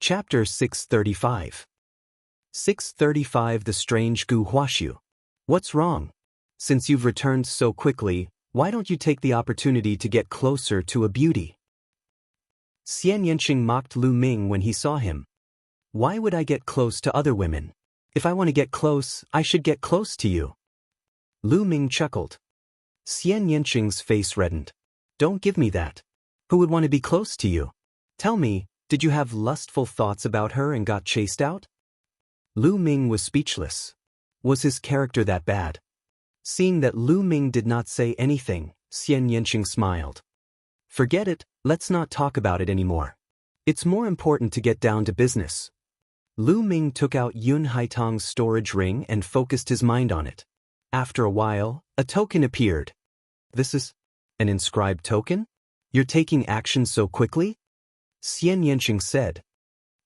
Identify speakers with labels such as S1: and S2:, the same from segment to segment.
S1: Chapter 635. 635 The Strange Gu Huaxiu. What's wrong? Since you've returned so quickly, why don't you take the opportunity to get closer to a beauty? Xian Yanqing mocked Lu Ming when he saw him. Why would I get close to other women? If I want to get close, I should get close to you. Lu Ming chuckled. Xian Yanqing's face reddened. Don't give me that. Who would want to be close to you? Tell me, did you have lustful thoughts about her and got chased out? Lu Ming was speechless. Was his character that bad? Seeing that Lu Ming did not say anything, Xian Yanqing smiled. Forget it, let's not talk about it anymore. It's more important to get down to business. Lu Ming took out Yun Haitong's storage ring and focused his mind on it. After a while, a token appeared. This is an inscribed token? You're taking action so quickly? Xian Yanqing said.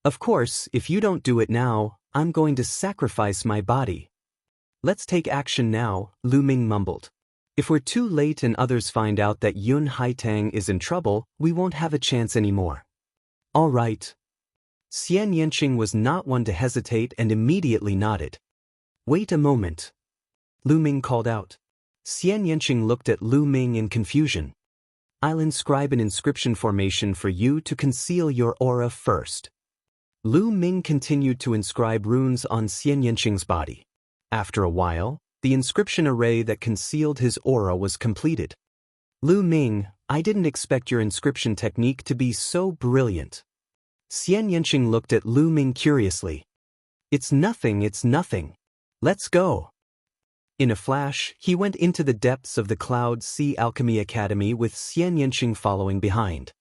S1: Of course, if you don't do it now, I'm going to sacrifice my body. Let's take action now, Lu Ming mumbled. If we're too late and others find out that Yun Haitang is in trouble, we won't have a chance anymore. All right. Xian Yanqing was not one to hesitate and immediately nodded. Wait a moment. Lu Ming called out. Xian Yanqing looked at Lu Ming in confusion. I'll inscribe an inscription formation for you to conceal your aura first. Lu Ming continued to inscribe runes on Xian Yanqing's body. After a while, the inscription array that concealed his aura was completed. Lu Ming, I didn't expect your inscription technique to be so brilliant. Xian Yanqing looked at Lu Ming curiously. It's nothing. Let's go. In a flash, he went into the depths of the Cloud Sea Alchemy Academy with Xian Yanqing following behind.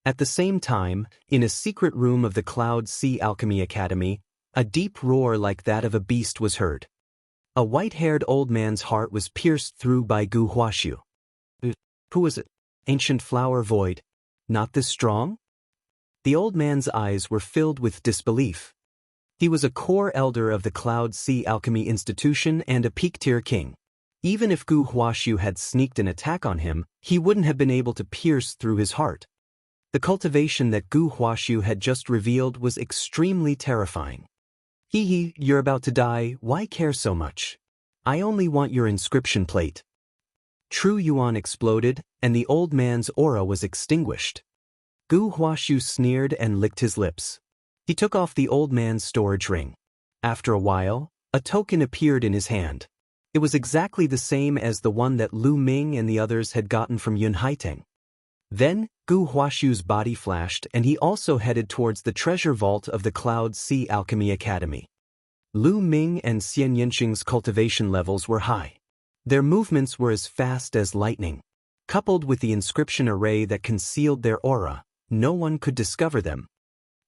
S1: At the same time, in a secret room of the Cloud Sea Alchemy Academy, a deep roar like that of a beast was heard. A white-haired old man's heart was pierced through by Gu Huaxiu. Who was it? Ancient flower void. Not this strong? The old man's eyes were filled with disbelief. He was a core elder of the Cloud Sea Alchemy Institution and a peak-tier king. Even if Gu Huaxiu had sneaked an attack on him, he wouldn't have been able to pierce through his heart. The cultivation that Gu Huaxiu had just revealed was extremely terrifying. Hee, you're about to die, why care so much? I only want your inscription plate. True Yuan exploded, and the old man's aura was extinguished. Gu Huaxiu sneered and licked his lips. He took off the old man's storage ring. After a while, a token appeared in his hand. It was exactly the same as the one that Lu Ming and the others had gotten from Yun Haitang. Then, Gu Huaxiu's body flashed and he also headed towards the treasure vault of the Cloud Sea Alchemy Academy. Lu Ming and Xian Yanqing's cultivation levels were high. Their movements were as fast as lightning. Coupled with the inscription array that concealed their aura, no one could discover them.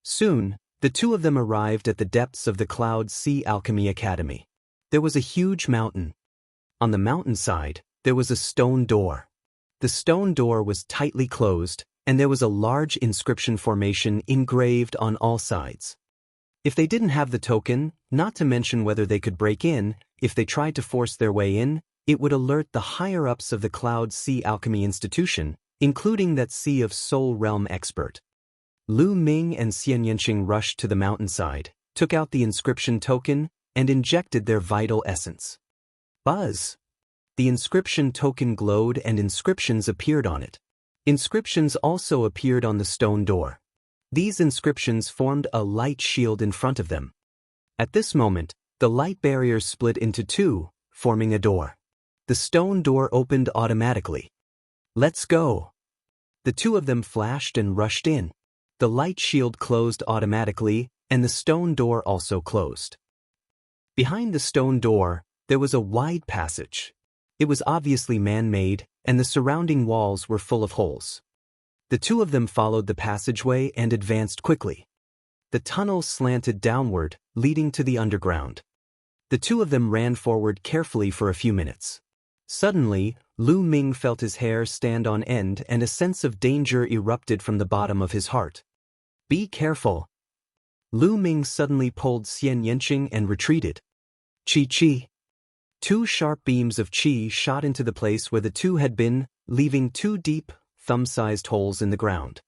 S1: Soon, the two of them arrived at the depths of the Cloud Sea Alchemy Academy. There was a huge mountain. On the mountainside, there was a stone door. The stone door was tightly closed, and there was a large inscription formation engraved on all sides. If they didn't have the token, not to mention whether they could break in, if they tried to force their way in, it would alert the higher-ups of the Cloud Sea Alchemy Institution, including that Sea of Soul Realm expert. Lu Ming and Xian Yanqing rushed to the mountainside, took out the inscription token, and injected their vital essence. Buzz! The inscription token glowed and inscriptions appeared on it. Inscriptions also appeared on the stone door. These inscriptions formed a light shield in front of them. At this moment, the light barrier split into two, forming a door. The stone door opened automatically. Let's go! The two of them flashed and rushed in. The light shield closed automatically, and the stone door also closed. Behind the stone door, there was a wide passage. It was obviously man-made, and the surrounding walls were full of holes. The two of them followed the passageway and advanced quickly. The tunnel slanted downward, leading to the underground. The two of them ran forward carefully for a few minutes. Suddenly, Lu Ming felt his hair stand on end and a sense of danger erupted from the bottom of his heart. Be careful. Lu Ming suddenly pulled Xian Yanqing and retreated. Chi. Two sharp beams of qi shot into the place where the two had been, leaving two deep, thumb-sized holes in the ground.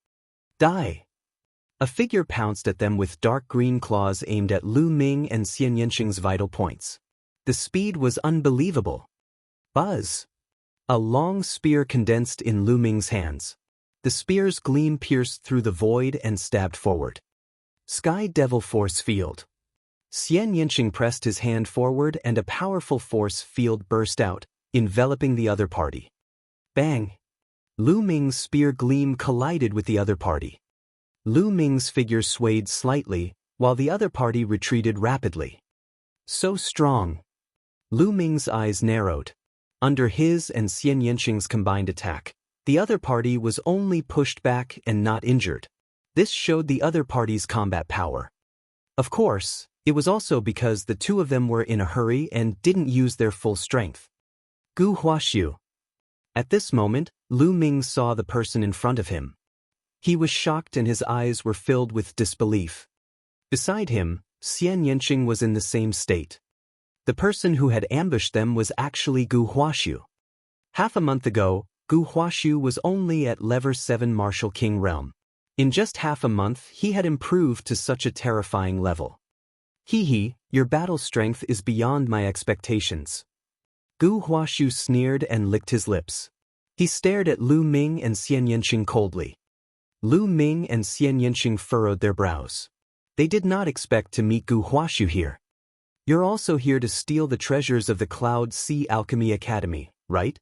S1: Die! A figure pounced at them with dark green claws aimed at Lu Ming and Xian Yanqing's vital points. The speed was unbelievable. Buzz! A long spear condensed in Lu Ming's hands. The spear's gleam pierced through the void and stabbed forward. Sky Devil Force Field. Xian Yanqing pressed his hand forward and a powerful force field burst out, enveloping the other party. Bang! Lu Ming's spear gleam collided with the other party. Lu Ming's figure swayed slightly, while the other party retreated rapidly. So strong. Lu Ming's eyes narrowed. Under his and Xian Yanqing's combined attack, the other party was only pushed back and not injured. This showed the other party's combat power. Of course, it was also because the two of them were in a hurry and didn't use their full strength. Gu Huaxiu. At this moment, Lu Ming saw the person in front of him. He was shocked and his eyes were filled with disbelief. Beside him, Xian Yanqing was in the same state. The person who had ambushed them was actually Gu Huaxiu. Half a month ago, Gu Huaxiu was only at level 7 Martial King realm. In just half a month he had improved to such a terrifying level. Hee, your battle strength is beyond my expectations. Gu Huaxiu sneered and licked his lips. He stared at Lu Ming and Xian Yanqing coldly. Lu Ming and Xian Yanqing furrowed their brows. They did not expect to meet Gu Huaxiu here. You're also here to steal the treasures of the Cloud Sea Alchemy Academy, right?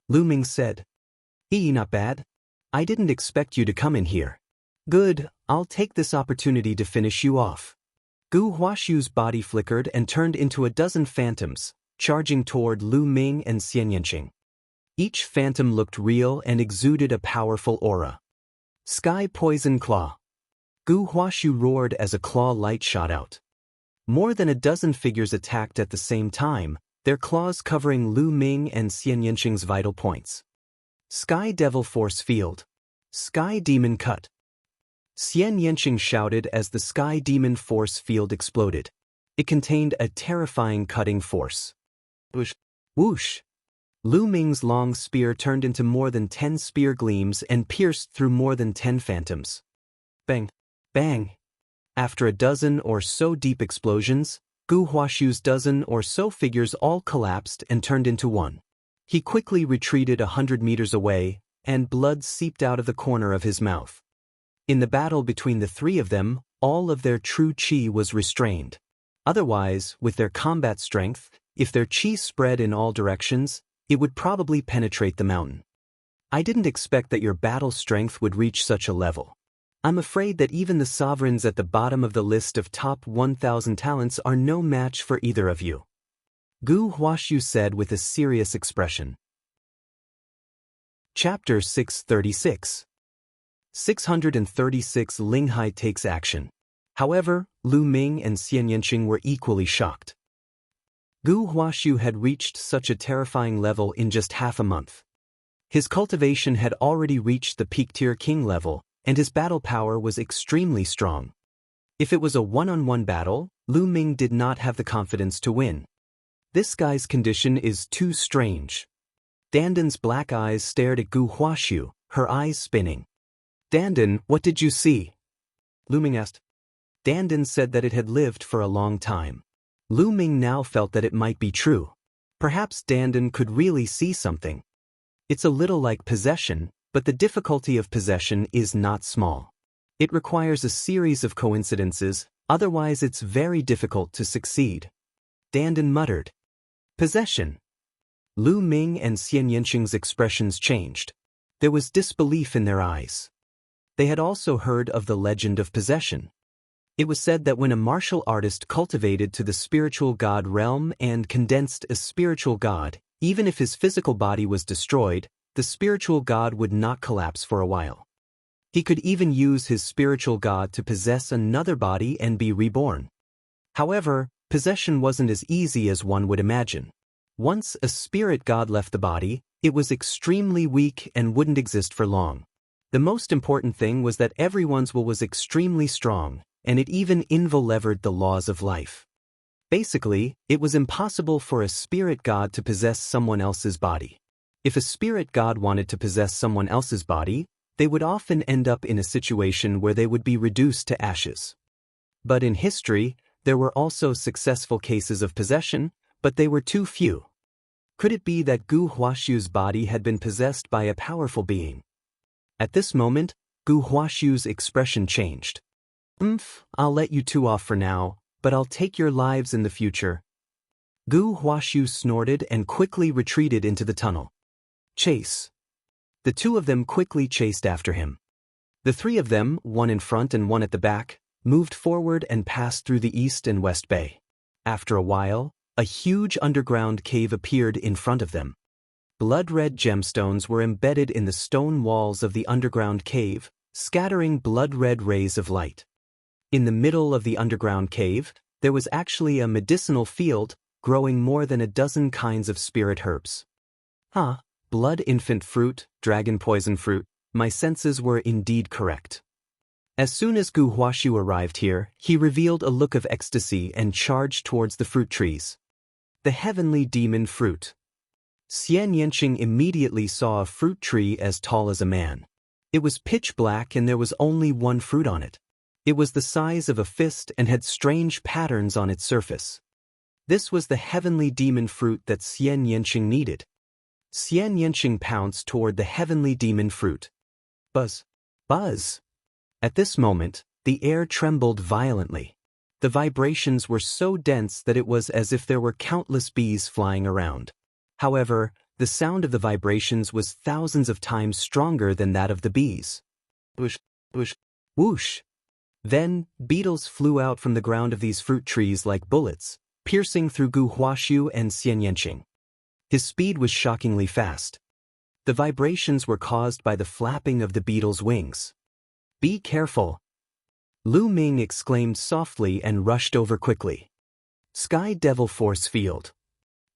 S1: Lu Ming said. Not bad. I didn't expect you to come in here. Good, I'll take this opportunity to finish you off. Gu Huaxiu's body flickered and turned into a dozen phantoms, charging toward Lu Ming and Xian Yanqing. Each phantom looked real and exuded a powerful aura. Sky Poison Claw. Gu Huaxiu roared as a claw light shot out. More than a dozen figures attacked at the same time, their claws covering Lu Ming and Xian Yanqing's vital points. Sky Devil Force Field. Sky Demon Cut. Xian Yanqing shouted as the Sky Demon Force Field exploded. It contained a terrifying cutting force. Whoosh! Whoosh! Lu Ming's long spear turned into more than 10 spear gleams and pierced through more than 10 phantoms. Bang! Bang! After a dozen or so deep explosions, Gu Huaxiu's dozen or so figures all collapsed and turned into one. He quickly retreated 100 meters away, and blood seeped out of the corner of his mouth. In the battle between the three of them, all of their true qi was restrained. Otherwise, with their combat strength, if their qi spread in all directions, it would probably penetrate the mountain. I didn't expect that your battle strength would reach such a level. I'm afraid that even the sovereigns at the bottom of the list of top 1,000 talents are no match for either of you. Gu Huaxiu said with a serious expression. Chapter 636. 636 Linghai takes action. However, Lu Ming and Xian Yanqing were equally shocked. Gu Huaxiu had reached such a terrifying level in just half a month. His cultivation had already reached the peak tier king level, and his battle power was extremely strong. If it was a one-on-one battle, Lu Ming did not have the confidence to win. This guy's condition is too strange. Dandan's black eyes stared at Gu Huaxiu, her eyes spinning. Dandan, what did you see? Lu Ming asked. Dandan said that it had lived for a long time. Lu Ming now felt that it might be true. Perhaps Dandan could really see something. It's a little like possession, but the difficulty of possession is not small. It requires a series of coincidences, otherwise it's very difficult to succeed. Dandan muttered. Possession. Lu Ming and Xian Yanqing's expressions changed. There was disbelief in their eyes. They had also heard of the legend of possession. It was said that when a martial artist cultivated to the spiritual god realm and condensed a spiritual god, even if his physical body was destroyed, the spiritual god would not collapse for a while. He could even use his spiritual god to possess another body and be reborn. However, possession wasn't as easy as one would imagine. Once a spirit god left the body, it was extremely weak and wouldn't exist for long. The most important thing was that everyone's will was extremely strong, and it even involvered the laws of life. Basically, it was impossible for a spirit god to possess someone else's body. If a spirit god wanted to possess someone else's body, they would often end up in a situation where they would be reduced to ashes. But in history, there were also successful cases of possession, but they were too few. Could it be that Gu Huaxu's body had been possessed by a powerful being? At this moment, Gu Huaxu's expression changed. I'll let you two off for now, but I'll take your lives in the future. Gu Huaxu snorted and quickly retreated into the tunnel. Chase. The two of them quickly chased after him. The three of them, one in front and one at the back, moved forward and passed through the east and west bay. After a while, a huge underground cave appeared in front of them. Blood-red gemstones were embedded in the stone walls of the underground cave, scattering blood-red rays of light. In the middle of the underground cave, there was actually a medicinal field growing more than a dozen kinds of spirit herbs. Blood infant fruit, dragon poison fruit, my senses were indeed correct. As soon as Gu Huaxu arrived here, he revealed a look of ecstasy and charged towards the fruit trees. The heavenly demon fruit. Xian Yanqing immediately saw a fruit tree as tall as a man. It was pitch black and there was only one fruit on it. It was the size of a fist and had strange patterns on its surface. This was the heavenly demon fruit that Xian Yanqing needed. Xian Yanqing pounced toward the heavenly demon fruit. Buzz. Buzz. At this moment, the air trembled violently. The vibrations were so dense that it was as if there were countless bees flying around. However, the sound of the vibrations was thousands of times stronger than that of the bees. Whoosh, whoosh, whoosh. Then, beetles flew out from the ground of these fruit trees like bullets, piercing through Gu Huaxu and Xian Yanqing. His speed was shockingly fast. The vibrations were caused by the flapping of the beetle's wings. Be careful. Lu Ming exclaimed softly and rushed over quickly. Sky Devil Force Field.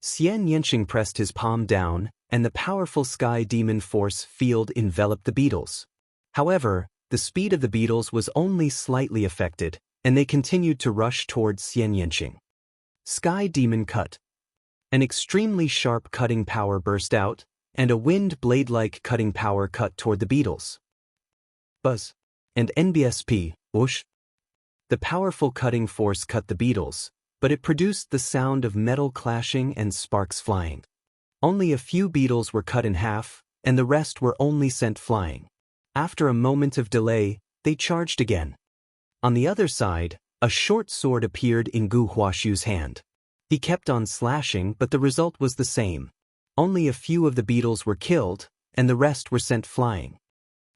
S1: Xian Yanqing pressed his palm down, and the powerful Sky Demon Force Field enveloped the beetles. However, the speed of the beetles was only slightly affected, and they continued to rush towards Xian Yanqing. Sky Demon Cut. An extremely sharp cutting power burst out, and a wind blade-like cutting power cut toward the beetles. Buzz. And NBSP, whoosh. The powerful cutting force cut the beetles, but it produced the sound of metal clashing and sparks flying. Only a few beetles were cut in half, and the rest were only sent flying. After a moment of delay, they charged again. On the other side, a short sword appeared in Gu Huaxu's hand. He kept on slashing, but the result was the same. Only a few of the beetles were killed, and the rest were sent flying.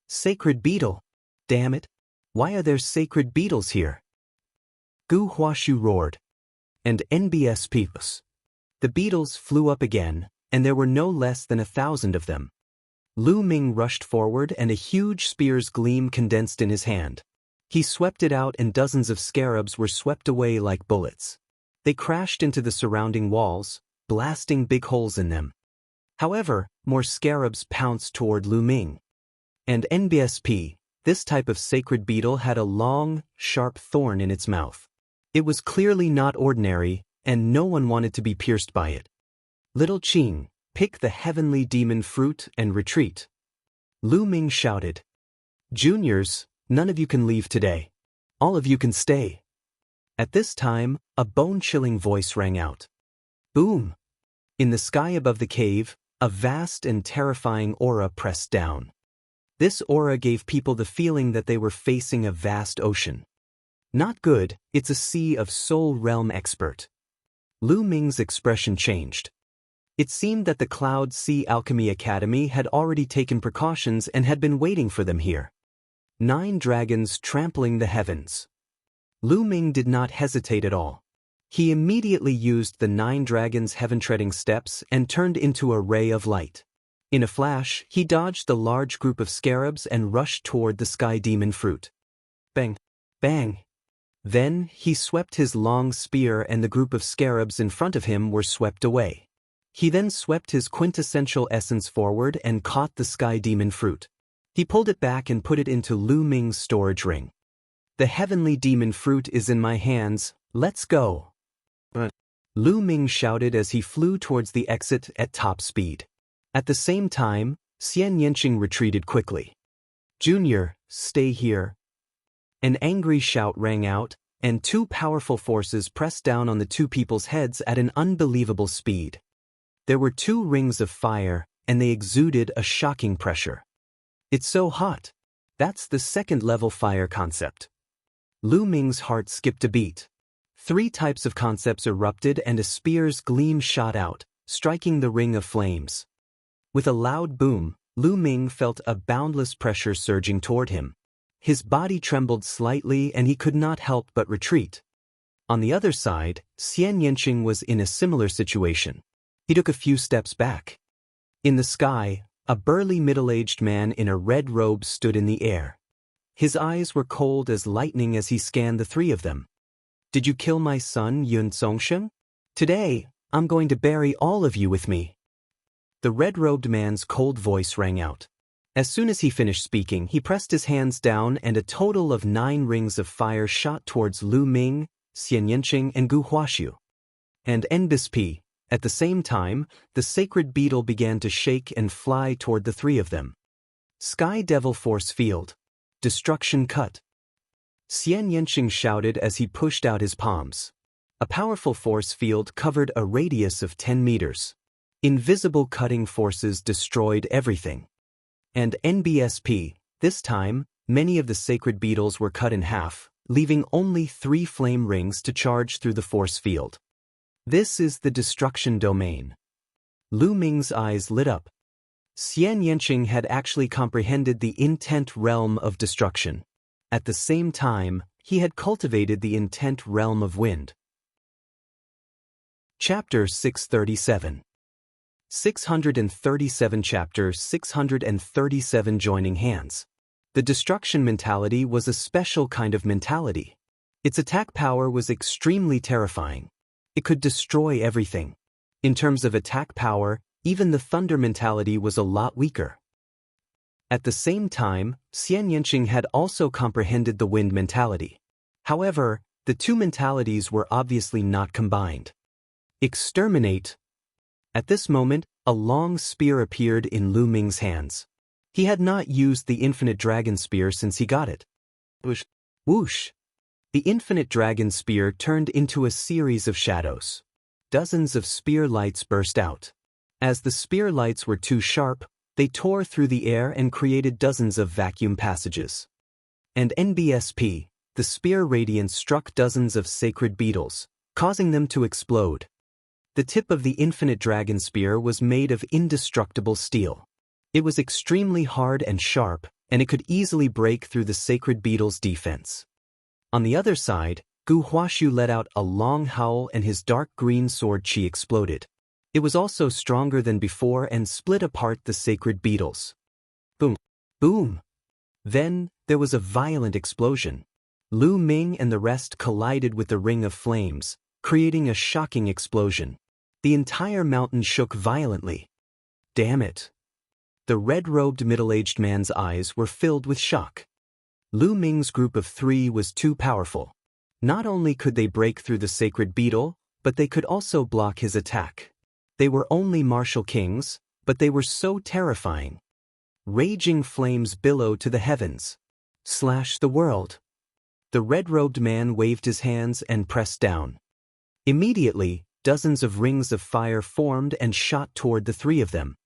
S1: Sacred beetle! Damn it! Why are there sacred beetles here? Gu Huaxu roared. And NBSP. The beetles flew up again, and there were no less than 1,000 of them. Lu Ming rushed forward and a huge spear's gleam condensed in his hand. He swept it out and dozens of scarabs were swept away like bullets. They crashed into the surrounding walls, blasting big holes in them. However, more scarabs pounced toward Lu Ming. And NBSP, this type of sacred beetle had a long, sharp thorn in its mouth. It was clearly not ordinary, and no one wanted to be pierced by it. Little Qing, pick the heavenly demon fruit and retreat. Lu Ming shouted. Juniors, none of you can leave today. All of you can stay. At this time, a bone-chilling voice rang out. Boom! In the sky above the cave, a vast and terrifying aura pressed down. This aura gave people the feeling that they were facing a vast ocean. Not good, it's a sea of soul realm expert. Lu Ming's expression changed. It seemed that the Cloud Sea Alchemy Academy had already taken precautions and had been waiting for them here. 9 dragons trampling the heavens. Lu Ming did not hesitate at all. He immediately used the 9 dragons' heaven-treading steps and turned into a ray of light. In a flash, he dodged the large group of scarabs and rushed toward the Sky Demon fruit. Bang! Bang! Then, he swept his long spear and the group of scarabs in front of him were swept away. He then swept his quintessential essence forward and caught the Sky Demon fruit. He pulled it back and put it into Lu Ming's storage ring. The heavenly demon fruit is in my hands, let's go. But Lu Ming shouted as he flew towards the exit at top speed. At the same time, Xian Yanqing retreated quickly. Junior, stay here. An angry shout rang out, and two powerful forces pressed down on the two people's heads at an unbelievable speed. There were two rings of fire, and they exuded a shocking pressure. It's so hot. That's the second-level fire concept. Lu Ming's heart skipped a beat. 3 types of concepts erupted and a spear's gleam shot out, striking the ring of flames. With a loud boom, Lu Ming felt a boundless pressure surging toward him. His body trembled slightly and he could not help but retreat. On the other side, Xian Yanqing was in a similar situation. He took a few steps back. In the sky, a burly middle-aged man in a red robe stood in the air. His eyes were cold as lightning as he scanned the 3 of them. Did you kill my son, Yun Songsheng? Today, I'm going to bury all of you with me. The red-robed man's cold voice rang out. As soon as he finished speaking, he pressed his hands down and a total of 9 rings of fire shot towards Lu Ming, Xian Yanqing, and Gu Huaxiu. And NBSP. At the same time, the sacred beetle began to shake and fly toward the 3 of them. Sky Devil Force Field. Destruction Cut. Xian Yanqing shouted as he pushed out his palms. A powerful force field covered a radius of 10 meters. Invisible cutting forces destroyed everything. And NBSP, this time, many of the sacred beetles were cut in half, leaving only 3 flame rings to charge through the force field. This is the destruction domain. Lu Ming's eyes lit up. Xian Yanqing had actually comprehended the intent realm of destruction. At the same time, he had cultivated the intent realm of wind. Chapter 637. 637 Chapter 637 Joining Hands. The destruction mentality was a special kind of mentality. Its attack power was extremely terrifying. It could destroy everything. In terms of attack power, even the thunder mentality was a lot weaker. At the same time, Xian Yanqing had also comprehended the wind mentality. However, the 2 mentalities were obviously not combined. Exterminate. At this moment, a long spear appeared in Lu Ming's hands. He had not used the infinite dragon spear since he got it. Whoosh! Whoosh! The infinite dragon spear turned into a series of shadows. Dozens of spear lights burst out. As the spear lights were too sharp, they tore through the air and created dozens of vacuum passages. And NBSP, the spear radiance struck dozens of sacred beetles, causing them to explode. The tip of the infinite dragon spear was made of indestructible steel. It was extremely hard and sharp, and it could easily break through the sacred beetle's defense. On the other side, Gu Huaxiu let out a long howl and his dark green sword qi exploded. It was also stronger than before and split apart the sacred beetles. Boom! Boom! Then, there was a violent explosion. Lu Ming and the rest collided with the ring of flames, creating a shocking explosion. The entire mountain shook violently. Damn it! The red-robed middle-aged man's eyes were filled with shock. Lu Ming's group of 3 was too powerful. Not only could they break through the sacred beetle, but they could also block his attack. They were only martial kings, but they were so terrifying. Raging flames billowed to the heavens. Slash the world. The red-robed man waved his hands and pressed down. Immediately, dozens of rings of fire formed and shot toward the 3 of them.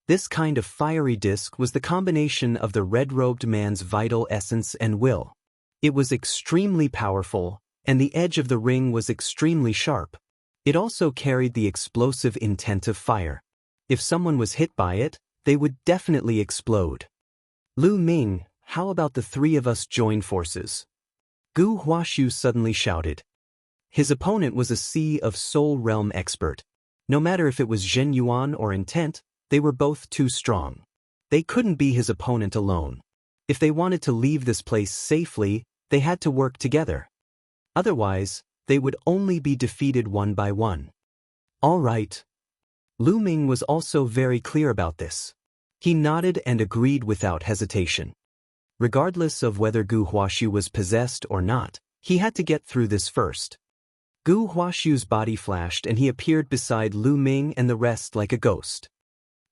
S1: This kind of fiery disk was the combination of the red-robed man's vital essence and will. It was extremely powerful, and the edge of the ring was extremely sharp. It also carried the explosive intent of fire. If someone was hit by it, they would definitely explode. Lu Ming, how about the 3 of us join forces? Gu Huaxiu suddenly shouted. His opponent was a Sea of Soul Realm expert. No matter if it was Zhen Yuan or intent, they were both too strong. They couldn't be his opponent alone. If they wanted to leave this place safely, they had to work together. Otherwise, they would only be defeated one by one. All right. Lu Ming was also very clear about this. He nodded and agreed without hesitation. Regardless of whether Gu Huaxiu was possessed or not, he had to get through this first. Gu Huaxiu's body flashed and he appeared beside Lu Ming and the rest like a ghost.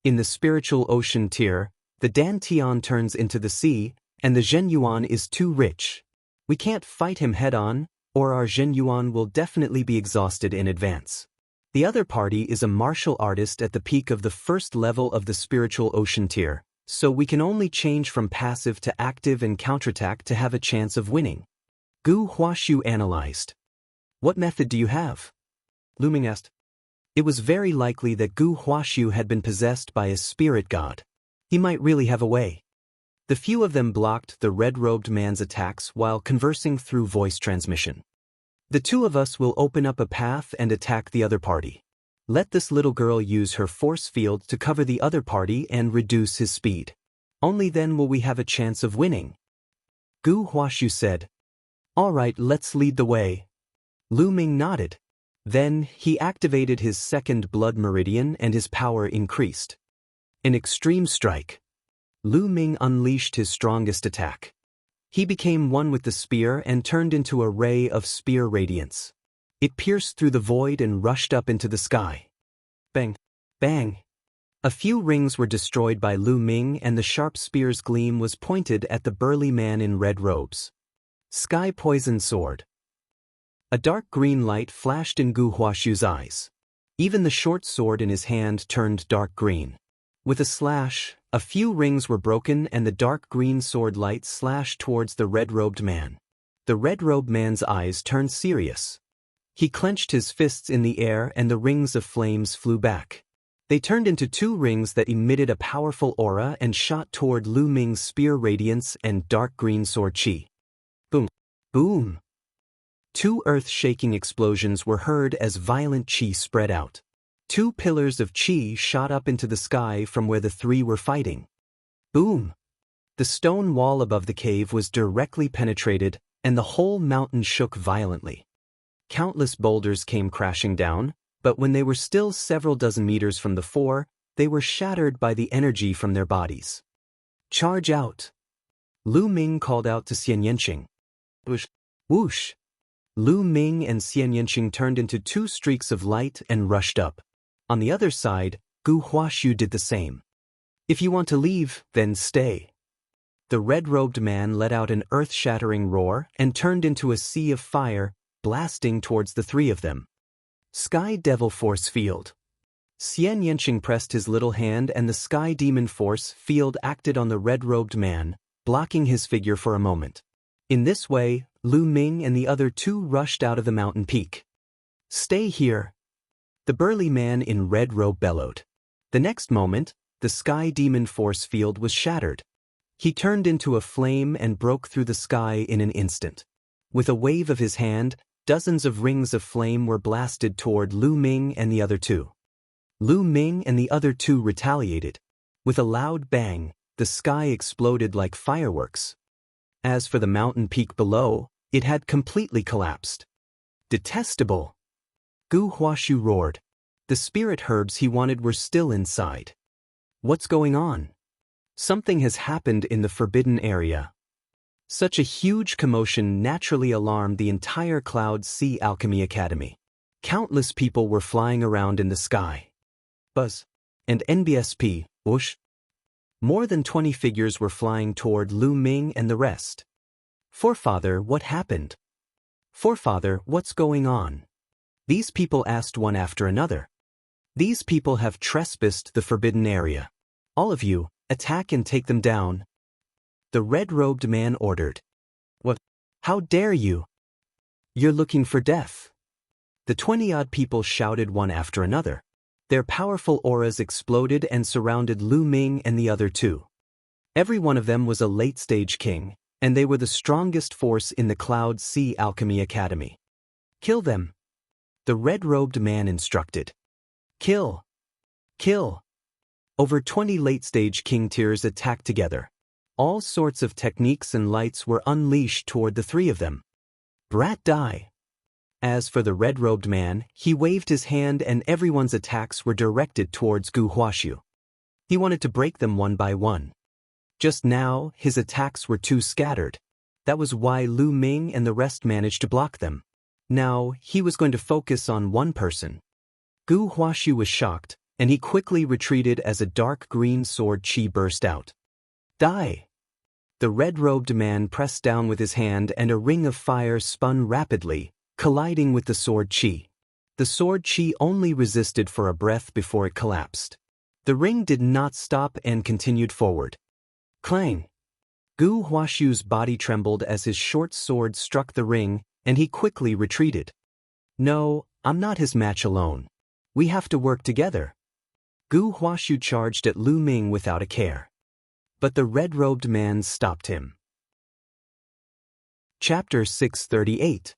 S1: In the spiritual ocean tier, the Dantian turns into the sea, And the Zhenyuan is too rich. We can't fight him head-on, or our Zhenyuan will definitely be exhausted in advance. The other party is a martial artist at the peak of the first level of the spiritual ocean tier, so we can only change from passive to active and counterattack to have a chance of winning. Gu Huaxiu analyzed. What method do you have? Lu Ming asked. It was very likely that Gu Huaxiu had been possessed by a spirit god. He might really have a way. The few of them blocked the red-robed man's attacks while conversing through voice transmission. The two of us will open up a path and attack the other party. Let this little girl use her force field to cover the other party and reduce his speed. Only then will we have a chance of winning. Gu Huaxiu said. All right, let's lead the way. Lu Ming nodded. Then, he activated his second blood meridian and his power increased. An extreme strike. Lu Ming unleashed his strongest attack. He became one with the spear and turned into a ray of spear radiance. It pierced through the void and rushed up into the sky. Bang! Bang! A few rings were destroyed by Lu Ming and the sharp spear's gleam was pointed at the burly man in red robes. Sky Poison Sword. A dark green light flashed in Gu Huaxiu's eyes. Even the short sword in his hand turned dark green. With a slash, a few rings were broken and the dark green sword light slashed towards the red-robed man. The red-robed man's eyes turned serious. He clenched his fists in the air and the rings of flames flew back. They turned into two rings that emitted a powerful aura and shot toward Lu Ming's spear radiance and dark green sword chi. Boom! Boom! Two earth-shaking explosions were heard as violent chi spread out. Two pillars of chi shot up into the sky from where the three were fighting. Boom! The stone wall above the cave was directly penetrated, and the whole mountain shook violently. Countless boulders came crashing down, but when they were still several dozen meters from the four, they were shattered by the energy from their bodies. Charge out! Lu Ming called out to Xian Yanqing. Whoosh! Whoosh! Lu Ming and Xian Yanqing turned into two streaks of light and rushed up. On the other side, Gu Huaxiu did the same. If you want to leave, then stay. The red-robed man let out an earth-shattering roar and turned into a sea of fire, blasting towards the three of them. Sky Devil Force Field. Xian Yanqing pressed his little hand and the Sky Demon Force Field acted on the red-robed man, blocking his figure for a moment. In this way, Lu Ming and the other two rushed out of the mountain peak. Stay here. The burly man in red robe bellowed. The next moment, the Sky Demon Force Field was shattered. He turned into a flame and broke through the sky in an instant. With a wave of his hand, dozens of rings of flame were blasted toward Lu Ming and the other two. Lu Ming and the other two retaliated. With a loud bang, the sky exploded like fireworks. As for the mountain peak below, it had completely collapsed. Detestable! Gu Huaxiu roared. The spirit herbs he wanted were still inside. What's going on? Something has happened in the forbidden area. Such a huge commotion naturally alarmed the entire Cloud Sea Alchemy Academy. Countless people were flying around in the sky. Buzz. And NBSP, whoosh. More than 20 figures were flying toward Lu Ming and the rest. Forefather, what happened? Forefather, what's going on? These people asked one after another. These people have trespassed the forbidden area. All of you, attack and take them down. The red-robed man ordered. What? How dare you? You're looking for death. The 20-odd people shouted one after another. Their powerful auras exploded and surrounded Lu Ming and the other two. Every one of them was a late-stage king, and they were the strongest force in the Cloud Sea Alchemy Academy. Kill them. The red-robed man instructed. Kill. Kill. Over 20 late-stage king tiers attacked together. All sorts of techniques and lights were unleashed toward the three of them. Brat die. As for the red-robed man, he waved his hand and everyone's attacks were directed towards Gu Huaxiu. He wanted to break them one by one. Just now, his attacks were too scattered. That was why Lu Ming and the rest managed to block them. Now, he was going to focus on one person. Gu Huaxiu was shocked, and he quickly retreated as a dark green sword chi burst out. Die! The red-robed man pressed down with his hand and a ring of fire spun rapidly, colliding with the sword chi. The sword chi only resisted for a breath before it collapsed. The ring did not stop and continued forward. Clang! Gu Huashu's body trembled as his short sword struck the ring, and he quickly retreated. No, I'm not his match alone. We have to work together. Gu Huashu charged at Lu Ming without a care. But the red-robed man stopped him. Chapter 638.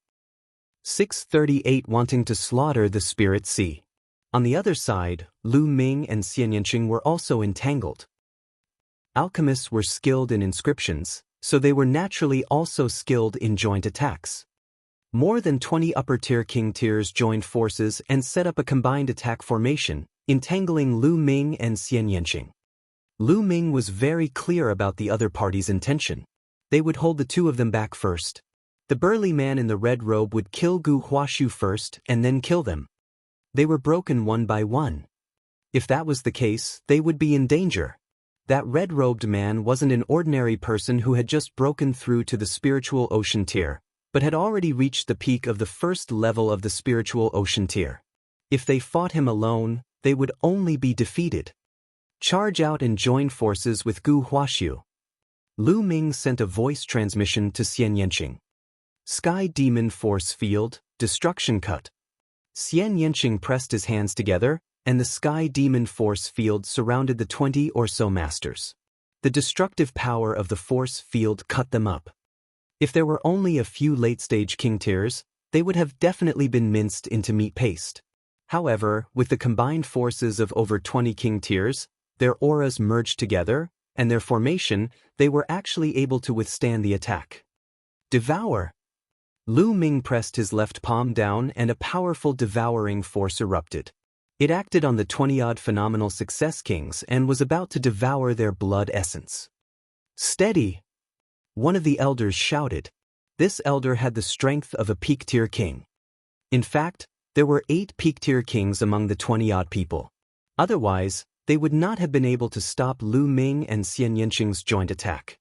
S1: 638 Wanting to slaughter the Spirit Sea. On the other side, Lu Ming and Xian Yanqing were also entangled. Alchemists were skilled in inscriptions, so they were naturally also skilled in joint attacks. More than 20 upper-tier king tiers joined forces and set up a combined attack formation, entangling Lu Ming and Xian Yanqing. Lu Ming was very clear about the other party's intention. They would hold the two of them back first. The burly man in the red robe would kill Gu Huashu first and then kill them. They were broken one by one. If that was the case, they would be in danger. That red-robed man wasn't an ordinary person who had just broken through to the spiritual ocean tier, but had already reached the peak of the first level of the spiritual ocean tier. If they fought him alone, they would only be defeated. Charge out and join forces with Gu Huashu. Lu Ming sent a voice transmission to Xian Yanqing. Sky Demon Force Field, Destruction Cut. Xian Yanqing pressed his hands together, and the Sky Demon Force Field surrounded the 20 or so masters. The destructive power of the force field cut them up. If there were only a few late-stage king tiers, they would have definitely been minced into meat paste. However, with the combined forces of over 20 king tiers, their auras merged together, and their formation, they were actually able to withstand the attack. Devour! Lu Ming pressed his left palm down and a powerful devouring force erupted. It acted on the 20-odd phenomenal success kings and was about to devour their blood essence. Steady! One of the elders shouted. This elder had the strength of a peak-tier king. In fact, there were 8 peak-tier kings among the 20-odd people. Otherwise, they would not have been able to stop Lu Ming and Xian Yanqing's joint attack.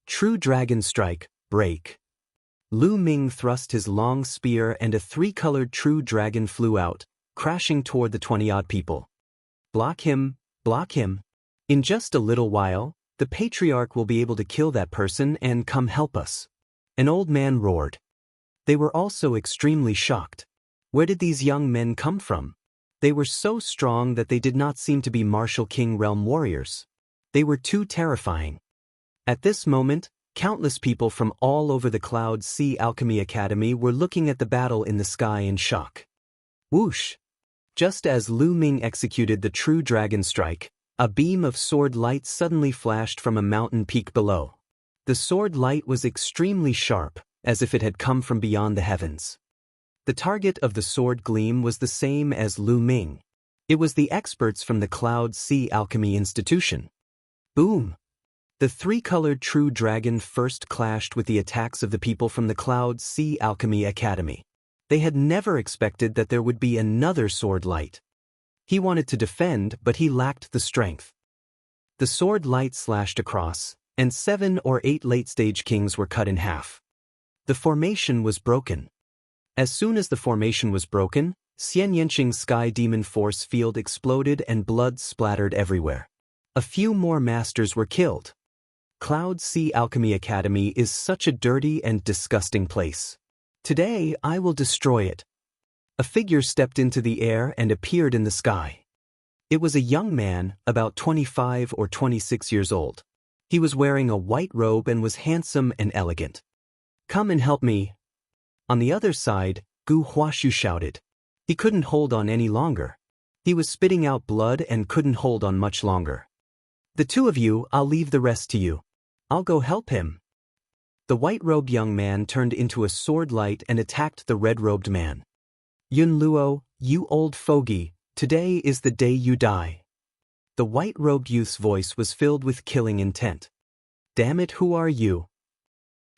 S1: True Dragon Strike, break. Lu Ming thrust his long spear and a 3-colored true dragon flew out, crashing toward the 20-odd people. Block him, block him. In just a little while, the patriarch will be able to kill that person and come help us. An old man roared. They were also extremely shocked. Where did these young men come from? They were so strong that they did not seem to be martial king realm warriors. They were too terrifying. At this moment, countless people from all over the Cloud Sea Alchemy Academy were looking at the battle in the sky in shock. Whoosh! Just as Lu Ming executed the true dragon strike, a beam of sword light suddenly flashed from a mountain peak below. The sword light was extremely sharp, as if it had come from beyond the heavens. The target of the sword gleam was the same as Lu Ming. It was the experts from the Cloud Sea Alchemy Institution. Boom! The 3-colored true dragon first clashed with the attacks of the people from the Cloud Sea Alchemy Academy. They had never expected that there would be another sword light. He wanted to defend, but he lacked the strength. The sword light slashed across, and 7 or 8 late-stage kings were cut in half. The formation was broken. As soon as the formation was broken, Xian Yanqing's Sky Demon Force Field exploded and blood splattered everywhere. A few more masters were killed. Cloud Sea Alchemy Academy is such a dirty and disgusting place. Today I will destroy it. A figure stepped into the air and appeared in the sky. It was a young man, about 25 or 26 years old. He was wearing a white robe and was handsome and elegant. Come and help me. On the other side, Gu Huashu shouted. He couldn't hold on any longer. He was spitting out blood and couldn't hold on much longer. The two of you, I'll leave the rest to you. I'll go help him. The white-robed young man turned into a sword light and attacked the red-robed man. Yun Luo, you old fogey, today is the day you die. The white-robed youth's voice was filled with killing intent. Damn it, who are you?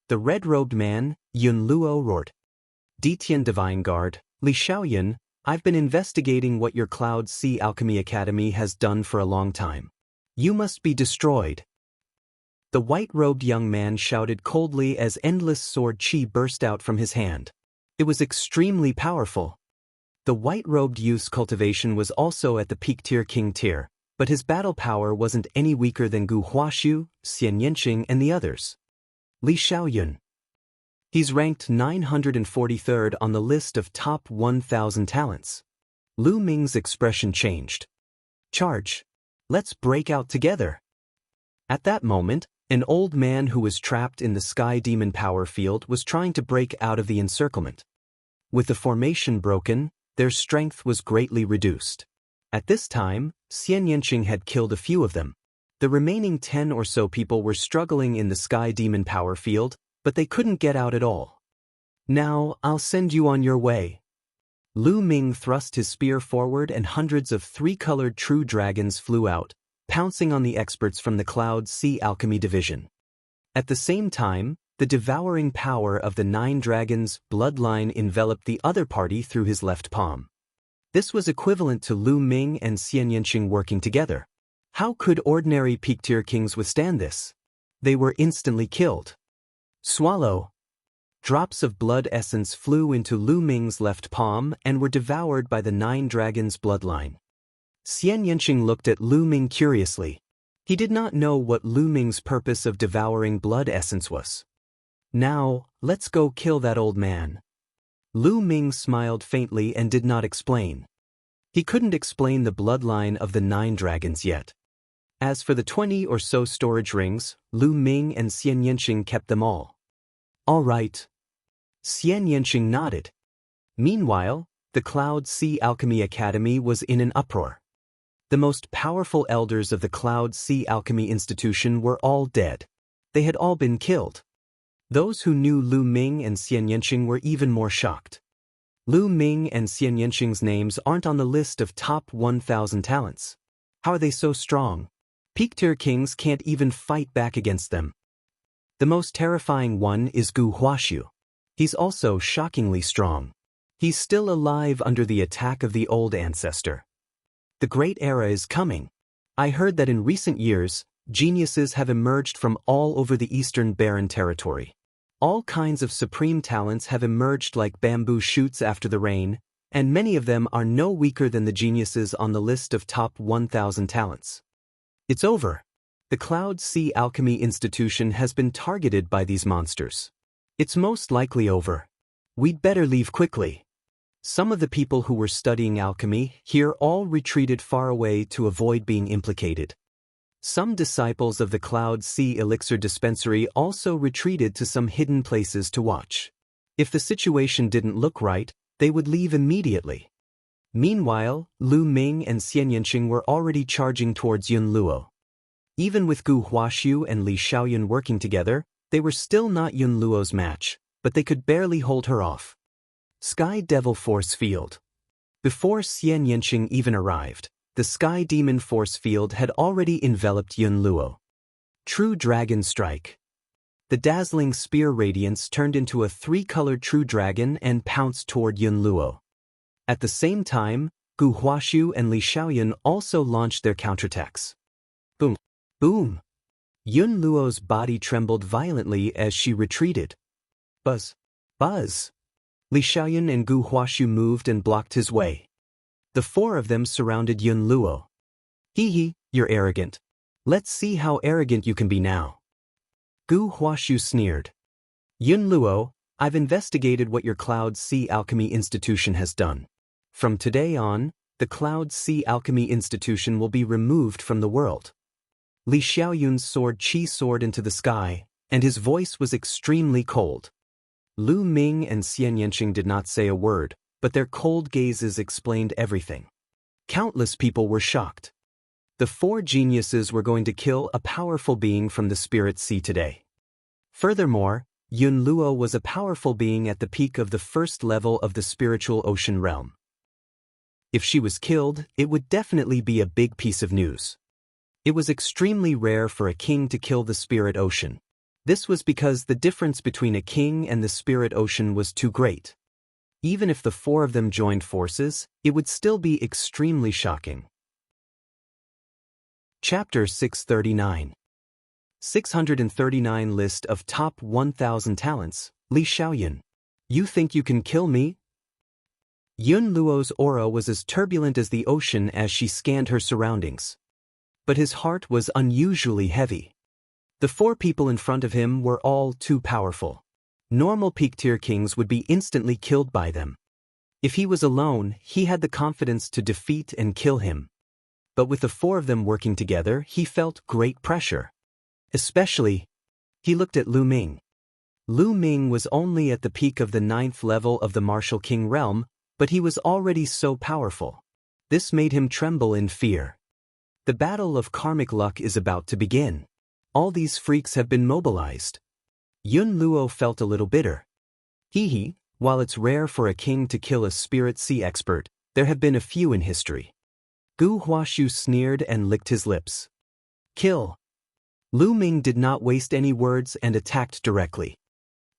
S1: The red-robed man, Yun Luo, roared. Detian Divine Guard, Li Xiaoyan, I've been investigating what your Cloud Sea Alchemy Academy has done for a long time. You must be destroyed. The white-robed young man shouted coldly as endless sword chi burst out from his hand. It was extremely powerful. The white-robed youth's cultivation was also at the peak tier king tier, but his battle power wasn't any weaker than Gu Huaxiu, Xian Yanqing and the others. Li Xiaoyun. He's ranked 943rd on the list of top 1,000 talents. Lu Ming's expression changed. Charge. Let's break out together. At that moment, an old man who was trapped in the sky demon power field was trying to break out of the encirclement. With the formation broken, their strength was greatly reduced. At this time, Xian Yanqing had killed a few of them. The remaining 10 or so people were struggling in the sky demon power field, but they couldn't get out at all. Now, I'll send you on your way. Lu Ming thrust his spear forward and hundreds of three-colored true dragons flew out, pouncing on the experts from the Cloud Sea Alchemy Division. At the same time, the devouring power of the 9 dragons' bloodline enveloped the other party through his left palm. This was equivalent to Lu Ming and Xian Yanqing working together. How could ordinary peak-tier kings withstand this? They were instantly killed. Swallow. Drops of blood essence flew into Lu Ming's left palm and were devoured by the 9 dragons' bloodline. Xian Yanqing looked at Lu Ming curiously. He did not know what Lu Ming's purpose of devouring blood essence was. Now, let's go kill that old man. Lu Ming smiled faintly and did not explain. He couldn't explain the bloodline of the 9 dragons yet. As for the 20 or so storage rings, Lu Ming and Xian Yanqing kept them all. All right. Xian Yanqing nodded. Meanwhile, the Cloud Sea Alchemy Academy was in an uproar. The most powerful elders of the Cloud Sea Alchemy Institution were all dead. They had all been killed. Those who knew Lu Ming and Xian Yanqing were even more shocked. Lu Ming and Xian Yanqing's names aren't on the list of top 1,000 talents. How are they so strong? Peak-tier kings can't even fight back against them. The most terrifying one is Gu Huaxiu. He's also shockingly strong. He's still alive under the attack of the old ancestor. The great era is coming. I heard that in recent years, geniuses have emerged from all over the Eastern Barren territory. All kinds of supreme talents have emerged like bamboo shoots after the rain, and many of them are no weaker than the geniuses on the list of top 1,000 talents. It's over. The Cloud Sea Alchemy Institution has been targeted by these monsters. It's most likely over. We'd better leave quickly. Some of the people who were studying alchemy here all retreated far away to avoid being implicated. Some disciples of the Cloud Sea Elixir Dispensary also retreated to some hidden places to watch. If the situation didn't look right, they would leave immediately. Meanwhile, Lu Ming and Xian Yanqing were already charging towards Yun Luo. Even with Gu Huaxiu and Li Xiaoyun working together, they were still not Yun Luo's match, but they could barely hold her off. Sky Devil Force Field. Before Xian Yanqing even arrived, the Sky Demon Force Field had already enveloped Yun Luo. True Dragon Strike. The dazzling spear radiance turned into a 3-colored True Dragon and pounced toward Yun Luo. At the same time, Gu Huaxiu and Li Xiaoyun also launched their counterattacks. Boom! Boom! Yun Luo's body trembled violently as she retreated. Buzz! Buzz! Li Xiaoyun and Gu Huaxiu moved and blocked his way. The 4 of them surrounded Yun Luo. Hee, you're arrogant. Let's see how arrogant you can be now. Gu Huaxiu sneered. Yun Luo, I've investigated what your Cloud Sea Alchemy Institution has done. From today on, the Cloud Sea Alchemy Institution will be removed from the world. Li Xiaoyun's sword chi soared into the sky, and his voice was extremely cold. Lu Ming and Xian Yanqing did not say a word, but their cold gazes explained everything. Countless people were shocked. The 4 geniuses were going to kill a powerful being from the Spirit Sea today. Furthermore, Yun Luo was a powerful being at the peak of the first level of the spiritual ocean realm. If she was killed, it would definitely be a big piece of news. It was extremely rare for a king to kill the spirit ocean. This was because the difference between a king and the spirit ocean was too great. Even if the 4 of them joined forces, it would still be extremely shocking. Chapter 639. 639 List of Top 1000 Talents, Li Xiaoyun. You think you can kill me? Yun Luo's aura was as turbulent as the ocean as she scanned her surroundings. But his heart was unusually heavy. The four people in front of him were all too powerful. Normal peak-tier kings would be instantly killed by them. If he was alone, he had the confidence to defeat and kill him. But with the four of them working together, he felt great pressure. Especially, he looked at Lu Ming. Lu Ming was only at the peak of the 9th level of the martial king realm, but he was already so powerful. This made him tremble in fear. The battle of karmic luck is about to begin. All these freaks have been mobilized. Yun Luo felt a little bitter. While it's rare for a king to kill a spirit sea expert, there have been a few in history. Gu Huashu sneered and licked his lips. Kill. Lu Ming did not waste any words and attacked directly.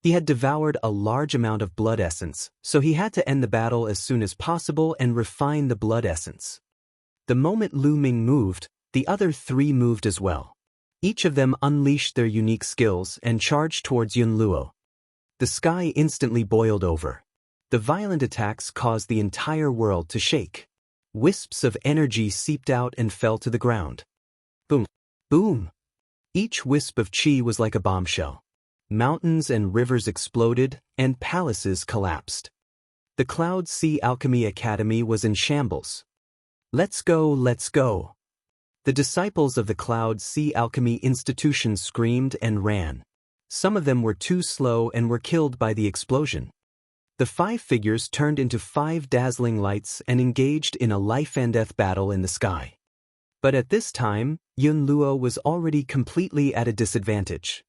S1: He had devoured a large amount of blood essence, so he had to end the battle as soon as possible and refine the blood essence. The moment Lu Ming moved, the other three moved as well. Each of them unleashed their unique skills and charged towards Yun Luo. The sky instantly boiled over. The violent attacks caused the entire world to shake. Wisps of energy seeped out and fell to the ground. Boom! Boom! Each wisp of chi was like a bombshell. Mountains and rivers exploded, and palaces collapsed. The Cloud Sea Alchemy Academy was in shambles. Let's go, let's go! The disciples of the Cloud Sea Alchemy Institution screamed and ran. Some of them were too slow and were killed by the explosion. The 5 figures turned into 5 dazzling lights and engaged in a life-and-death battle in the sky. But at this time, Yun Luo was already completely at a disadvantage.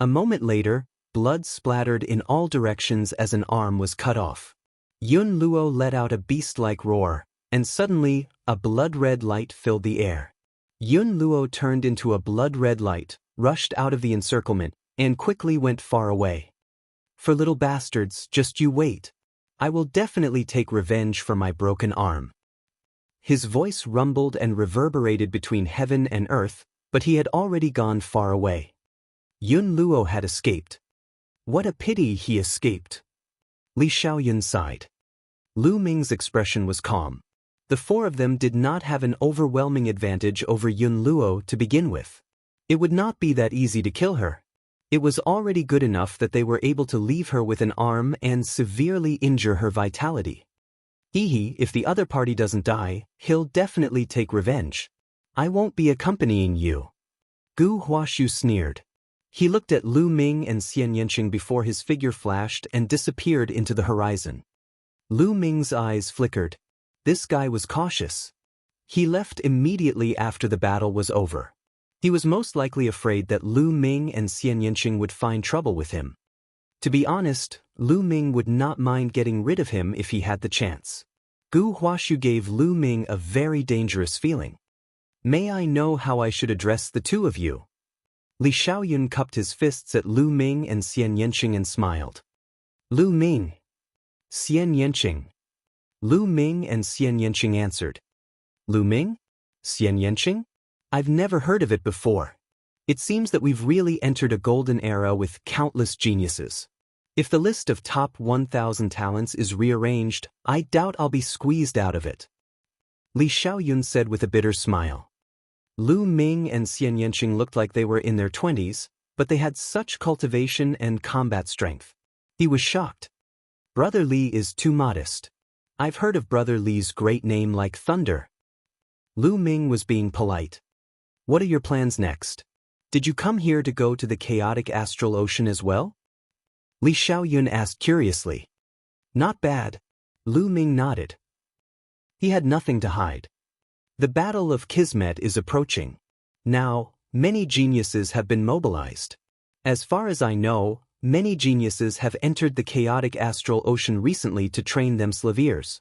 S1: A moment later, blood splattered in all directions as an arm was cut off. Yun Luo let out a beast-like roar, and suddenly, a blood-red light filled the air. Yun Luo turned into a blood-red light, rushed out of the encirclement, and quickly went far away. For little bastards, just you wait. I will definitely take revenge for my broken arm. His voice rumbled and reverberated between heaven and earth, but he had already gone far away. Yun Luo had escaped. What a pity he escaped. Li Xiaoyun sighed. Lu Ming's expression was calm. The four of them did not have an overwhelming advantage over Yun Luo to begin with. It would not be that easy to kill her. It was already good enough that they were able to leave her with an arm and severely injure her vitality. If the other party doesn't die, he'll definitely take revenge. I won't be accompanying you. Gu Huashu sneered. He looked at Lu Ming and Xian Yanqing before his figure flashed and disappeared into the horizon. Lu Ming's eyes flickered. This guy was cautious. He left immediately after the battle was over. He was most likely afraid that Lu Ming and Xian Yanqing would find trouble with him. To be honest, Lu Ming would not mind getting rid of him if he had the chance. Gu Huashu gave Lu Ming a very dangerous feeling. May I know how I should address the two of you? Li Xiaoyun cupped his fists at Lu Ming and Xian Yanqing and smiled. Lu Ming. Xian Yanqing. Lu Ming and Xian Yanqing answered. Lu Ming? Xian Yanqing? I've never heard of it before. It seems that we've really entered a golden era with countless geniuses. If the list of top 1,000 talents is rearranged, I doubt I'll be squeezed out of it. Li Xiaoyun said with a bitter smile. Lu Ming and Xian Yanqing looked like they were in their 20s, but they had such cultivation and combat strength. He was shocked. Brother Li is too modest. I've heard of Brother Li's great name like thunder. Lu Ming was being polite. What are your plans next? Did you come here to go to the chaotic astral ocean as well? Li Xiaoyun asked curiously. Not bad. Lu Ming nodded. He had nothing to hide. The Battle of Kismet is approaching. Now, many geniuses have been mobilized. As far as I know, many geniuses have entered the chaotic astral ocean recently to train them slaviers.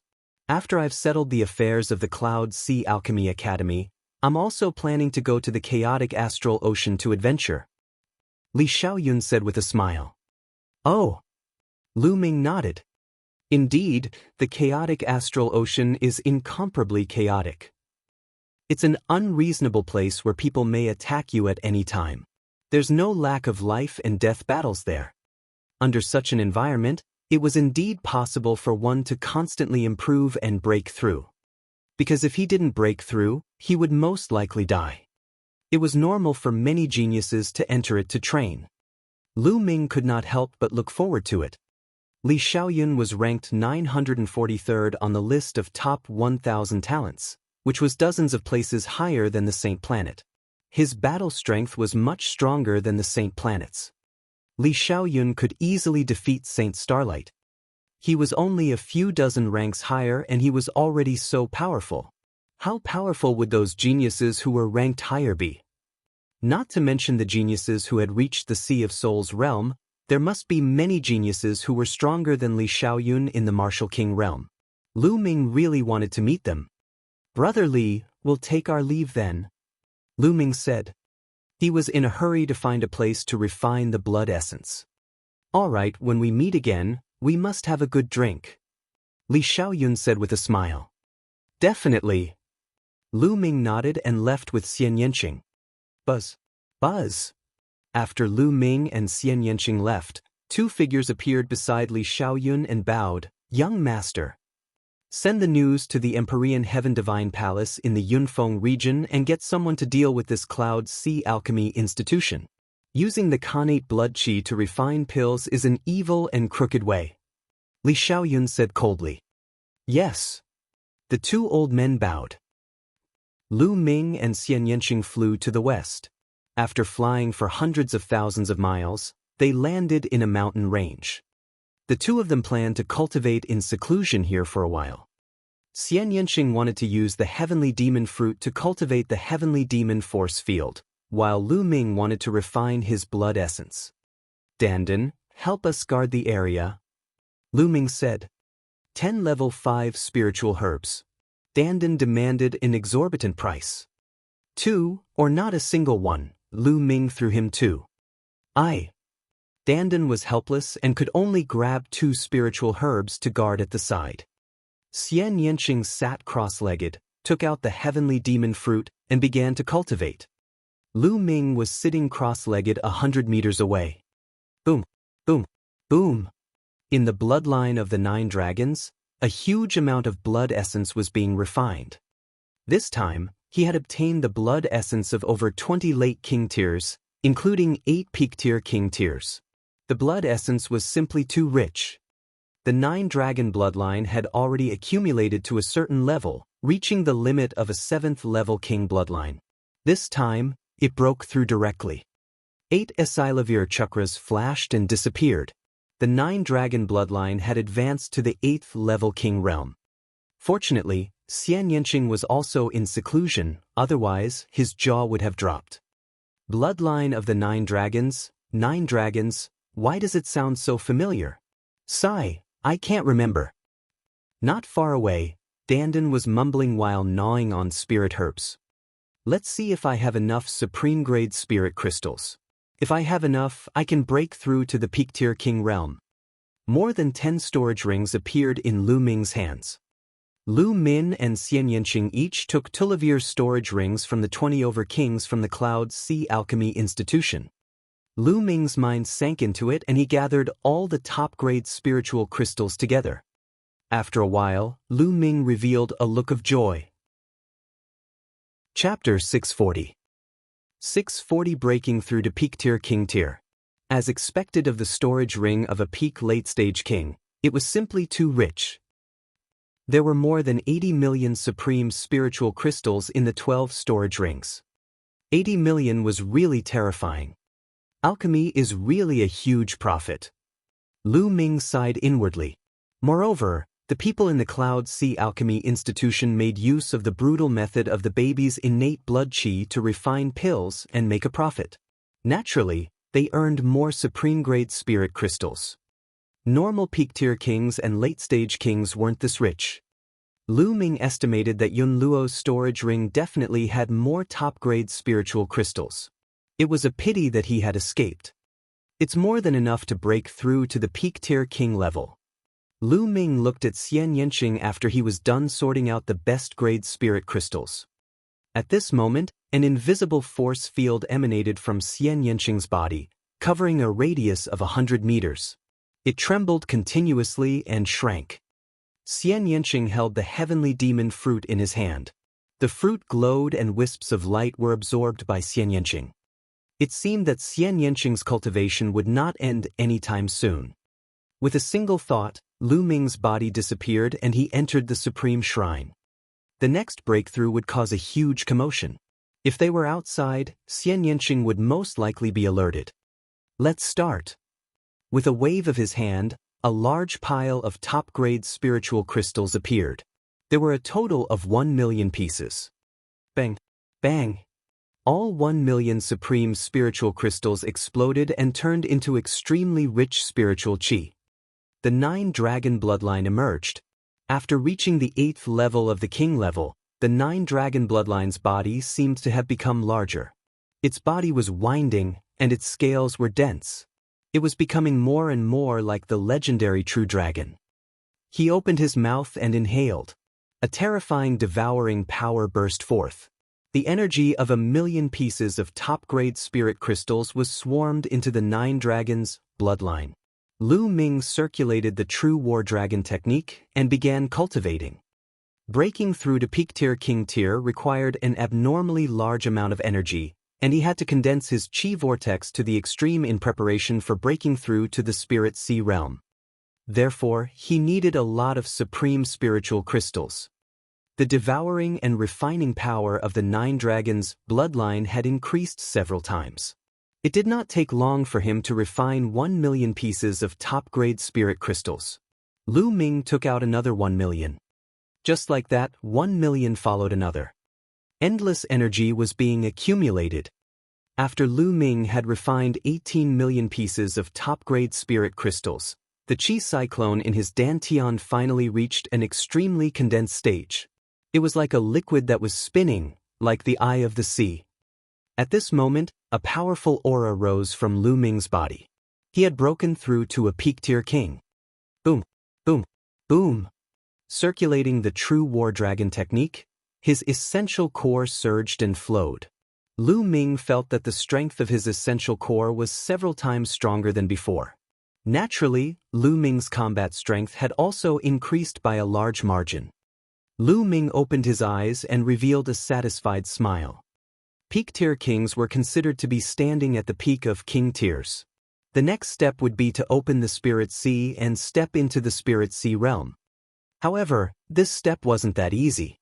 S1: After I've settled the affairs of the Cloud Sea Alchemy Academy, I'm also planning to go to the chaotic astral ocean to adventure. Li Xiaoyun said with a smile. Oh. Lu Ming nodded. Indeed, the chaotic astral ocean is incomparably chaotic. It's an unreasonable place where people may attack you at any time. There's no lack of life and death battles there. Under such an environment, it was indeed possible for one to constantly improve and break through. Because if he didn't break through, he would most likely die. It was normal for many geniuses to enter it to train. Lu Ming could not help but look forward to it. Li Xiaoyun was ranked 943rd on the list of top 1,000 talents, which was dozens of places higher than the Saint Planet. His battle strength was much stronger than the Saint Planet's. Li Xiaoyun could easily defeat Saint Starlight. He was only a few dozen ranks higher and he was already so powerful. How powerful would those geniuses who were ranked higher be? Not to mention the geniuses who had reached the Sea of Souls realm, there must be many geniuses who were stronger than Li Xiaoyun in the Martial King realm. Lu Ming really wanted to meet them. "Brother Li, we'll take our leave then," Lu Ming said. He was in a hurry to find a place to refine the blood essence. "All right, when we meet again, we must have a good drink," Li Xiaoyun said with a smile. "Definitely." Lu Ming nodded and left with Xian Yanqing. Buzz. After Lu Ming and Xian Yanqing left, two figures appeared beside Li Xiaoyun and bowed. "Young master, send the news to the Empyrean Heaven Divine Palace in the Yunfeng region and get someone to deal with this Cloud Sea Alchemy institution. Using the Khanate blood qi to refine pills is an evil and crooked way," Li Xiaoyun said coldly. "Yes." The two old men bowed. Lu Ming and Xian Yanqing flew to the west. After flying for hundreds of thousands of miles, they landed in a mountain range. The two of them planned to cultivate in seclusion here for a while. Xian Yanqing wanted to use the heavenly demon fruit to cultivate the heavenly demon force field, while Lu Ming wanted to refine his blood essence. "Dandan, help us guard the area," Lu Ming said. 10 level 5 spiritual herbs. Dandan demanded an exorbitant price. 2, or not a single one, Lu Ming threw him 2. Dandan was helpless and could only grab 2 spiritual herbs to guard at the side. Xian Yanqing sat cross-legged, took out the heavenly demon fruit, and began to cultivate. Lu Ming was sitting cross-legged 100 meters away. Boom, boom, boom. In the bloodline of the 9 dragons, a huge amount of blood essence was being refined. This time, he had obtained the blood essence of over 20 late king tiers, including 8 peak tier king tiers. The blood essence was simply too rich. The 9 dragon bloodline had already accumulated to a certain level, reaching the limit of a 7th level king bloodline. This time, it broke through directly. 8 Esilavir chakras flashed and disappeared. The 9 dragon bloodline had advanced to the 8th level king realm. Fortunately, Xian Yanqing was also in seclusion, otherwise his jaw would have dropped. Bloodline of the 9 dragons, why does it sound so familiar? Sigh, I can't remember. Not far away, Dandan was mumbling while gnawing on spirit herbs. Let's see if I have enough supreme-grade spirit crystals. If I have enough, I can break through to the peak-tier king realm. More than 10 storage rings appeared in Lu Ming's hands. Lu Min and Xian Yanqing each took Tulavir storage rings from the 20 over kings from the Cloud Sea Alchemy Institution. Lu Ming's mind sank into it and he gathered all the top-grade spiritual crystals together. After a while, Lu Ming revealed a look of joy. Chapter 640. 640 Breaking through to peak tier king tier. As expected of the storage ring of a peak late-stage king, it was simply too rich. There were more than 80 million supreme spiritual crystals in the 12 storage rings. 80 million was really terrifying. Alchemy is really a huge profit. Lu Ming sighed inwardly. Moreover, the people in the Cloud Sea Alchemy Institution made use of the brutal method of the baby's innate blood qi to refine pills and make a profit. Naturally, they earned more supreme-grade spirit crystals. Normal peak-tier kings and late-stage kings weren't this rich. Lu Ming estimated that Yun Luo's storage ring definitely had more top-grade spiritual crystals. It was a pity that he had escaped. It's more than enough to break through to the peak-tier king level. Lu Ming looked at Xian Yanqing after he was done sorting out the best-grade spirit crystals. At this moment, an invisible force field emanated from Xian Yanqing's body, covering a radius of 100 meters. It trembled continuously and shrank. Xian Yanqing held the heavenly demon fruit in his hand. The fruit glowed and wisps of light were absorbed by Xian Yanqing. It seemed that Xian Yanqing's cultivation would not end anytime soon. With a single thought, Lu Ming's body disappeared and he entered the supreme shrine. The next breakthrough would cause a huge commotion. If they were outside, Xian Yanqing would most likely be alerted. Let's start. With a wave of his hand, a large pile of top-grade spiritual crystals appeared. There were a total of 1 million pieces. Bang! Bang! All 1 million supreme spiritual crystals exploded and turned into extremely rich spiritual qi. The 9 dragon bloodline emerged. After reaching the 8th level of the king level, the 9 dragon bloodline's body seemed to have become larger. Its body was winding, and its scales were dense. It was becoming more and more like the legendary true dragon. He opened his mouth and inhaled. A terrifying devouring power burst forth. The energy of 1 million pieces of top-grade spirit crystals was swarmed into the 9 dragons' bloodline. Lu Ming circulated the true war dragon technique and began cultivating. Breaking through to peak tier king tier required an abnormally large amount of energy, and he had to condense his chi vortex to the extreme in preparation for breaking through to the spirit sea realm. Therefore, he needed a lot of supreme spiritual crystals. The devouring and refining power of the 9 dragons' bloodline had increased several times. It did not take long for him to refine 1 million pieces of top-grade spirit crystals. Lu Ming took out another 1 million. Just like that, 1 million followed another. Endless energy was being accumulated. After Lu Ming had refined 18 million pieces of top-grade spirit crystals, the chi cyclone in his dantian finally reached an extremely condensed stage. It was like a liquid that was spinning, like the eye of the sea. At this moment, a powerful aura rose from Lu Ming's body. He had broken through to a peak-tier king. Boom, boom, boom. Circulating the true war dragon technique, his essential core surged and flowed. Lu Ming felt that the strength of his essential core was several times stronger than before. Naturally, Lu Ming's combat strength had also increased by a large margin. Lu Ming opened his eyes and revealed a satisfied smile. Peak-tier kings were considered to be standing at the peak of king tiers. The next step would be to open the spirit sea and step into the spirit sea realm. However, this step wasn't that easy.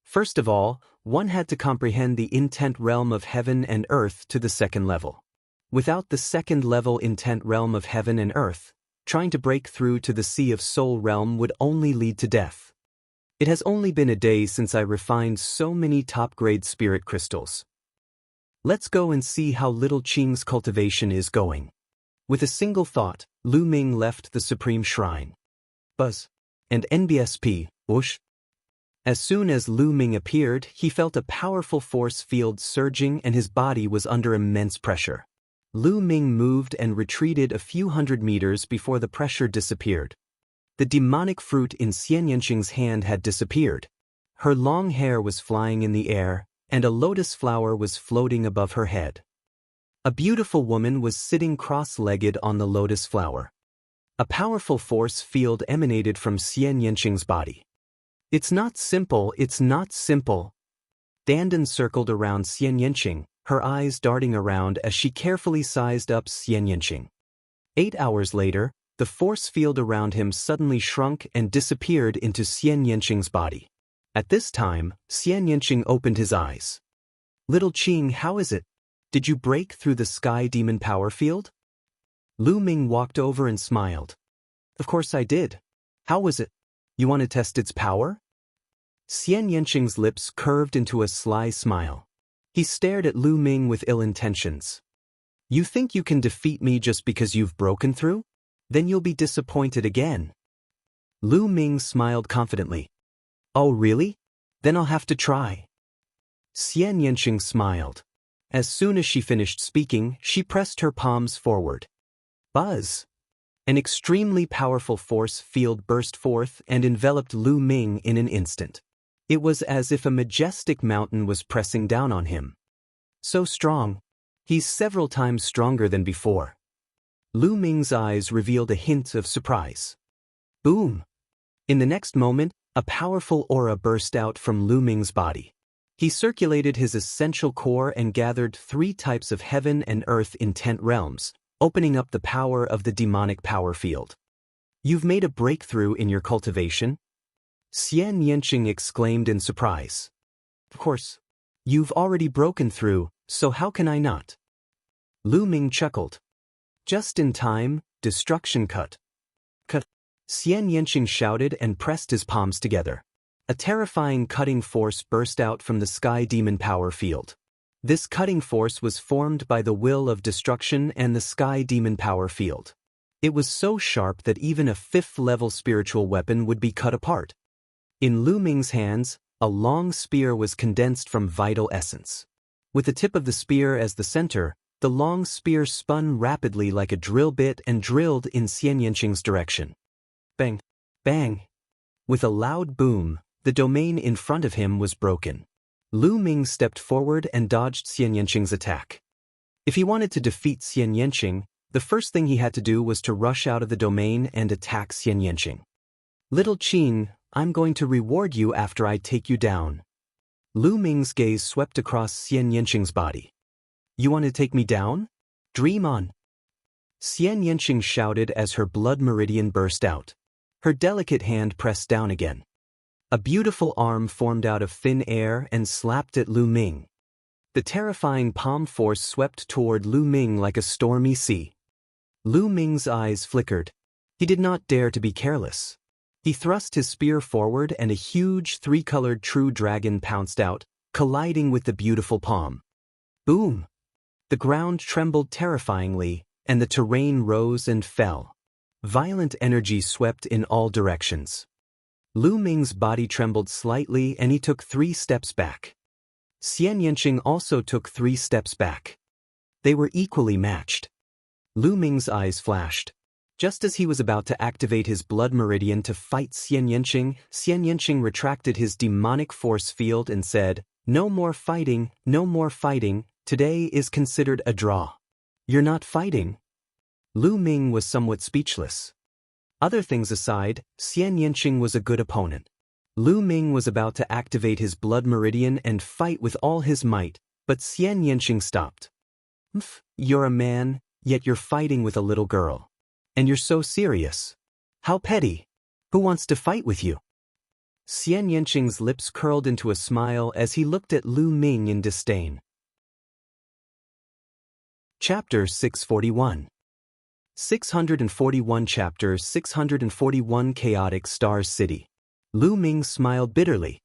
S1: First of all, one had to comprehend the intent realm of heaven and earth to the second level. Without the second level intent realm of heaven and earth, trying to break through to the sea of soul realm would only lead to death. It has only been a day since I refined so many top-grade spirit crystals. Let's go and see how little Qing's cultivation is going. With a single thought, Lu Ming left the supreme shrine. Buzz. And NBSP, whoosh. As soon as Lu Ming appeared, he felt a powerful force field surging and his body was under immense pressure. Lu Ming moved and retreated a few hundred meters before the pressure disappeared. The demonic fruit in Xian Yanqing's hand had disappeared. Her long hair was flying in the air, and a lotus flower was floating above her head. A beautiful woman was sitting cross-legged on the lotus flower. A powerful force field emanated from Xian Yanqing's body. It's not simple, it's not simple. Dandan circled around Xian Yanqing, her eyes darting around as she carefully sized up Xian Yanqing. 8 hours later, the force field around him suddenly shrunk and disappeared into Xian Yanqing's body. At this time, Xian Yanqing opened his eyes. Little Qing, how is it? Did you break through the sky demon power field? Lu Ming walked over and smiled. Of course I did. How was it? You want to test its power? Xian Yanqing's lips curved into a sly smile. He stared at Lu Ming with ill intentions. You think you can defeat me just because you've broken through? Then you'll be disappointed again. Lu Ming smiled confidently. Oh really? Then I'll have to try. Xian Yanqing smiled. As soon as she finished speaking, she pressed her palms forward. Buzz! An extremely powerful force field burst forth and enveloped Lu Ming in an instant. It was as if a majestic mountain was pressing down on him. So strong. He's several times stronger than before. Lu Ming's eyes revealed a hint of surprise. Boom! In the next moment, a powerful aura burst out from Lu Ming's body. He circulated his essential core and gathered 3 types of heaven and earth intent realms, opening up the power of the demonic power field. You've made a breakthrough in your cultivation? Xian Yanqing exclaimed in surprise. Of course. You've already broken through, so how can I not? Lu Ming chuckled. Just in time, destruction cut. Cut. Xian Yanqing shouted and pressed his palms together. A terrifying cutting force burst out from the sky demon power field. This cutting force was formed by the will of destruction and the sky demon power field. It was so sharp that even a 5th-level spiritual weapon would be cut apart. In Lu Ming's hands, a long spear was condensed from vital essence. With the tip of the spear as the center, the long spear spun rapidly like a drill bit and drilled in Xian Yanqing's direction. Bang! Bang! With a loud boom, the domain in front of him was broken. Lu Ming stepped forward and dodged Xian Yanqing's attack. If he wanted to defeat Xian Yanqing, the first thing he had to do was to rush out of the domain and attack Xian Yanqing. Little Qin, I'm going to reward you after I take you down. Lu Ming's gaze swept across Xian Yanqing's body. You want to take me down? Dream on. Xian Yanqing shouted as her blood meridian burst out. Her delicate hand pressed down again. A beautiful arm formed out of thin air and slapped at Lu Ming. The terrifying palm force swept toward Lu Ming like a stormy sea. Lu Ming's eyes flickered. He did not dare to be careless. He thrust his spear forward and a huge 3-colored true dragon pounced out, colliding with the beautiful palm. Boom! The ground trembled terrifyingly, and the terrain rose and fell. Violent energy swept in all directions. Lu Ming's body trembled slightly and he took 3 steps back. Xian Yanqing also took 3 steps back. They were equally matched. Lu Ming's eyes flashed. Just as he was about to activate his blood meridian to fight Xian Yanqing retracted his demonic force field and said, No more fighting, no more fighting, today is considered a draw. You're not fighting? Lu Ming was somewhat speechless. Other things aside, Xian Yanqing was a good opponent. Lu Ming was about to activate his blood meridian and fight with all his might, but Xian Yanqing stopped. You're a man, yet you're fighting with a little girl. And you're so serious. How petty. Who wants to fight with you? Xian Yanqing's lips curled into a smile as he looked at Lu Ming in disdain. Chapter 641. 641 Chapter 641 Chaotic Stars City. Lu Ming smiled bitterly.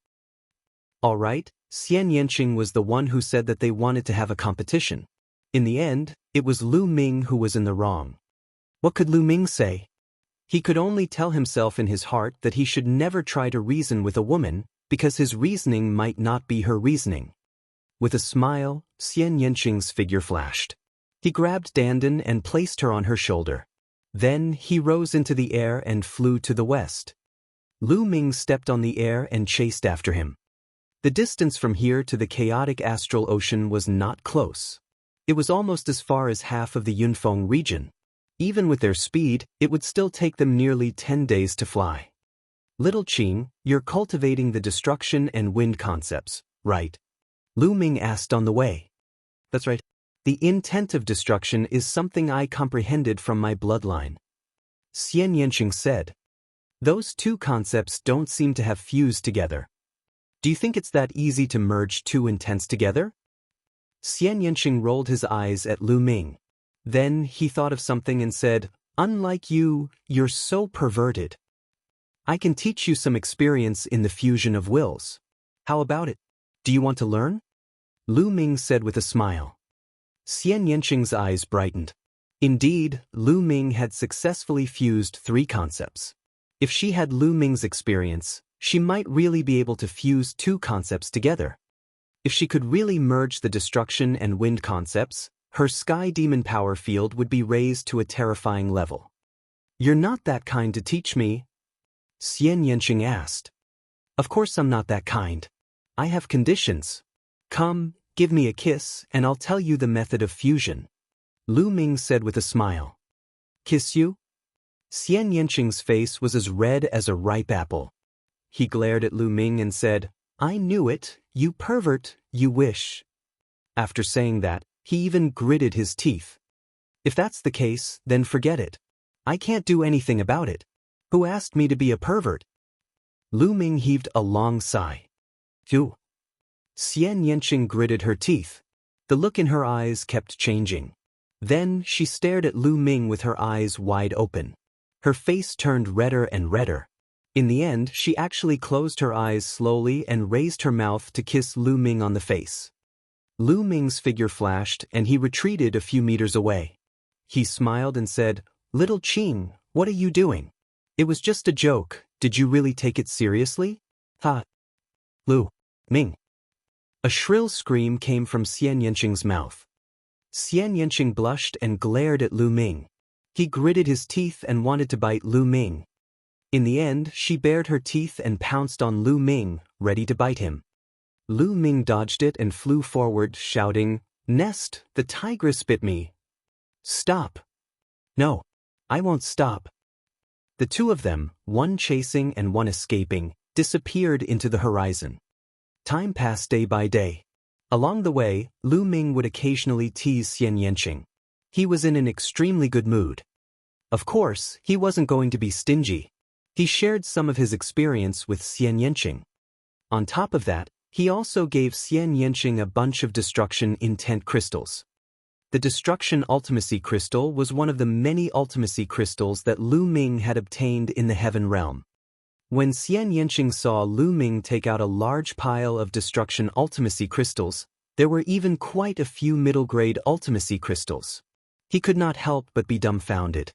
S1: All right, Xian Yanqing was the one who said that they wanted to have a competition. In the end, it was Lu Ming who was in the wrong. What could Lu Ming say? He could only tell himself in his heart that he should never try to reason with a woman, because his reasoning might not be her reasoning. With a smile, Xian Yanqing's figure flashed. He grabbed Dandan and placed her on her shoulder. Then he rose into the air and flew to the west. Lu Ming stepped on the air and chased after him. The distance from here to the chaotic astral ocean was not close. It was almost as far as half of the Yunfeng region. Even with their speed, it would still take them nearly 10 days to fly. Little Qing, you're cultivating the destruction and wind concepts, right? Lu Ming asked on the way. That's right. The intent of destruction is something I comprehended from my bloodline. Xian Yanqing said. Those 2 concepts don't seem to have fused together. Do you think it's that easy to merge 2 intents together? Xian Yanqing rolled his eyes at Lu Ming. Then he thought of something and said, Unlike you, you're so perverted. I can teach you some experience in the fusion of wills. How about it? Do you want to learn? Lu Ming said with a smile. Xian Yanqing's eyes brightened. Indeed, Lu Ming had successfully fused 3 concepts. If she had Lu Ming's experience, she might really be able to fuse 2 concepts together. If she could really merge the destruction and wind concepts, her sky demon power field would be raised to a terrifying level. You're not that kind to teach me? Xian Yanqing asked. Of course I'm not that kind. I have conditions. Come, give me a kiss, and I'll tell you the method of fusion. Lu Ming said with a smile. Kiss you? Xian Yanqing's face was as red as a ripe apple. He glared at Lu Ming and said, I knew it, you pervert, you wish. After saying that, he even gritted his teeth. If that's the case, then forget it. I can't do anything about it. Who asked me to be a pervert? Lu Ming heaved a long sigh. Phew. Xian Yanqing gritted her teeth. The look in her eyes kept changing. Then she stared at Lu Ming with her eyes wide open. Her face turned redder and redder. In the end, she actually closed her eyes slowly and raised her mouth to kiss Lu Ming on the face. Lu Ming's figure flashed and he retreated a few meters away. He smiled and said, Little Qing, what are you doing? It was just a joke, did you really take it seriously? Ha! Lu Ming. A shrill scream came from Xian Yanqing's mouth. Xian Yanqing blushed and glared at Lu Ming. He gritted his teeth and wanted to bite Lu Ming. In the end, she bared her teeth and pounced on Lu Ming, ready to bite him. Lu Ming dodged it and flew forward, shouting, Nest, the tigress bit me. Stop. No, I won't stop. The two of them, one chasing and one escaping, disappeared into the horizon. Time passed day by day. Along the way, Lu Ming would occasionally tease Xian Yanqing. He was in an extremely good mood. Of course, he wasn't going to be stingy. He shared some of his experience with Xian Yanqing. On top of that, he also gave Xian Yanqing a bunch of destruction intent crystals. The destruction ultimacy crystal was one of the many ultimacy crystals that Lu Ming had obtained in the heaven realm. When Xian Yanqing saw Lu Ming take out a large pile of destruction ultimacy crystals, there were even quite a few middle-grade ultimacy crystals. He could not help but be dumbfounded.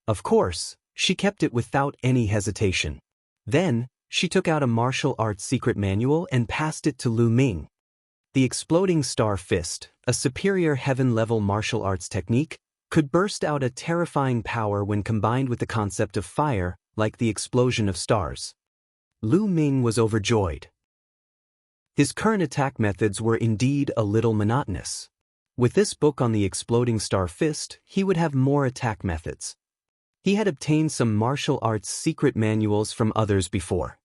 S1: Of course, she kept it without any hesitation. Then, she took out a martial arts secret manual and passed it to Lu Ming. The exploding star fist, a superior heaven-level martial arts technique, could burst out a terrifying power when combined with the concept of fire, like the explosion of stars. Lu Ming was overjoyed. His current attack methods were indeed a little monotonous. With this book on the exploding star fist, he would have more attack methods. He had obtained some martial arts secret manuals from others before.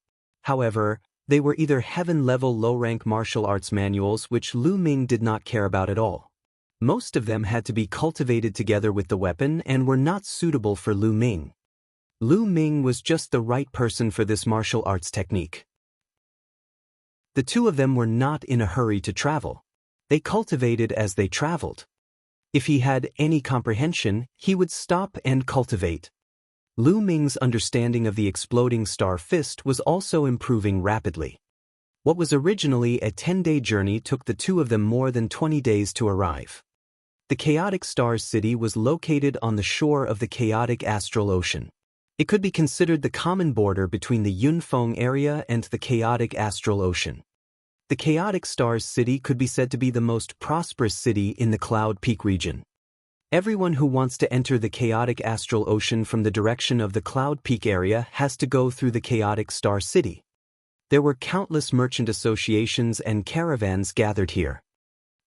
S1: However, they were either heaven-level low-rank martial arts manuals which Lu Ming did not care about at all. Most of them had to be cultivated together with the weapon and were not suitable for Lu Ming. Lu Ming was just the right person for this martial arts technique. The two of them were not in a hurry to travel. They cultivated as they traveled. If he had any comprehension, he would stop and cultivate. Lu Ming's understanding of the exploding star fist was also improving rapidly. What was originally a 10-day journey took the two of them more than 20 days to arrive. The chaotic stars city was located on the shore of the chaotic astral ocean. It could be considered the common border between the Yunfeng area and the chaotic astral ocean. The chaotic stars city could be said to be the most prosperous city in the Cloud Peak region. Everyone who wants to enter the chaotic astral ocean from the direction of the Cloud Peak area has to go through the chaotic star city. There were countless merchant associations and caravans gathered here.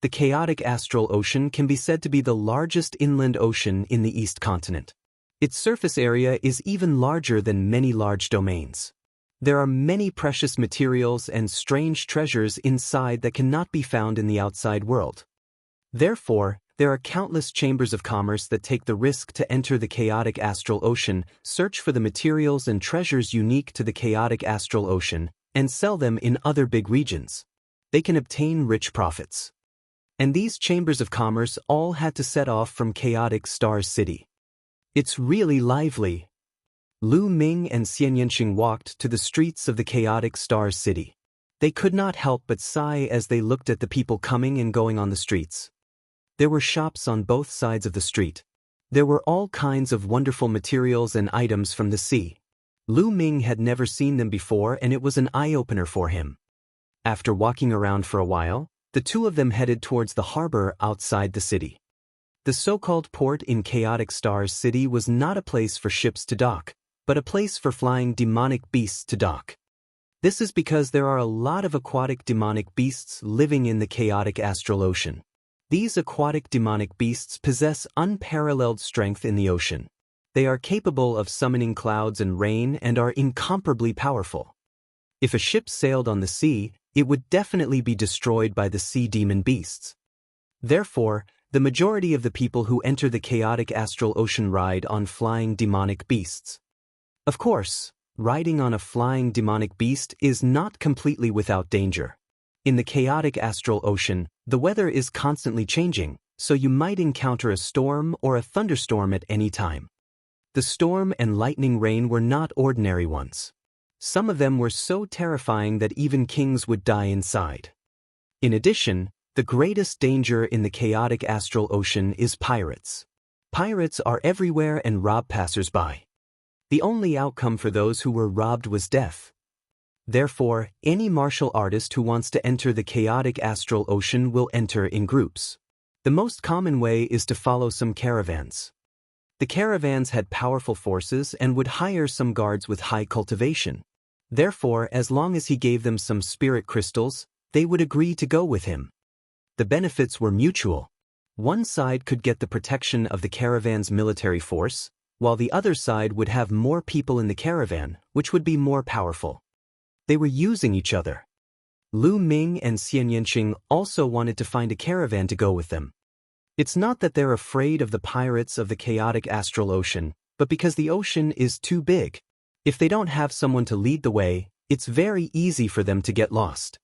S1: The chaotic astral ocean can be said to be the largest inland ocean in the East continent. Its surface area is even larger than many large domains. There are many precious materials and strange treasures inside that cannot be found in the outside world. Therefore, there are countless chambers of commerce that take the risk to enter the chaotic astral ocean, search for the materials and treasures unique to the chaotic astral ocean, and sell them in other big regions. They can obtain rich profits. And these chambers of commerce all had to set off from chaotic stars city. It's really lively. Lu Ming and Xian Yanqing walked to the streets of the chaotic stars city. They could not help but sigh as they looked at the people coming and going on the streets. There were shops on both sides of the street. There were all kinds of wonderful materials and items from the sea. Lu Ming had never seen them before and it was an eye-opener for him. After walking around for a while, the two of them headed towards the harbor outside the city. The so-called port in Chaotic Stars City was not a place for ships to dock, but a place for flying demonic beasts to dock. This is because there are a lot of aquatic demonic beasts living in the chaotic astral ocean. These aquatic demonic beasts possess unparalleled strength in the ocean. They are capable of summoning clouds and rain and are incomparably powerful. If a ship sailed on the sea, it would definitely be destroyed by the sea demon beasts. Therefore, the majority of the people who enter the chaotic astral ocean ride on flying demonic beasts. Of course, riding on a flying demonic beast is not completely without danger. In the chaotic astral ocean, the weather is constantly changing, so you might encounter a storm or a thunderstorm at any time. The storm and lightning rain were not ordinary ones. Some of them were so terrifying that even kings would die inside. In addition, the greatest danger in the chaotic astral ocean is pirates. Pirates are everywhere and rob passers-by. The only outcome for those who were robbed was death. Therefore, any martial artist who wants to enter the chaotic astral ocean will enter in groups. The most common way is to follow some caravans. The caravans had powerful forces and would hire some guards with high cultivation. Therefore, as long as he gave them some spirit crystals, they would agree to go with him. The benefits were mutual. One side could get the protection of the caravan's military force, while the other side would have more people in the caravan, which would be more powerful. They were using each other. Lu Ming and Xian Yanqing also wanted to find a caravan to go with them. It's not that they're afraid of the pirates of the chaotic astral ocean, but because the ocean is too big. If they don't have someone to lead the way, it's very easy for them to get lost.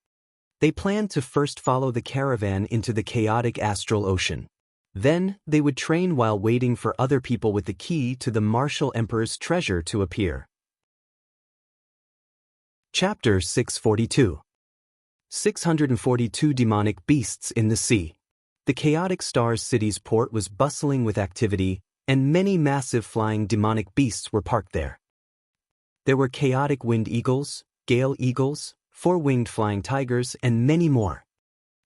S1: They planned to first follow the caravan into the chaotic astral ocean. Then, they would train while waiting for other people with the key to the martial emperor's treasure to appear. Chapter 642. 642 Demonic Beasts in the Sea. The chaotic Stars City's port was bustling with activity, and many massive flying demonic beasts were parked there. There were chaotic wind eagles, gale eagles, four-winged flying tigers, and many more.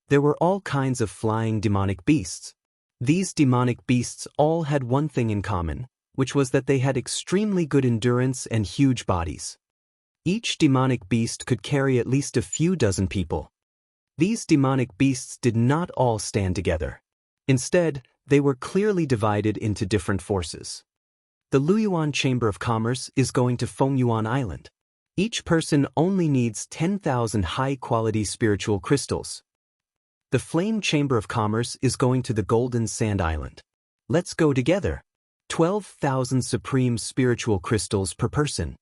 S1: There were all kinds of flying demonic beasts. These demonic beasts all had one thing in common, which was that they had extremely good endurance and huge bodies. Each demonic beast could carry at least a few dozen people. These demonic beasts did not all stand together. Instead, they were clearly divided into different forces. The Luyuan Chamber of Commerce is going to Fengyuan Island. Each person only needs 10,000 high-quality spiritual crystals. The Flame Chamber of Commerce is going to the Golden Sand Island. Let's go together. 12,000 supreme spiritual crystals per person.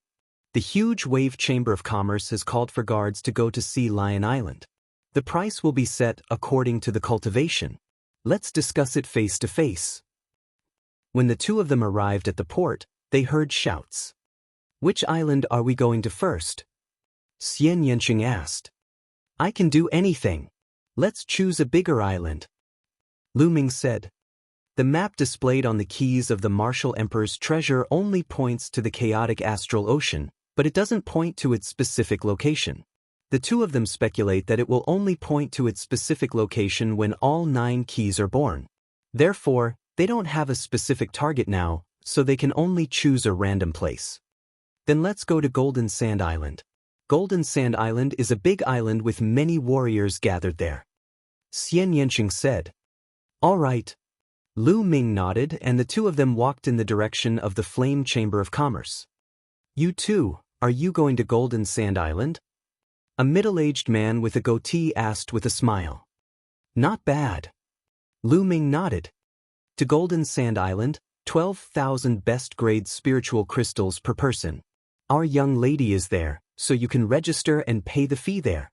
S1: The Huge Wave Chamber of Commerce has called for guards to go to Sea Lion Island. The price will be set according to the cultivation. Let's discuss it face to face. When the two of them arrived at the port, they heard shouts. Which island are we going to first? Xian Yanqing asked. I can do anything. Let's choose a bigger island. Lu Ming said. The map displayed on the keys of the Martial Emperor's treasure only points to the chaotic astral ocean, but it doesn't point to its specific location. The two of them speculate that it will only point to its specific location when all 9 keys are born. Therefore, they don't have a specific target now, so they can only choose a random place. Then let's go to Golden Sand Island. Golden Sand Island is a big island with many warriors gathered there. Xian Yanqing said. All right. Lu Ming nodded and the two of them walked in the direction of the Flame Chamber of Commerce. You too, are you going to Golden Sand Island? A middle-aged man with a goatee asked with a smile. Not bad. Lu Ming nodded. To Golden Sand Island, 12,000 best-grade spiritual crystals per person. Our young lady is there, so you can register and pay the fee there.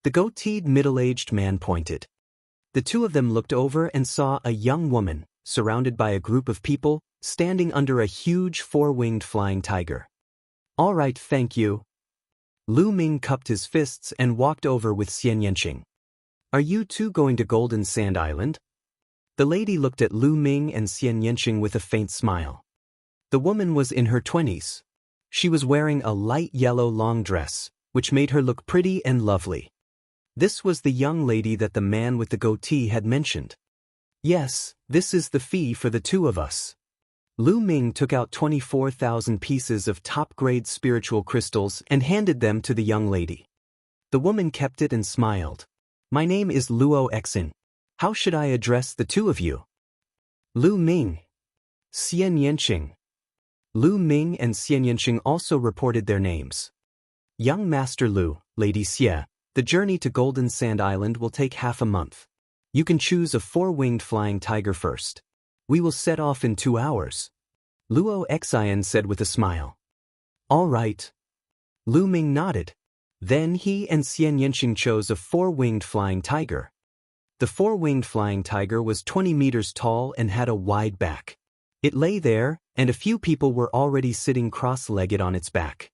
S1: The goateed middle-aged man pointed. The two of them looked over and saw a young woman, surrounded by a group of people, standing under a huge 4-winged flying tiger. All right, thank you. Lu Ming cupped his fists and walked over with Xian Yanqing. Are you two going to Golden Sand Island? The lady looked at Lu Ming and Xian Yanqing with a faint smile. The woman was in her 20s. She was wearing a light yellow long dress, which made her look pretty and lovely. This was the young lady that the man with the goatee had mentioned. Yes, this is the fee for the two of us. Lu Ming took out 24,000 pieces of top-grade spiritual crystals and handed them to the young lady. The woman kept it and smiled. "My name is Luo Exin. How should I address the two of you?" "Lu Ming." "Xian Yanqing." Lu Ming and Xian Yanqing also reported their names. "Young Master Lu, Lady Xie, the journey to Golden Sand Island will take half a month. You can choose a four-winged flying tiger first. We will set off in 2 hours." Luo Exin said with a smile. "All right." Lu Ming nodded. Then he and Xian Yanqing chose a four-winged flying tiger. The four-winged flying tiger was 20 meters tall and had a wide back. It lay there, and a few people were already sitting cross-legged on its back.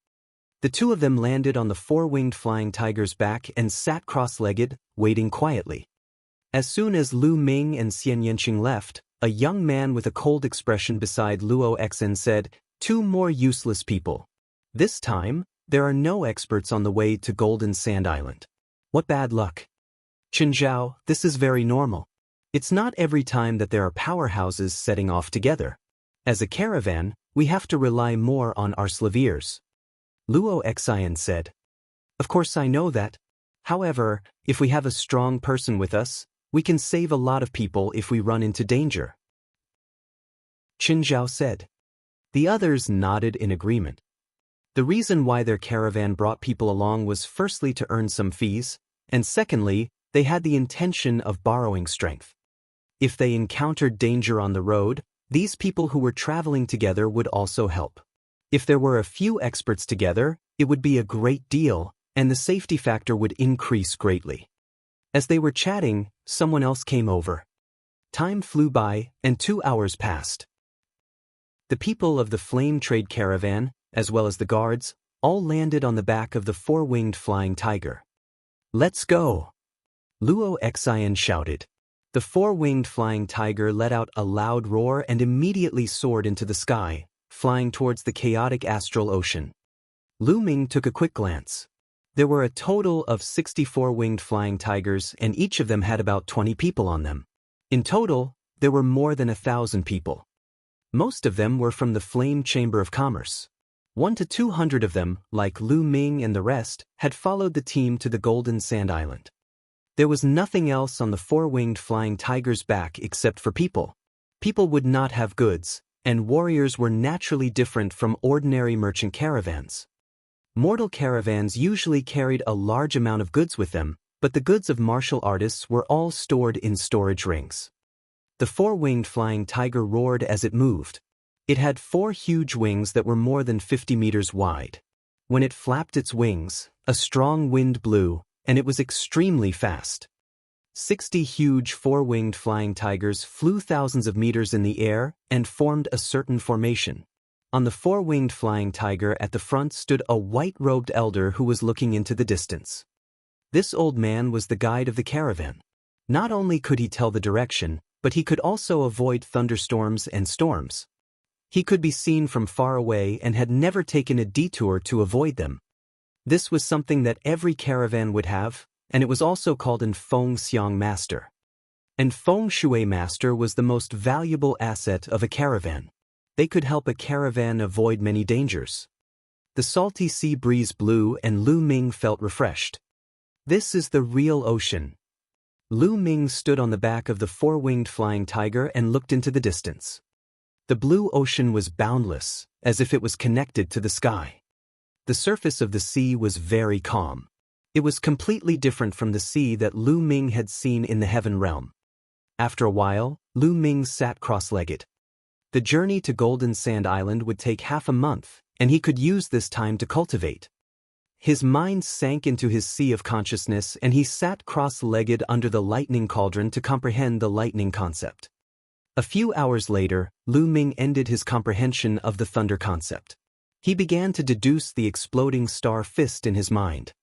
S1: The two of them landed on the four-winged flying tiger's back and sat cross-legged, waiting quietly. As soon as Lu Ming and Xian Yanqing left, a young man with a cold expression beside Luo Exin said, "Two more useless people. This time, there are no experts on the way to Golden Sand Island. What bad luck." "Qinzhao, this is very normal. It's not every time that there are powerhouses setting off together. As a caravan, we have to rely more on our slaviers," Luo Exin said. "Of course I know that. However, if we have a strong person with us, we can save a lot of people if we run into danger," Qinzhao said. The others nodded in agreement. The reason why their caravan brought people along was firstly to earn some fees, and secondly, they had the intention of borrowing strength. If they encountered danger on the road, these people who were traveling together would also help. If there were a few experts together, it would be a great deal, and the safety factor would increase greatly. As they were chatting, someone else came over. Time flew by, and 2 hours passed. The people of the Flame Trade Caravan, as well as the guards, all landed on the back of the four-winged flying tiger. "Let's go!" Luo Exin shouted. The four-winged flying tiger let out a loud roar and immediately soared into the sky, flying towards the chaotic astral ocean. Lu Ming took a quick glance. There were a total of 64 winged flying tigers, and each of them had about 20 people on them. In total, there were more than 1,000 people. Most of them were from the Flame Chamber of Commerce. 100 to 200 of them, like Lu Ming and the rest, had followed the team to the Golden Sand Island. There was nothing else on the four-winged flying tiger's back except for people. People would not have goods, and warriors were naturally different from ordinary merchant caravans. Mortal caravans usually carried a large amount of goods with them, but the goods of martial artists were all stored in storage rings. The four-winged flying tiger roared as it moved. It had 4 huge wings that were more than 50 meters wide. When it flapped its wings, a strong wind blew, and it was extremely fast. 60 huge four-winged flying tigers flew thousands of meters in the air and formed a certain formation. On the four-winged flying tiger at the front stood a white-robed elder who was looking into the distance. This old man was the guide of the caravan. Not only could he tell the direction, but he could also avoid thunderstorms and storms. He could be seen from far away and had never taken a detour to avoid them. This was something that every caravan would have, and it was also called an Feng Xiang Master. An Feng Shui Master was the most valuable asset of a caravan. They could help a caravan avoid many dangers. The salty sea breeze blew and Lu Ming felt refreshed. This is the real ocean. Lu Ming stood on the back of the four-winged flying tiger and looked into the distance. The blue ocean was boundless, as if it was connected to the sky. The surface of the sea was very calm. It was completely different from the sea that Lu Ming had seen in the heaven realm. After a while, Lu Ming sat cross-legged. The journey to Golden Sand Island would take half a month, and he could use this time to cultivate. His mind sank into his sea of consciousness and he sat cross-legged under the lightning cauldron to comprehend the lightning concept. A few hours later, Lu Ming ended his comprehension of the thunder concept. He began to deduce the exploding star fist in his mind.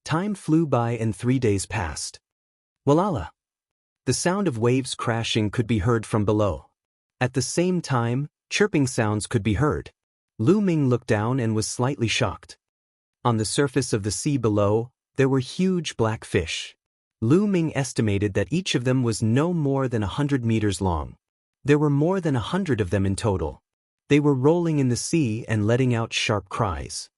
S1: Time flew by and 3 days passed. Walala! The sound of waves crashing could be heard from below. At the same time, chirping sounds could be heard. Lu Ming looked down and was slightly shocked. On the surface of the sea below, there were huge black fish. Lu Ming estimated that each of them was no more than 100 meters long. There were more than 100 of them in total. They were rolling in the sea and letting out sharp cries.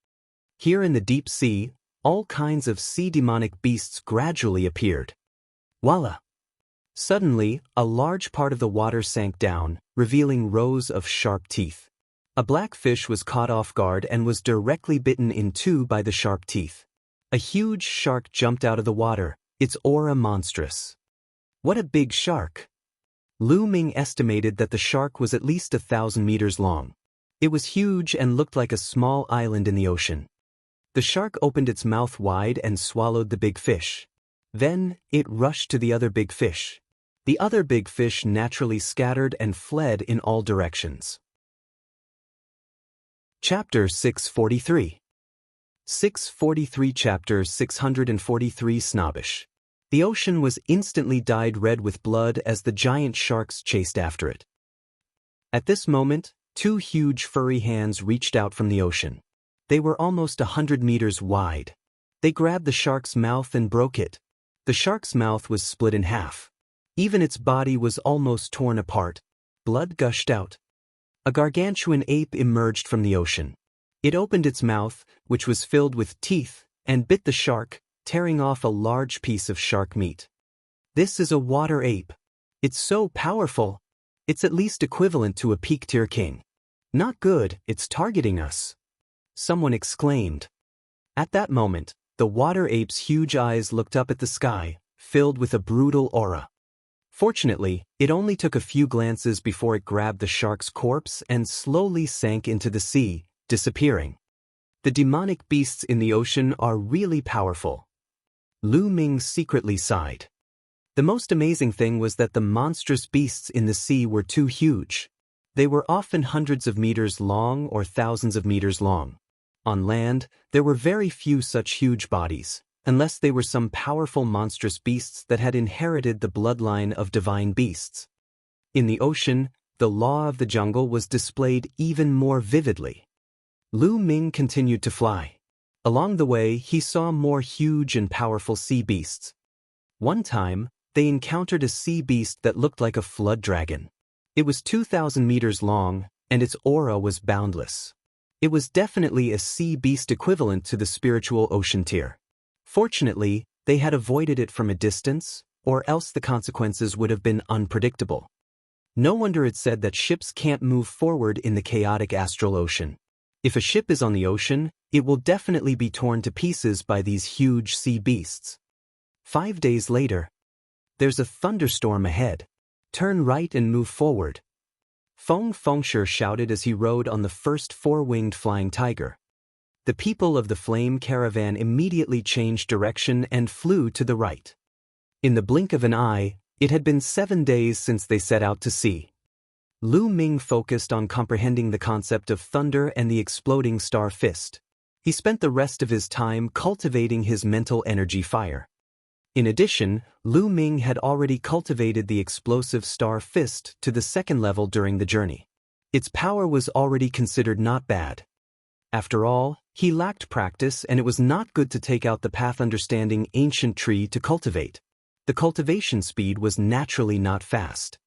S1: Here in the deep sea, all kinds of sea demonic beasts gradually appeared. Voila! Suddenly, a large part of the water sank down, revealing rows of sharp teeth. A black fish was caught off guard and was directly bitten in two by the sharp teeth. A huge shark jumped out of the water, its aura monstrous. What a big shark! Lu Ming estimated that the shark was at least 1,000 meters long. It was huge and looked like a small island in the ocean. The shark opened its mouth wide and swallowed the big fish. Then, it rushed to the other big fish. The other big fish naturally scattered and fled in all directions. Chapter 643. 643 Chapter 643 Snobbish. The ocean was instantly dyed red with blood as the giant sharks chased after it. At this moment, two huge furry hands reached out from the ocean. They were almost 100 meters wide. They grabbed the shark's mouth and broke it. The shark's mouth was split in half. Even its body was almost torn apart. Blood gushed out. A gargantuan ape emerged from the ocean. It opened its mouth, which was filled with teeth, and bit the shark, tearing off a large piece of shark meat. This is a water ape. It's so powerful. It's at least equivalent to a peak-tier king. Not good, it's targeting us. Someone exclaimed. At that moment, the water ape's huge eyes looked up at the sky, filled with a brutal aura. Fortunately, it only took a few glances before it grabbed the shark's corpse and slowly sank into the sea, disappearing. The demonic beasts in the ocean are really powerful. Lu Ming secretly sighed. The most amazing thing was that the monstrous beasts in the sea were too huge. They were often hundreds of meters long or thousands of meters long. On land, there were very few such huge bodies, unless they were some powerful monstrous beasts that had inherited the bloodline of divine beasts. In the ocean, the law of the jungle was displayed even more vividly. Lu Ming continued to fly. Along the way, he saw more huge and powerful sea beasts. One time, they encountered a sea beast that looked like a flood dragon. It was 2,000 meters long, and its aura was boundless. It was definitely a sea beast equivalent to the spiritual ocean tier. Fortunately, they had avoided it from a distance, or else the consequences would have been unpredictable. No wonder it said that ships can't move forward in the chaotic astral ocean. If a ship is on the ocean, it will definitely be torn to pieces by these huge sea beasts. 5 days later. There's a thunderstorm ahead. Turn right and move forward. Feng Fengshi shouted as he rode on the first four-winged flying tiger. The people of the flame caravan immediately changed direction and flew to the right. In the blink of an eye, it had been 7 days since they set out to sea. Lu Ming focused on comprehending the concept of thunder and the exploding star fist. He spent the rest of his time cultivating his mental energy fire. In addition, Lu Ming had already cultivated the explosive star fist to the second level during the journey. Its power was already considered not bad. After all, he lacked practice and it was not good to take out the path-understanding ancient tree to cultivate. The cultivation speed was naturally not fast.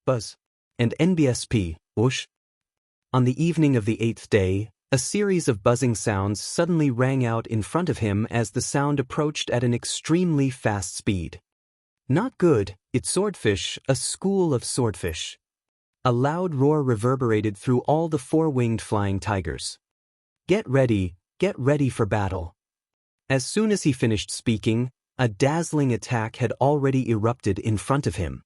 S1: Buzz. And NBSP, whoosh. On the evening of the 8th day, a series of buzzing sounds suddenly rang out in front of him as the sound approached at an extremely fast speed. Not good, it's swordfish, a school of swordfish. A loud roar reverberated through all the four-winged flying tigers. Get ready for battle. As soon as he finished speaking, a dazzling attack had already erupted in front of him.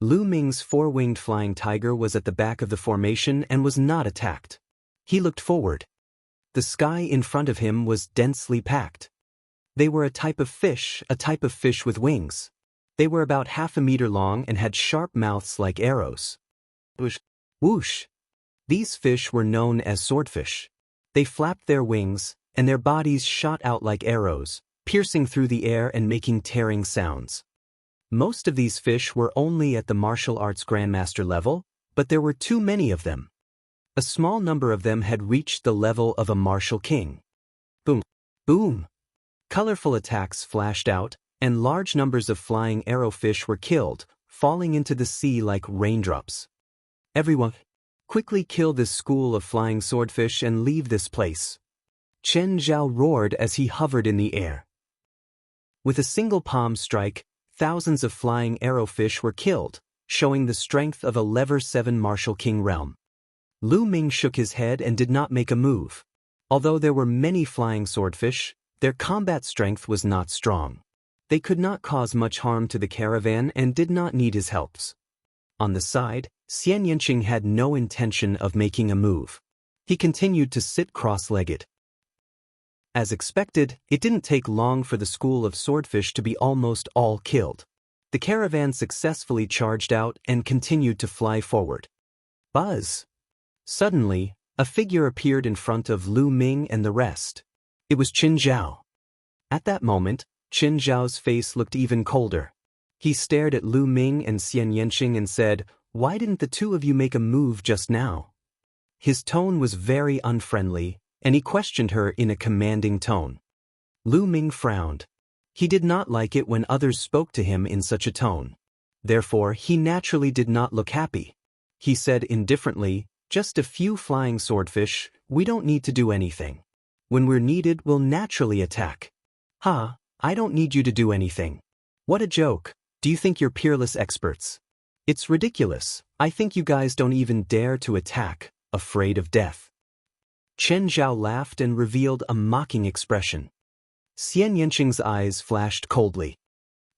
S1: Lu Ming's four-winged flying tiger was at the back of the formation and was not attacked. He looked forward. The sky in front of him was densely packed. They were a type of fish with wings. They were about 1/2 meter long and had sharp mouths like arrows. Whoosh! Whoosh! These fish were known as swordfish. They flapped their wings, and their bodies shot out like arrows, piercing through the air and making tearing sounds. Most of these fish were only at the martial arts grandmaster level, but there were too many of them. A small number of them had reached the level of a martial king. Boom! Boom! Colorful attacks flashed out, and large numbers of flying arrowfish were killed, falling into the sea like raindrops. Everyone, Quickly kill this school of flying swordfish and leave this place. Chen Zhao roared as he hovered in the air. With a single palm strike, thousands of flying arrowfish were killed, showing the strength of a Level 7 Martial King realm. Lu Ming shook his head and did not make a move. Although there were many flying swordfish, their combat strength was not strong. They could not cause much harm to the caravan and did not need his helps. On the side, Xian Yanqing had no intention of making a move. He continued to sit cross-legged. As expected, it didn't take long for the school of swordfish to be almost all killed. The caravan successfully charged out and continued to fly forward. Buzz! Suddenly, a figure appeared in front of Lu Ming and the rest. It was Qin Zhao. At that moment, Qin Zhao's face looked even colder. He stared at Lu Ming and Xian Yanqing and said, "Why didn't the two of you make a move just now?" His tone was very unfriendly, and he questioned her in a commanding tone. Lu Ming frowned. He did not like it when others spoke to him in such a tone. Therefore, he naturally did not look happy. He said indifferently, "Just a few flying swordfish, we don't need to do anything. When we're needed, we'll naturally attack." "Ha, I don't need you to do anything. What a joke. Do you think you're peerless experts? It's ridiculous. I think you guys don't even dare to attack, afraid of death." Chen Zhao laughed and revealed a mocking expression. Xian Yanqing's eyes flashed coldly.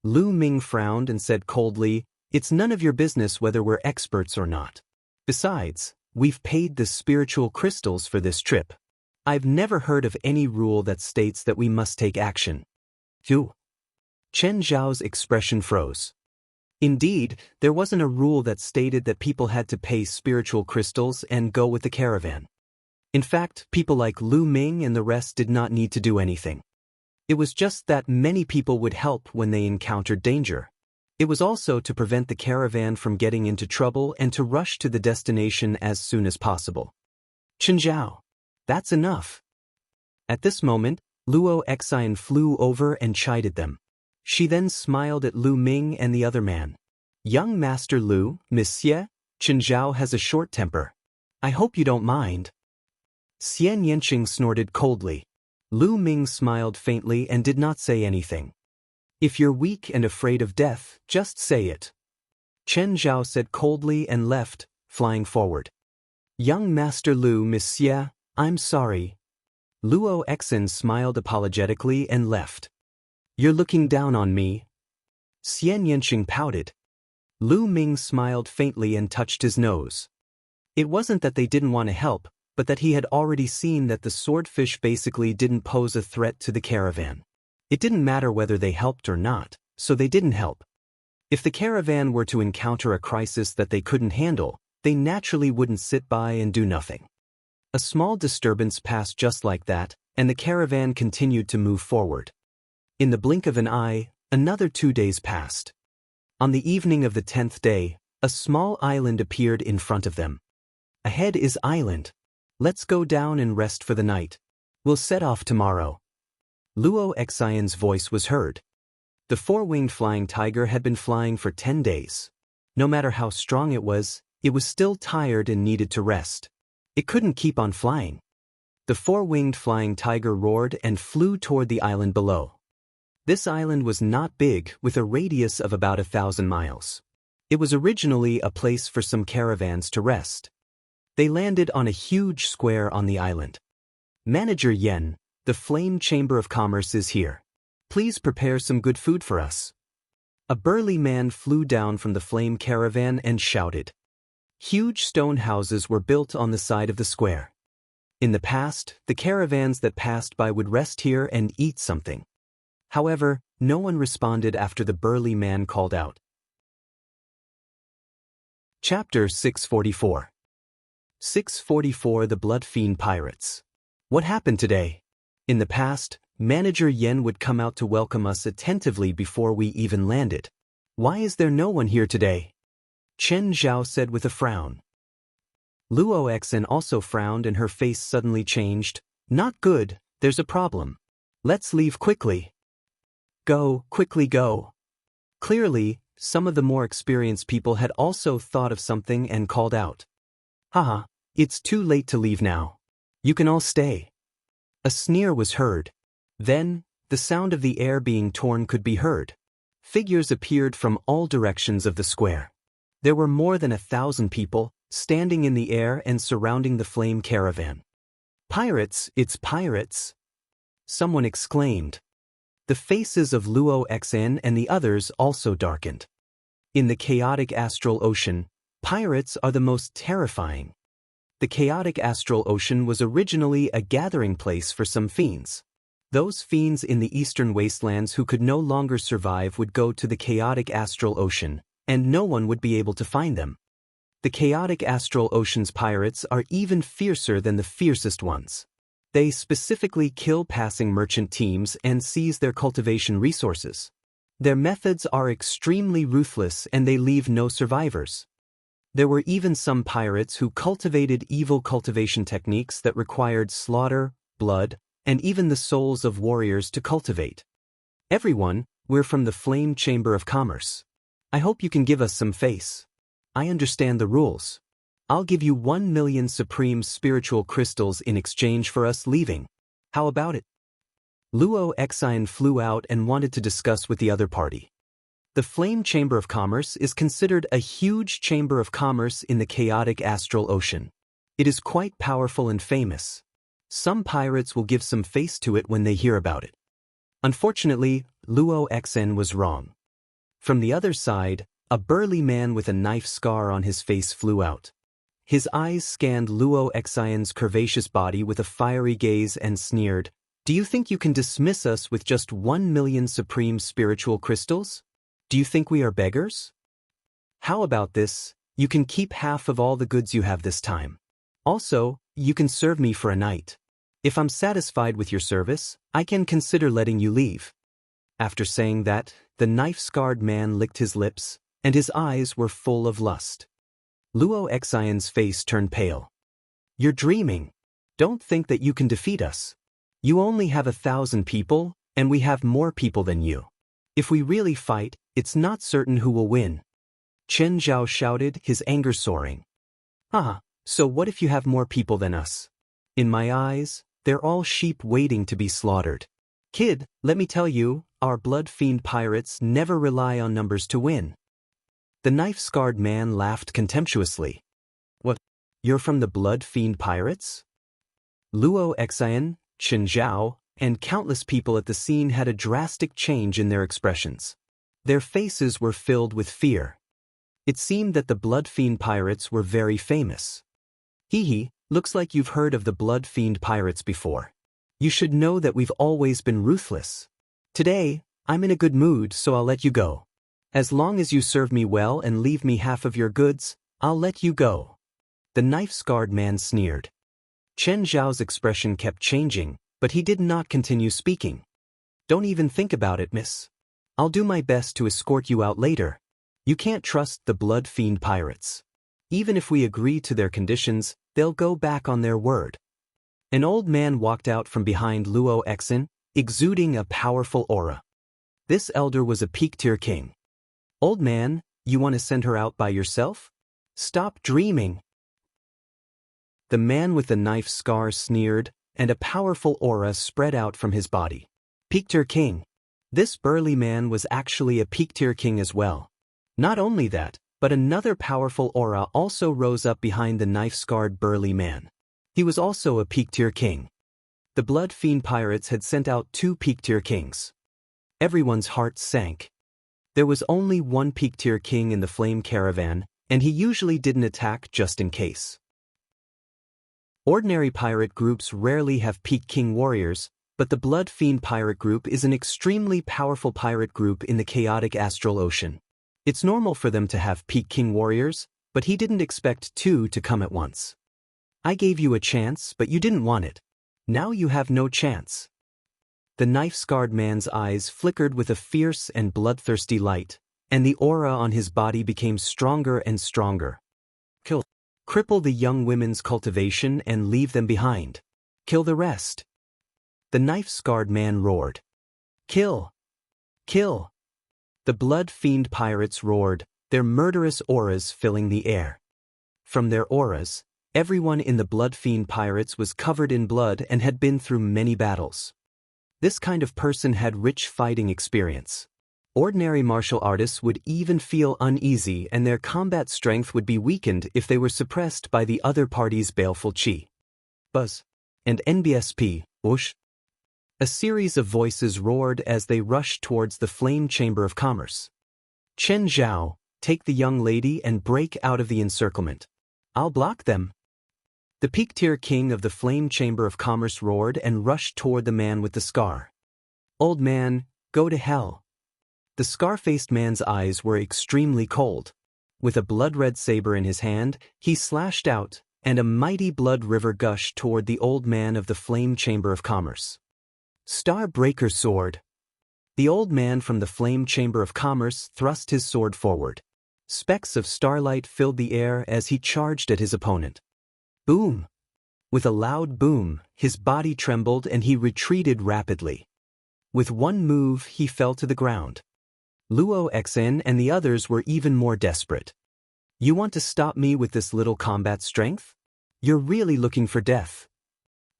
S1: Lu Ming frowned and said coldly, "It's none of your business whether we're experts or not. Besides, we've paid the spiritual crystals for this trip. I've never heard of any rule that states that we must take action." Phew. Chen Zhao's expression froze. Indeed, there wasn't a rule that stated that people had to pay spiritual crystals and go with the caravan. In fact, people like Lu Ming and the rest did not need to do anything. It was just that many people would help when they encountered danger. It was also to prevent the caravan from getting into trouble and to rush to the destination as soon as possible. "Chen Zhao, that's enough." At this moment, Luo Exine flew over and chided them. She then smiled at Lu Ming and the other man. "Young Master Lu, Monsieur, Chen Zhao has a short temper. I hope you don't mind." Xian Yanqing snorted coldly. Lu Ming smiled faintly and did not say anything. "If you're weak and afraid of death, just say it." Chen Zhao said coldly and left, flying forward. "Young Master Lu, Monsieur, I'm sorry." Luo Exin smiled apologetically and left. "You're looking down on me." Xian Yanqing pouted. Lu Ming smiled faintly and touched his nose. It wasn't that they didn't want to help, but that he had already seen that the swordfish basically didn't pose a threat to the caravan. It didn't matter whether they helped or not, so they didn't help. If the caravan were to encounter a crisis that they couldn't handle, they naturally wouldn't sit by and do nothing. A small disturbance passed just like that, and the caravan continued to move forward. In the blink of an eye, another 2 days passed. On the evening of the 10th day, a small island appeared in front of them. "Ahead is island. Let's go down and rest for the night. We'll set off tomorrow." Luo Xian's voice was heard. The four-winged flying tiger had been flying for 10 days. No matter how strong it was still tired and needed to rest. It couldn't keep on flying. The four-winged flying tiger roared and flew toward the island below. This island was not big, with a radius of about 1,000 miles. It was originally a place for some caravans to rest. They landed on a huge square on the island. "Manager Yen, the Flame Chamber of Commerce is here. Please prepare some good food for us." A burly man flew down from the flame caravan and shouted. Huge stone houses were built on the side of the square. In the past, the caravans that passed by would rest here and eat something. However, no one responded after the burly man called out. Chapter 644. 644 The Blood Fiend Pirates. What happened today? In the past, Manager Yen would come out to welcome us attentively before we even landed. Why is there no one here today? Chen Zhao said with a frown. Luo Exin also frowned and her face suddenly changed. Not good, there's a problem. Let's leave quickly. Go, quickly go. Clearly, some of the more experienced people had also thought of something and called out. Haha, it's too late to leave now. You can all stay. A sneer was heard. Then, the sound of the air being torn could be heard. Figures appeared from all directions of the square. There were more than 1,000 people, standing in the air and surrounding the flame caravan. Pirates, it's pirates! Someone exclaimed. The faces of Luo Xn and the others also darkened. In the chaotic astral ocean, pirates are the most terrifying. The chaotic astral ocean was originally a gathering place for some fiends. Those fiends in the eastern wastelands who could no longer survive would go to the chaotic astral ocean, and no one would be able to find them. The chaotic astral ocean's pirates are even fiercer than the fiercest ones. They specifically kill passing merchant teams and seize their cultivation resources. Their methods are extremely ruthless and they leave no survivors. There were even some pirates who cultivated evil cultivation techniques that required slaughter, blood, and even the souls of warriors to cultivate. Everyone, we're from the Flame Chamber of Commerce. I hope you can give us some face. I understand the rules. I'll give you 1 million supreme spiritual crystals in exchange for us leaving. How about it? Luo Xine flew out and wanted to discuss with the other party. The Flame Chamber of Commerce is considered a huge chamber of commerce in the chaotic astral ocean. It is quite powerful and famous. Some pirates will give some face to it when they hear about it. Unfortunately, Luo Xn was wrong. From the other side, a burly man with a knife scar on his face flew out. His eyes scanned Luo Xian's curvaceous body with a fiery gaze and sneered, "Do you think you can dismiss us with just 1 million supreme spiritual crystals? Do you think we are beggars? How about this? You can keep half of all the goods you have this time. Also, you can serve me for a night. If I'm satisfied with your service, I can consider letting you leave." After saying that, the knife-scarred man licked his lips, and his eyes were full of lust. Luo Xian's face turned pale. "You're dreaming. Don't think that you can defeat us. You only have 1,000 people, and we have more people than you. If we really fight, it's not certain who will win." Chen Zhao shouted, his anger soaring. So what if you have more people than us? In my eyes, they're all sheep waiting to be slaughtered. Kid, let me tell you, our blood fiend pirates never rely on numbers to win. The knife-scarred man laughed contemptuously. What? You're from the blood fiend pirates? Luo Xian, Chen Zhao, and countless people at the scene had a drastic change in their expressions. Their faces were filled with fear. It seemed that the blood fiend pirates were very famous. Looks like you've heard of the blood fiend pirates before. You should know that we've always been ruthless. Today, I'm in a good mood, so I'll let you go. As long as you serve me well and leave me half of your goods, I'll let you go. The knife-scarred man sneered. Chen Zhao's expression kept changing, but he did not continue speaking. Don't even think about it, miss. I'll do my best to escort you out later. You can't trust the blood fiend pirates. Even if we agree to their conditions, they'll go back on their word. An old man walked out from behind Luo Xin, exuding a powerful aura. This elder was a peak-tier king. Old man, you want to send her out by yourself? Stop dreaming. The man with the knife scar sneered, and a powerful aura spread out from his body. Peak-tier king. This burly man was actually a peak-tier king as well. Not only that, but another powerful aura also rose up behind the knife-scarred burly man. He was also a peak-tier king. The blood fiend pirates had sent out 2 peak-tier kings. Everyone's heart sank. There was only one peak-tier king in the flame caravan, and he usually didn't attack just in case. Ordinary pirate groups rarely have peak king warriors, but the blood fiend pirate group is an extremely powerful pirate group in the chaotic astral ocean. It's normal for them to have peak king warriors, but he didn't expect 2 to come at once. I gave you a chance, but you didn't want it. Now you have no chance. The knife-scarred man's eyes flickered with a fierce and bloodthirsty light, and the aura on his body became stronger and stronger. Kill. Cripple the young women's cultivation and leave them behind. Kill the rest. The knife-scarred man roared. Kill! Kill! The blood fiend pirates roared, their murderous auras filling the air. From their auras, Everyone in the Blood Fiend Pirates was covered in blood and had been through many battles. This kind of person had rich fighting experience. Ordinary martial artists would even feel uneasy and their combat strength would be weakened if they were suppressed by the other party's baleful chi. Buzz. And NBSP, whoosh. A series of voices roared as they rushed towards the Flame Chamber of Commerce. Chen Zhao, take the young lady and break out of the encirclement. I'll block them. The peak-tier king of the Flame Chamber of Commerce roared and rushed toward the man with the scar. Old man, go to hell. The scar-faced man's eyes were extremely cold. With a blood-red saber in his hand, he slashed out, and a mighty blood river gushed toward the old man of the Flame Chamber of Commerce. Star Breaker Sword. The old man from the Flame Chamber of Commerce thrust his sword forward. Specks of starlight filled the air as he charged at his opponent. Boom! With a loud boom, his body trembled and he retreated rapidly. With one move, he fell to the ground. Luo Xen and the others were even more desperate. You want to stop me with this little combat strength? You're really looking for death.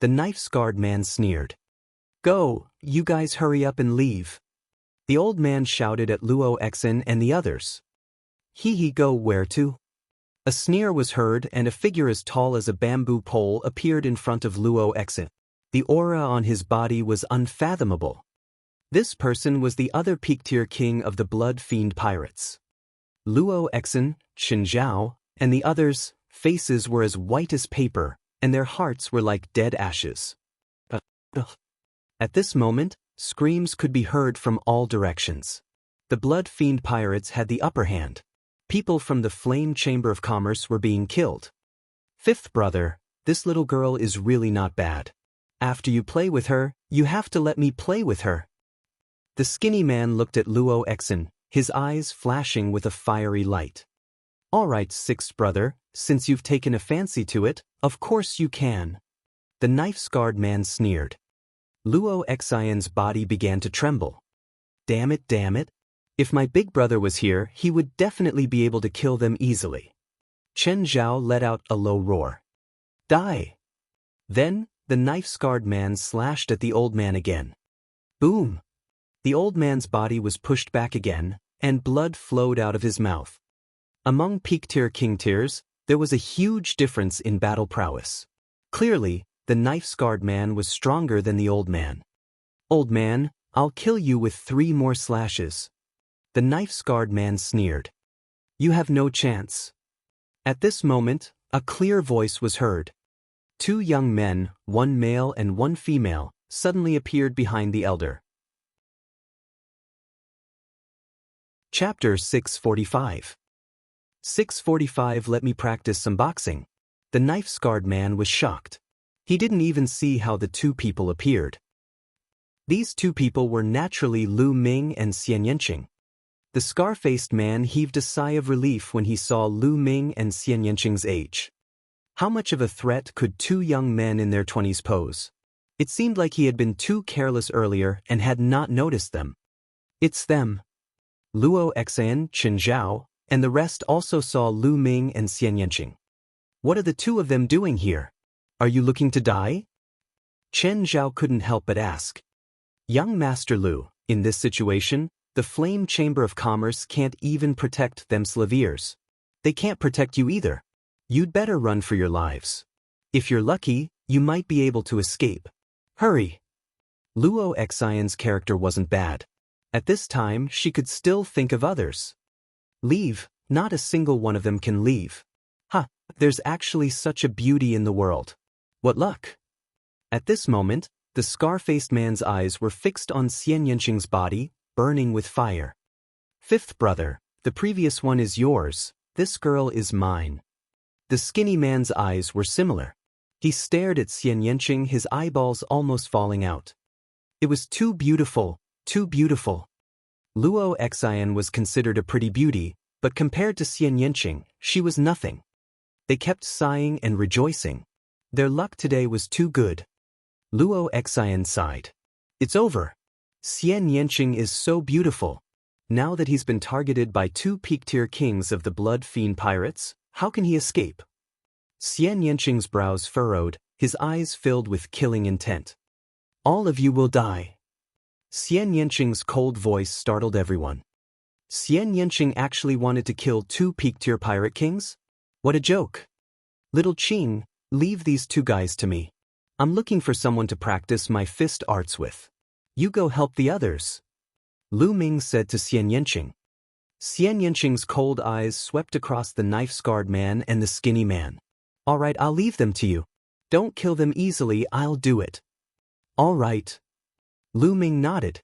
S1: The knife-scarred man sneered. Go, you guys hurry up and leave. The old man shouted at Luo Xen and the others. He go where to? A sneer was heard and a figure as tall as a bamboo pole appeared in front of Luo Xen. The aura on his body was unfathomable. This person was the other peak-tier king of the Blood Fiend Pirates. Luo Xen, Chen Zhao, and the others' faces were as white as paper, and their hearts were like dead ashes. At this moment, screams could be heard from all directions. The Blood Fiend Pirates had the upper hand. People from the Flame Chamber of Commerce were being killed. Fifth brother, this little girl is really not bad. After you play with her, you have to let me play with her. The skinny man looked at Luo Xen, his eyes flashing with a fiery light. All right, sixth brother, since you've taken a fancy to it, of course you can. The knife-scarred man sneered. Luo Xen's body began to tremble. Damn it. If my big brother was here, he would definitely be able to kill them easily. Chen Zhao let out a low roar. Die! Then, the knife-scarred man slashed at the old man again. Boom! The old man's body was pushed back again, and blood flowed out of his mouth. Among peak-tier king-tiers, there was a huge difference in battle prowess. Clearly, the knife-scarred man was stronger than the old man. Old man, I'll kill you with 3 more slashes. The knife-scarred man sneered. You have no chance. At this moment, a clear voice was heard. 2 young men, 1 male and 1 female, suddenly appeared behind the elder. Chapter 645. 645. Let me practice some boxing. The knife-scarred man was shocked. He didn't even see how the 2 people appeared. These 2 people were naturally Lu Ming and Xian Yanqing. The scar-faced man heaved a sigh of relief when he saw Lu Ming and Xian Yanqing's age. How much of a threat could 2 young men in their 20s pose? It seemed like he had been too careless earlier and had not noticed them. It's them. Luo Xen, Chen Zhao, and the rest also saw Lu Ming and Xian Yanqing. What are the 2 of them doing here? Are you looking to die? Chen Zhao couldn't help but ask. Young Master Lu, in this situation, the Flame Chamber of Commerce can't even protect them slaviers. They can't protect you either. You'd better run for your lives. If you're lucky, you might be able to escape. Hurry! Luo Xen's character wasn't bad. At this time, she could still think of others. Leave, not a single one of them can leave. There's actually such a beauty in the world. What luck! At this moment, the scar-faced man's eyes were fixed on Xian Yanqing's body, burning with fire. Fifth brother, the previous one is yours, this girl is mine. The skinny man's eyes were similar. He stared at Xian Yanqing, his eyeballs almost falling out. It was too beautiful, too beautiful. Luo Xen was considered a pretty beauty, but compared to Xian Yanqing, she was nothing. They kept sighing and rejoicing. Their luck today was too good. Luo Xen sighed. It's over. Xian Yanqing is so beautiful. Now that he's been targeted by 2 peak-tier kings of the Blood Fiend Pirates, how can he escape? Xian Yanqing's brows furrowed, his eyes filled with killing intent. All of you will die. Xian Yanqing's cold voice startled everyone. Xian Yanqing actually wanted to kill 2 peak-tier pirate kings? What a joke. Little Qing, leave these 2 guys to me. I'm looking for someone to practice my fist arts with. You go help the others. Lu Ming said to Xian Yanqing. Xian Yanqing's cold eyes swept across the knife-scarred man and the skinny man. All right, I'll leave them to you. Don't kill them easily, I'll do it. All right. Lu Ming nodded.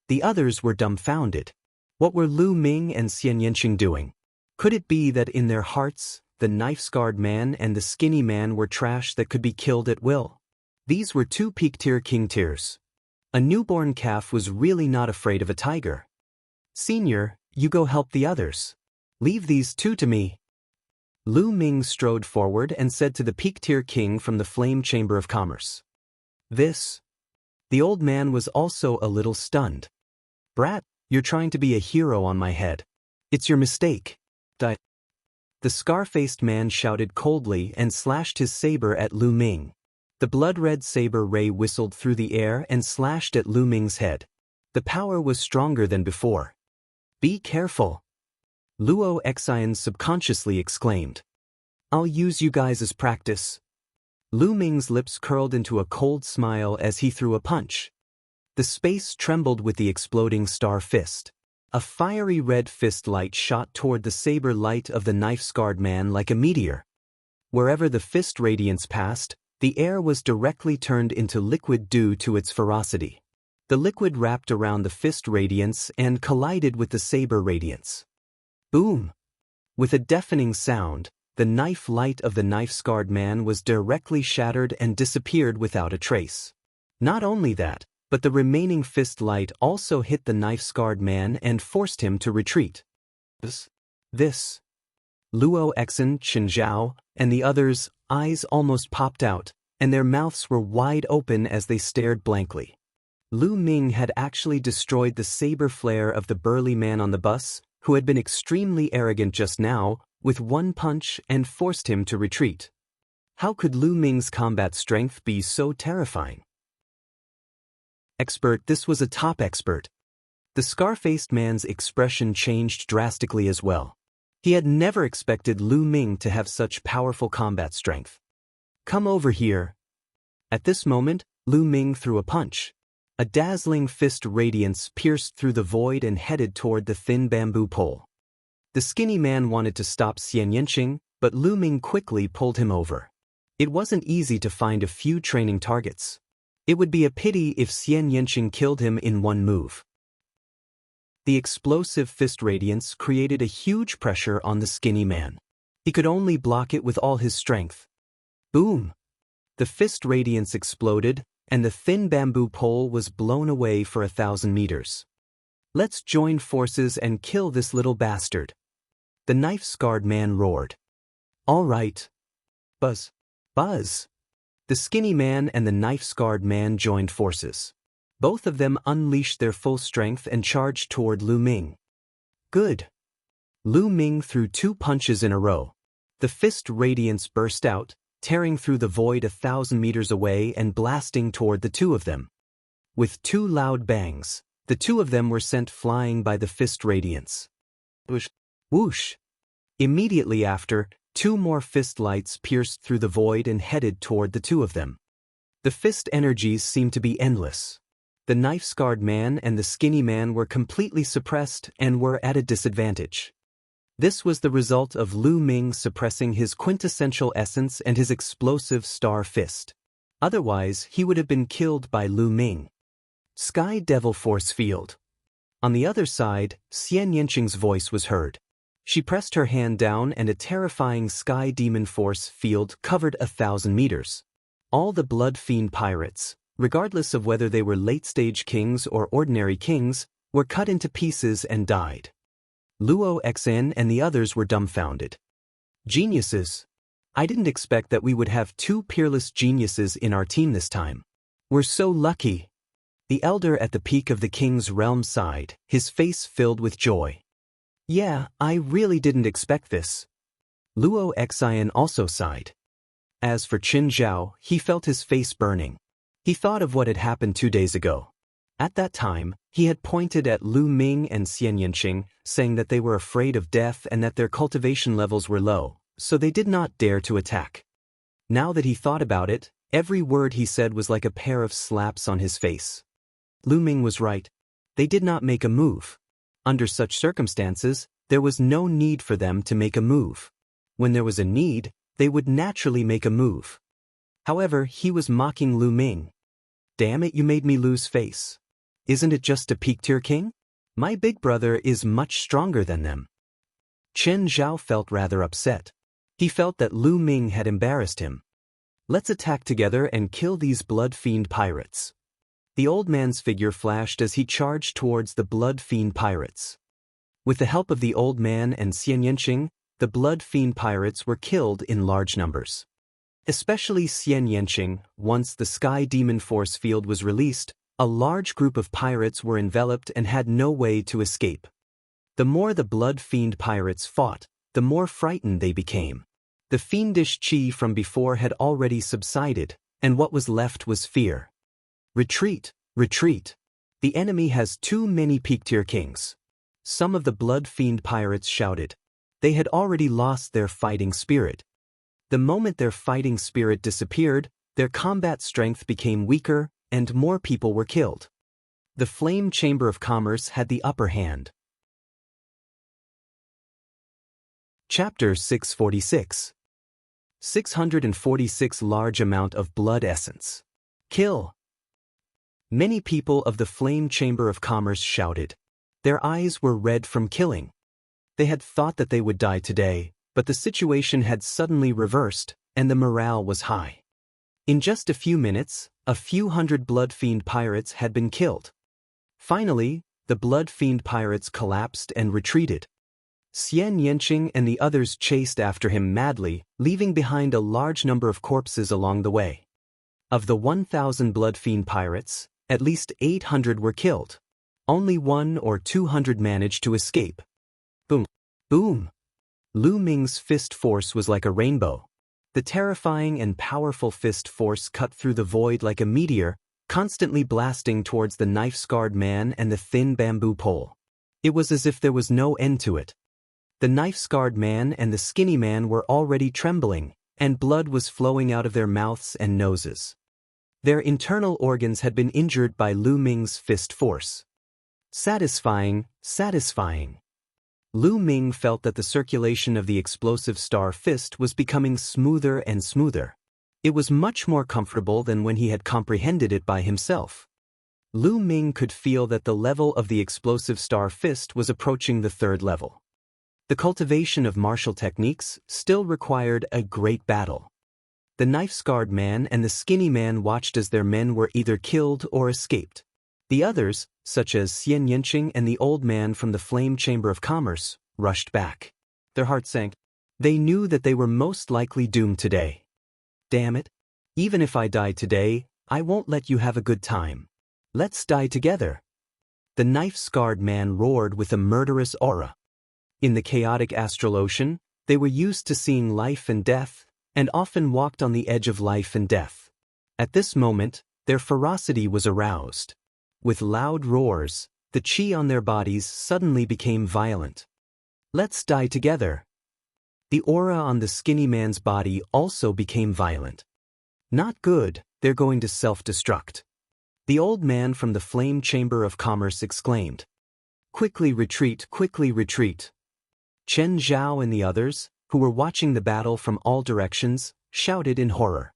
S1: The others were dumbfounded. What were Lu Ming and Xian Yanqing doing? Could it be that in their hearts, the knife-scarred man and the skinny man were trash that could be killed at will? These were 2 peak-tier king tiers. A newborn calf was really not afraid of a tiger. Senior, you go help the others. Leave these 2 to me. Lu Ming strode forward and said to the peak-tier king from the Flame Chamber of Commerce. This? The old man was also a little stunned. Brat, you're trying to be a hero on my head. It's your mistake. The scar-faced man shouted coldly and slashed his saber at Lu Ming. The blood-red saber ray whistled through the air and slashed at Lu Ming's head. The power was stronger than before. Be careful. Luo Xian subconsciously exclaimed. I'll use you guys as practice. Lu Ming's lips curled into a cold smile as he threw a punch. The space trembled with the exploding star fist. A fiery red fist light shot toward the saber light of the knife-scarred man like a meteor. Wherever the fist radiance passed, the air was directly turned into liquid due to its ferocity. The liquid wrapped around the fist radiance and collided with the saber radiance. Boom! With a deafening sound, the knife light of the knife-scarred man was directly shattered and disappeared without a trace. Not only that, but the remaining fist light also hit the knife-scarred man and forced him to retreat. This. Luo Exen, Chen Zhao, and the others' eyes almost popped out, and their mouths were wide open as they stared blankly. Lu Ming had actually destroyed the saber flare of the burly man on the bus, who had been extremely arrogant just now, with 1 punch and forced him to retreat. How could Lu Ming's combat strength be so terrifying? Expert, this was a top expert. The scar-faced man's expression changed drastically as well. He had never expected Lu Ming to have such powerful combat strength. Come over here. At this moment, Lu Ming threw a punch. A dazzling fist radiance pierced through the void and headed toward the thin bamboo pole. The skinny man wanted to stop Xian Yanqing, but Lu Ming quickly pulled him over. It wasn't easy to find a few training targets. It would be a pity if Xian Yanqing killed him in 1 move. The explosive fist radiance created a huge pressure on the skinny man. He could only block it with all his strength. Boom! The fist radiance exploded, and the thin bamboo pole was blown away for 1,000 meters. Let's join forces and kill this little bastard. The knife-scarred man roared. All right. Buzz. Buzz. The skinny man and the knife-scarred man joined forces. Both of them unleashed their full strength and charged toward Lu Ming. Good. Lu Ming threw 2 punches in a row. The fist radiance burst out, tearing through the void 1,000 meters away and blasting toward the 2 of them. With 2 loud bangs, the 2 of them were sent flying by the fist radiance. Whoosh! Whoosh! Immediately after, 2 more fist lights pierced through the void and headed toward the 2 of them. The fist energies seemed to be endless. The knife-scarred man and the skinny man were completely suppressed and were at a disadvantage. This was the result of Lu Ming suppressing his quintessential essence and his explosive star fist. Otherwise, he would have been killed by Lu Ming. Sky Devil Force Field. On the other side, Xian Yanqing's voice was heard. She pressed her hand down and a terrifying Sky Demon Force field covered 1,000 meters. All the Blood Fiend pirates, regardless of whether they were late-stage kings or ordinary kings, were cut into pieces and died. Luo Xn and the others were dumbfounded. Geniuses. I didn't expect that we would have 2 peerless geniuses in our team this time. We're so lucky. The elder at the peak of the king's realm sighed, his face filled with joy. Yeah, I really didn't expect this. Luo Xian also sighed. As for Qin Zhao, he felt his face burning. He thought of what had happened 2 days ago. At that time, he had pointed at Lu Ming and Xian Yanqing, saying that they were afraid of death and that their cultivation levels were low, so they did not dare to attack. Now that he thought about it, every word he said was like a pair of slaps on his face. Lu Ming was right. They did not make a move. Under such circumstances, there was no need for them to make a move. When there was a need, they would naturally make a move. However, he was mocking Lu Ming. Damn it, you made me lose face. Isn't it just a peak-tier king? My big brother is much stronger than them. Chen Zhao felt rather upset. He felt that Lu Ming had embarrassed him. Let's attack together and kill these blood fiend pirates. The old man's figure flashed as he charged towards the blood fiend pirates. With the help of the old man and Xian Yanqing, the blood fiend pirates were killed in large numbers. Especially Xian Yanqing. Once the sky demon force field was released, a large group of pirates were enveloped and had no way to escape. The more the blood fiend pirates fought, the more frightened they became. The fiendish qi from before had already subsided, and what was left was fear. Retreat, retreat. The enemy has too many peak-tier kings. Some of the blood fiend pirates shouted. They had already lost their fighting spirit. The moment their fighting spirit disappeared, their combat strength became weaker, and more people were killed. The Flame Chamber of Commerce had the upper hand. Chapter 646. 646 Large amount of blood essence. Kill. Many people of the Flame Chamber of Commerce shouted. Their eyes were red from killing. They had thought that they would die today, but the situation had suddenly reversed, and the morale was high. In just a few minutes, a few hundred blood fiend pirates had been killed. Finally, the blood fiend pirates collapsed and retreated. Xian Yanqing and the others chased after him madly, leaving behind a large number of corpses along the way. Of the 1,000 blood fiend pirates, at least 800 were killed. Only 100 or 200 managed to escape. Boom! Boom! Lu Ming's fist force was like a rainbow. The terrifying and powerful fist force cut through the void like a meteor, constantly blasting towards the knife-scarred man and the thin bamboo pole. It was as if there was no end to it. The knife-scarred man and the skinny man were already trembling, and blood was flowing out of their mouths and noses. Their internal organs had been injured by Lu Ming's fist force. Satisfying, satisfying. Lu Ming felt that the circulation of the explosive star fist was becoming smoother and smoother. It was much more comfortable than when he had comprehended it by himself. Lu Ming could feel that the level of the explosive star fist was approaching the 3rd level. The cultivation of martial techniques still required a great battle. The knife-scarred man and the skinny man watched as their men were either killed or escaped. The others, such as Xian Yanqing and the old man from the Flame Chamber of Commerce, rushed back. Their hearts sank. They knew that they were most likely doomed today. Damn it. Even if I die today, I won't let you have a good time. Let's die together. The knife-scarred man roared with a murderous aura. In the chaotic astral ocean, they were used to seeing life and death, and often walked on the edge of life and death. At this moment, their ferocity was aroused. With loud roars, the qi on their bodies suddenly became violent. Let's die together. The aura on the skinny man's body also became violent. Not good, they're going to self-destruct. The old man from the Flame Chamber of Commerce exclaimed. Quickly retreat, quickly retreat. Chen Zhao and the others, who were watching the battle from all directions, shouted in horror.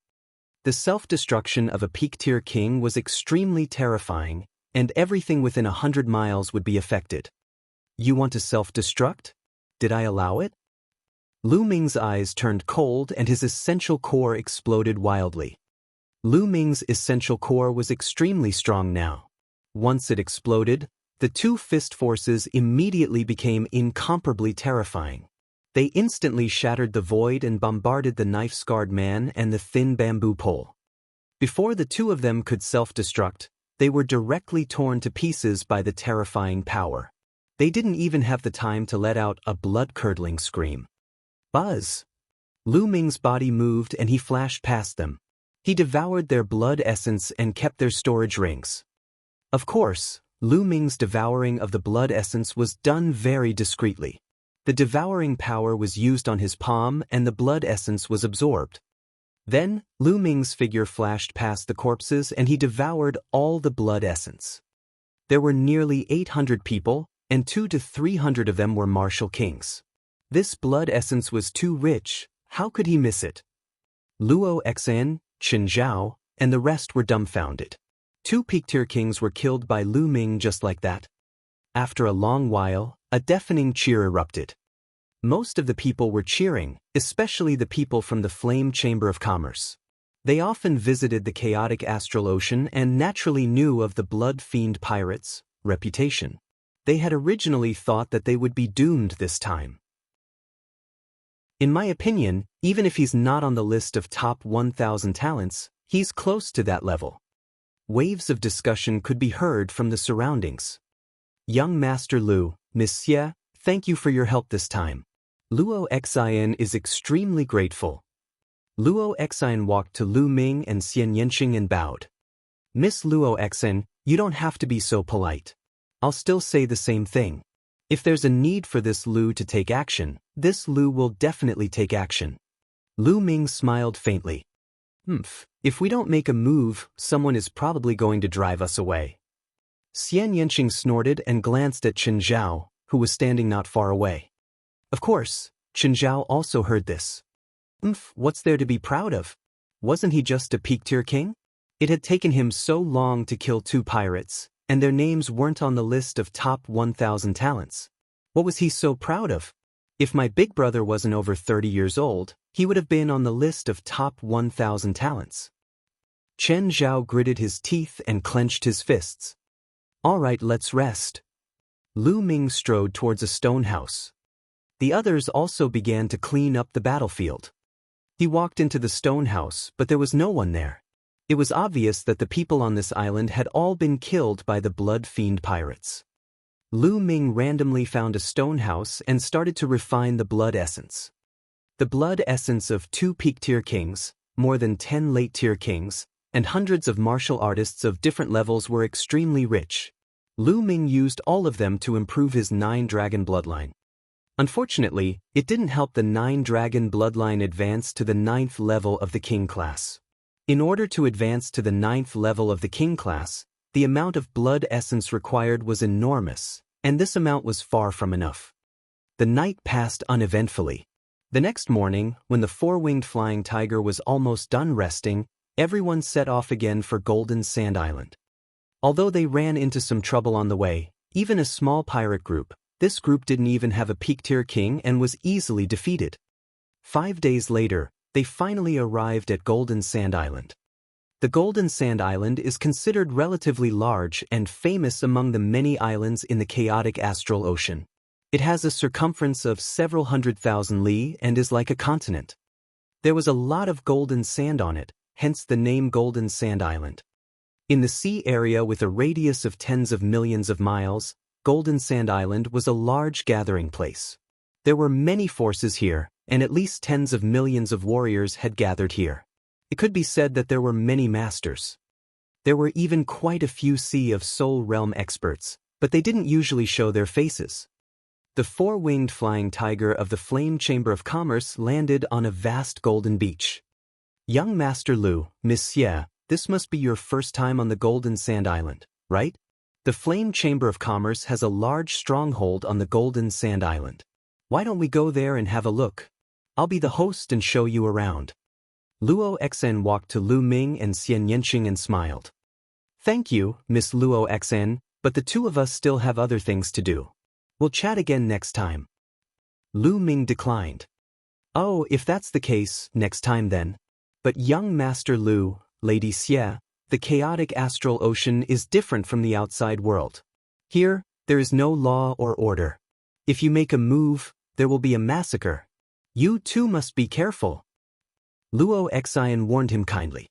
S1: The self-destruction of a peak-tier king was extremely terrifying, and everything within 100 miles would be affected. You want to self-destruct? Did I allow it? Lu Ming's eyes turned cold and his essential core exploded wildly. Lu Ming's essential core was extremely strong now. Once it exploded, the two fist forces immediately became incomparably terrifying. They instantly shattered the void and bombarded the knife-scarred man and the thin bamboo pole. Before the two of them could self-destruct, they were directly torn to pieces by the terrifying power. They didn't even have the time to let out a blood-curdling scream. Buzz! Lu Ming's body moved and he flashed past them. He devoured their blood essence and kept their storage rings. Of course, Lu Ming's devouring of the blood essence was done very discreetly. The devouring power was used on his palm and the blood essence was absorbed. Then, Lu Ming's figure flashed past the corpses and he devoured all the blood essence. There were nearly 800 people, and 200 to 300 of them were martial kings. This blood essence was too rich, how could he miss it? Luo Xan, Chen Zhao, and the rest were dumbfounded. 2 peak-tier kings were killed by Lu Ming just like that. After a long while, a deafening cheer erupted. Most of the people were cheering, especially the people from the Flame Chamber of Commerce. They often visited the chaotic astral ocean and naturally knew of the Blood Fiend pirates' reputation. They had originally thought that they would be doomed this time. In my opinion, even if he's not on the list of top 1,000 talents, he's close to that level. Waves of discussion could be heard from the surroundings. Young Master Lu, Miss Xie, thank you for your help this time. Luo Xian is extremely grateful. Luo Xian walked to Lu Ming and Xian Yanqing and bowed. Miss Luo Xian, you don't have to be so polite. I'll still say the same thing. If there's a need for this Lu to take action, this Lu will definitely take action. Lu Ming smiled faintly. If we don't make a move, someone is probably going to drive us away. Xian Yanqing snorted and glanced at Chen Zhao, who was standing not far away. Of course, Chen Zhao also heard this. What's there to be proud of? Wasn't he just a peak-tier king? It had taken him so long to kill 2 pirates, and their names weren't on the list of top 1,000 talents. What was he so proud of? If my big brother wasn't over 30 years old, he would have been on the list of top 1,000 talents. Chen Zhao gritted his teeth and clenched his fists. All right, let's rest. Lu Ming strode towards a stone house. The others also began to clean up the battlefield. He walked into the stone house, but there was no one there. It was obvious that the people on this island had all been killed by the Blood Fiend pirates. Lu Ming randomly found a stone house and started to refine the blood essence. The blood essence of 2 peak-tier kings, more than 10 late-tier kings, and hundreds of martial artists of different levels were extremely rich. Lu Ming used all of them to improve his 9-dragon bloodline. Unfortunately, it didn't help the 9-dragon bloodline advance to the 9th level of the king class. In order to advance to the 9th level of the king class, the amount of blood essence required was enormous, and this amount was far from enough. The night passed uneventfully. The next morning, when the 4-winged flying tiger was almost done resting, everyone set off again for Golden Sand Island. Although they ran into some trouble on the way, even a small pirate group, this group didn't even have a peak-tier king and was easily defeated. 5 days later, they finally arrived at Golden Sand Island. The Golden Sand Island is considered relatively large and famous among the many islands in the chaotic astral ocean. It has a circumference of several 100,000 li and is like a continent. There was a lot of golden sand on it, hence the name Golden Sand Island. In the sea area with a radius of tens of millions of miles, Golden Sand Island was a large gathering place. There were many forces here, and at least tens of millions of warriors had gathered here. It could be said that there were many masters. There were even quite a few Sea of Soul Realm experts, but they didn't usually show their faces. The 4-winged flying tiger of the Flame Chamber of Commerce landed on a vast golden beach. Young Master Lu, Miss Xie, this must be your first time on the Golden Sand Island, right? The Flame Chamber of Commerce has a large stronghold on the Golden Sand Island. Why don't we go there and have a look? I'll be the host and show you around. Luo Xen walked to Lu Ming and Xian Yanqing and smiled. Thank you, Miss Luo Xen, but the 2 of us still have other things to do. We'll chat again next time. Lu Ming declined. Oh, if that's the case, next time then. But young Master Lu, Lady Xie, the chaotic astral ocean is different from the outside world. Here, there is no law or order. If you make a move, there will be a massacre. You too must be careful. Luo Xian warned him kindly.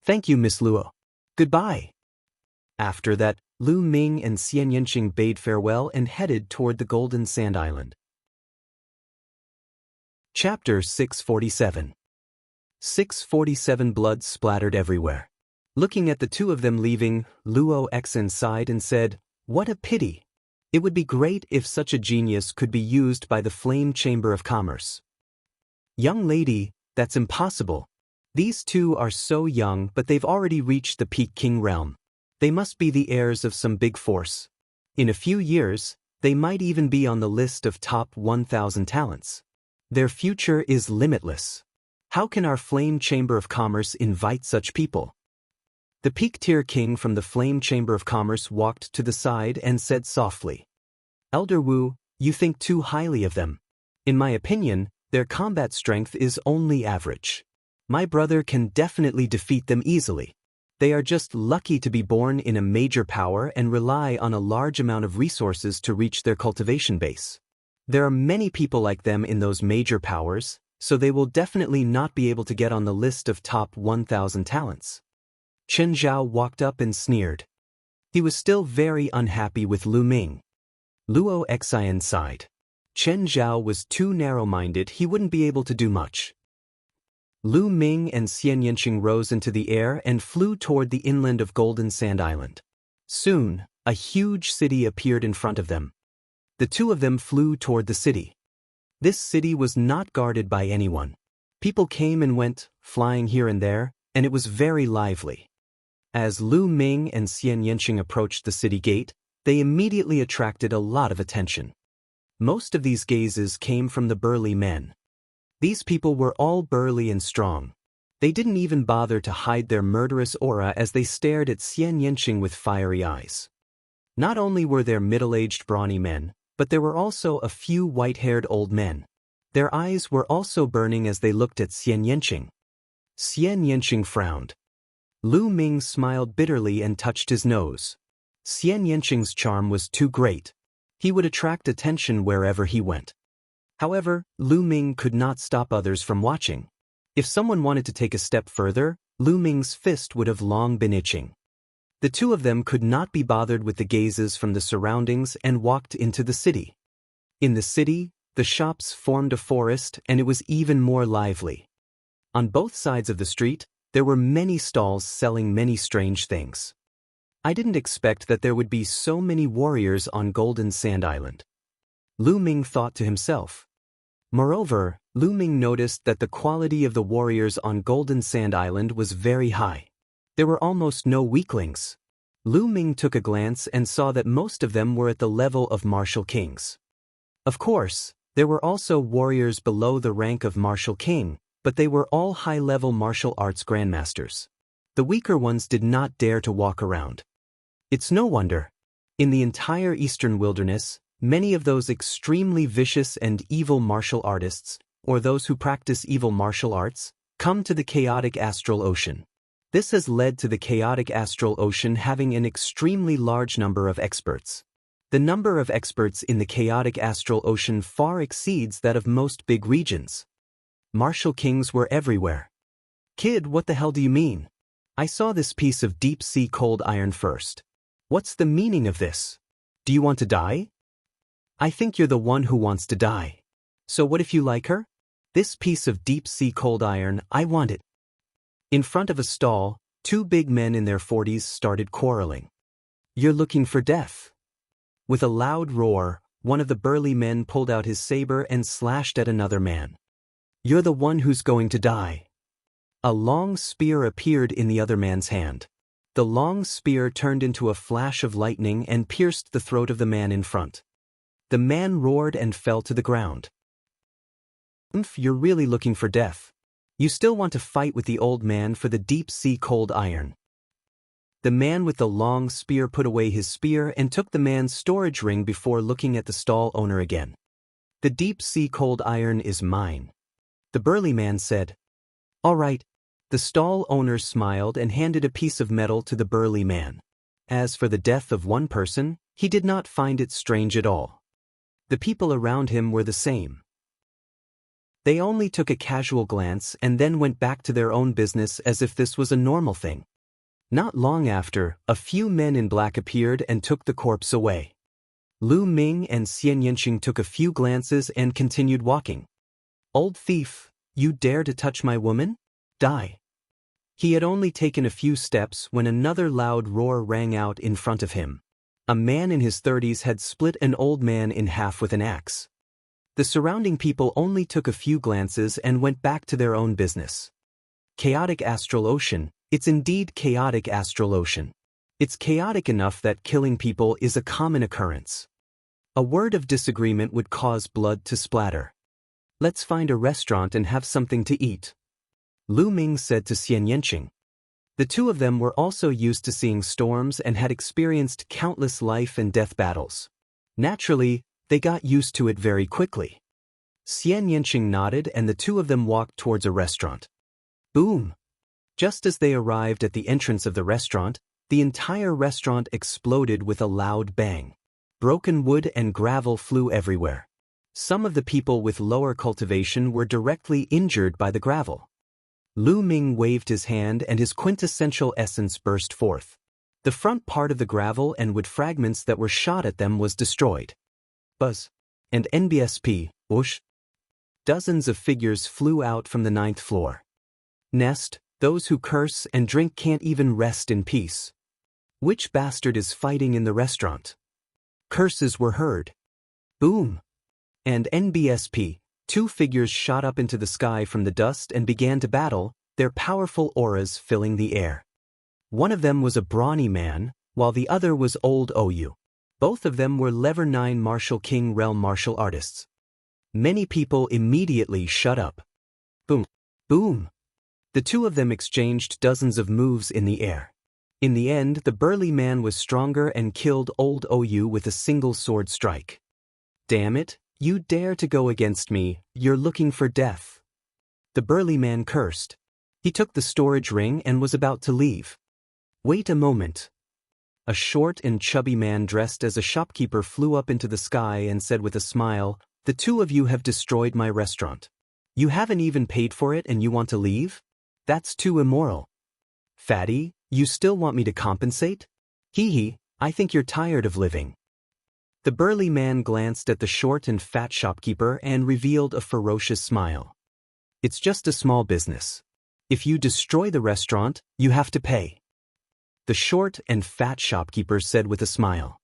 S1: Thank you, Miss Luo. Goodbye. After that, Lu Ming and Xian Yanqing bade farewell and headed toward the Golden Sand Island. Chapter 647. 647. Blood splattered everywhere. Looking at the two of them leaving, Luo Xen sighed and said, "What a pity. It would be great if such a genius could be used by the Flame Chamber of Commerce." "Young lady, that's impossible. These two are so young, but they've already reached the peak king realm. They must be the heirs of some big force. In a few years, they might even be on the list of top 1,000 talents. Their future is limitless. How can our Flame Chamber of Commerce invite such people?" The peak-tier king from the Flame Chamber of Commerce walked to the side and said softly, "Elder Wu, you think too highly of them. In my opinion, their combat strength is only average. My brother can definitely defeat them easily. They are just lucky to be born in a major power and rely on a large amount of resources to reach their cultivation base. There are many people like them in those major powers, so they will definitely not be able to get on the list of top 1,000 talents." Chen Zhao walked up and sneered. He was still very unhappy with Lu Ming. Luo Xian sighed. Chen Zhao was too narrow-minded, he wouldn't be able to do much. Lu Ming and Xian Yanqing rose into the air and flew toward the inland of Golden Sand Island. Soon, a huge city appeared in front of them. The two of them flew toward the city. This city was not guarded by anyone. People came and went, flying here and there, and it was very lively. As Lu Ming and Xian Yanqing approached the city gate, they immediately attracted a lot of attention. Most of these gazes came from the burly men. These people were all burly and strong. They didn't even bother to hide their murderous aura as they stared at Xian Yanqing with fiery eyes. Not only were there middle-aged brawny men, but there were also a few white-haired old men. Their eyes were also burning as they looked at Xian Yanqing. Xian Yanqing frowned. Lu Ming smiled bitterly and touched his nose. Xian Yanqing's charm was too great. He would attract attention wherever he went. However, Lu Ming could not stop others from watching. If someone wanted to take a step further, Lu Ming's fist would have long been itching. The two of them could not be bothered with the gazes from the surroundings and walked into the city. In the city, the shops formed a forest and it was even more lively. On both sides of the street, there were many stalls selling many strange things. I didn't expect that there would be so many warriors on Golden Sand Island. Lu Ming thought to himself. Moreover, Lu Ming noticed that the quality of the warriors on Golden Sand Island was very high. There were almost no weaklings. Lu Ming took a glance and saw that most of them were at the level of martial kings. Of course, there were also warriors below the rank of martial king, but they were all high-level martial arts grandmasters. The weaker ones did not dare to walk around. It's no wonder. In the entire eastern wilderness, many of those extremely vicious and evil martial artists, or those who practice evil martial arts, come to the chaotic astral ocean. This has led to the chaotic astral ocean having an extremely large number of experts. The number of experts in the chaotic astral ocean far exceeds that of most big regions. Martial kings were everywhere. "Kid, what the hell do you mean? I saw this piece of deep-sea cold iron first. What's the meaning of this? Do you want to die?" "I think you're the one who wants to die. So what if you like her? This piece of deep-sea cold iron, I want it." In front of a stall, two big men in their 40s started quarreling. "You're looking for death." With a loud roar, one of the burly men pulled out his saber and slashed at another man. "You're the one who's going to die." A long spear appeared in the other man's hand. The long spear turned into a flash of lightning and pierced the throat of the man in front. The man roared and fell to the ground. You're really looking for death. You still want to fight with the old man for the deep-sea cold iron." The man with the long spear put away his spear and took the man's storage ring before looking at the stall owner again. "The deep-sea cold iron is mine." The burly man said. "All right." The stall owner smiled and handed a piece of metal to the burly man. As for the death of one person, he did not find it strange at all. The people around him were the same. They only took a casual glance and then went back to their own business as if this was a normal thing. Not long after, a few men in black appeared and took the corpse away. Lu Ming and Xian Yanqing took a few glances and continued walking. Old thief, you dare to touch my woman? Die. He had only taken a few steps when another loud roar rang out in front of him. A man in his 30s had split an old man in half with an axe. The surrounding people only took a few glances and went back to their own business. Chaotic astral ocean, it's indeed chaotic astral ocean. It's chaotic enough that killing people is a common occurrence. A word of disagreement would cause blood to splatter. Let's find a restaurant and have something to eat, Lu Ming said to Xian Yanqing. The two of them were also used to seeing storms and had experienced countless life and death battles. Naturally, they got used to it very quickly. Xian Yanqing nodded and the two of them walked towards a restaurant. Boom! Just as they arrived at the entrance of the restaurant, the entire restaurant exploded with a loud bang. Broken wood and gravel flew everywhere. Some of the people with lower cultivation were directly injured by the gravel. Lu Ming waved his hand and his quintessential essence burst forth. The front part of the gravel and wood fragments that were shot at them was destroyed. Buzz. And NBSP, whoosh. Dozens of figures flew out from the 9th floor. Nest, those who curse and drink can't even rest in peace. Which bastard is fighting in the restaurant? Curses were heard. Boom. And NBSP, two figures shot up into the sky from the dust and began to battle, their powerful auras filling the air. One of them was a brawny man, while the other was old Ou. Both of them were Lever 9 Martial King Realm martial artists. Many people immediately shut up. Boom. Boom. The two of them exchanged dozens of moves in the air. In the end, the burly man was stronger and killed old Ou with a single sword strike. Damn it, you dare to go against me, you're looking for death. The burly man cursed. He took the storage ring and was about to leave. Wait a moment. A short and chubby man dressed as a shopkeeper flew up into the sky and said with a smile, "The two of you have destroyed my restaurant. You haven't even paid for it and you want to leave? That's too immoral. Fatty, you still want me to compensate? Hee hee, I think you're tired of living." The burly man glanced at the short and fat shopkeeper and revealed a ferocious smile. "It's just a small business. If you destroy the restaurant, you have to pay." The short and fat shopkeeper said with a smile.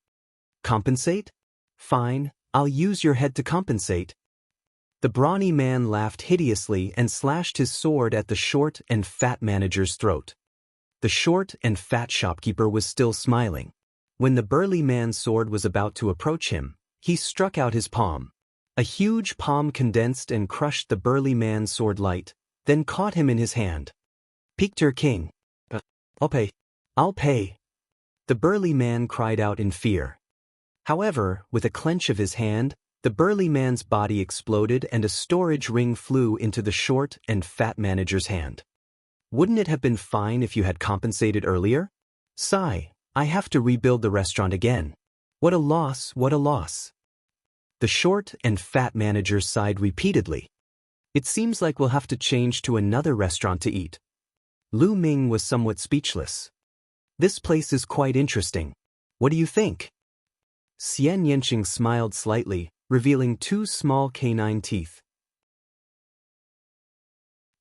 S1: "Compensate? Fine, I'll use your head to compensate." The brawny man laughed hideously and slashed his sword at the short and fat manager's throat. The short and fat shopkeeper was still smiling. When the burly man's sword was about to approach him, he struck out his palm. A huge palm condensed and crushed the burly man's sword light, then caught him in his hand. "Peekter King. I'll pay. I'll pay." The burly man cried out in fear. However, with a clench of his hand, the burly man's body exploded and a storage ring flew into the short and fat manager's hand. "Wouldn't it have been fine if you had compensated earlier? Sigh, I have to rebuild the restaurant again. What a loss, what a loss." The short and fat manager sighed repeatedly. "It seems like we'll have to change to another restaurant to eat." Lu Ming was somewhat speechless. "This place is quite interesting. What do you think?" Xian Yanqing smiled slightly, revealing two small canine teeth.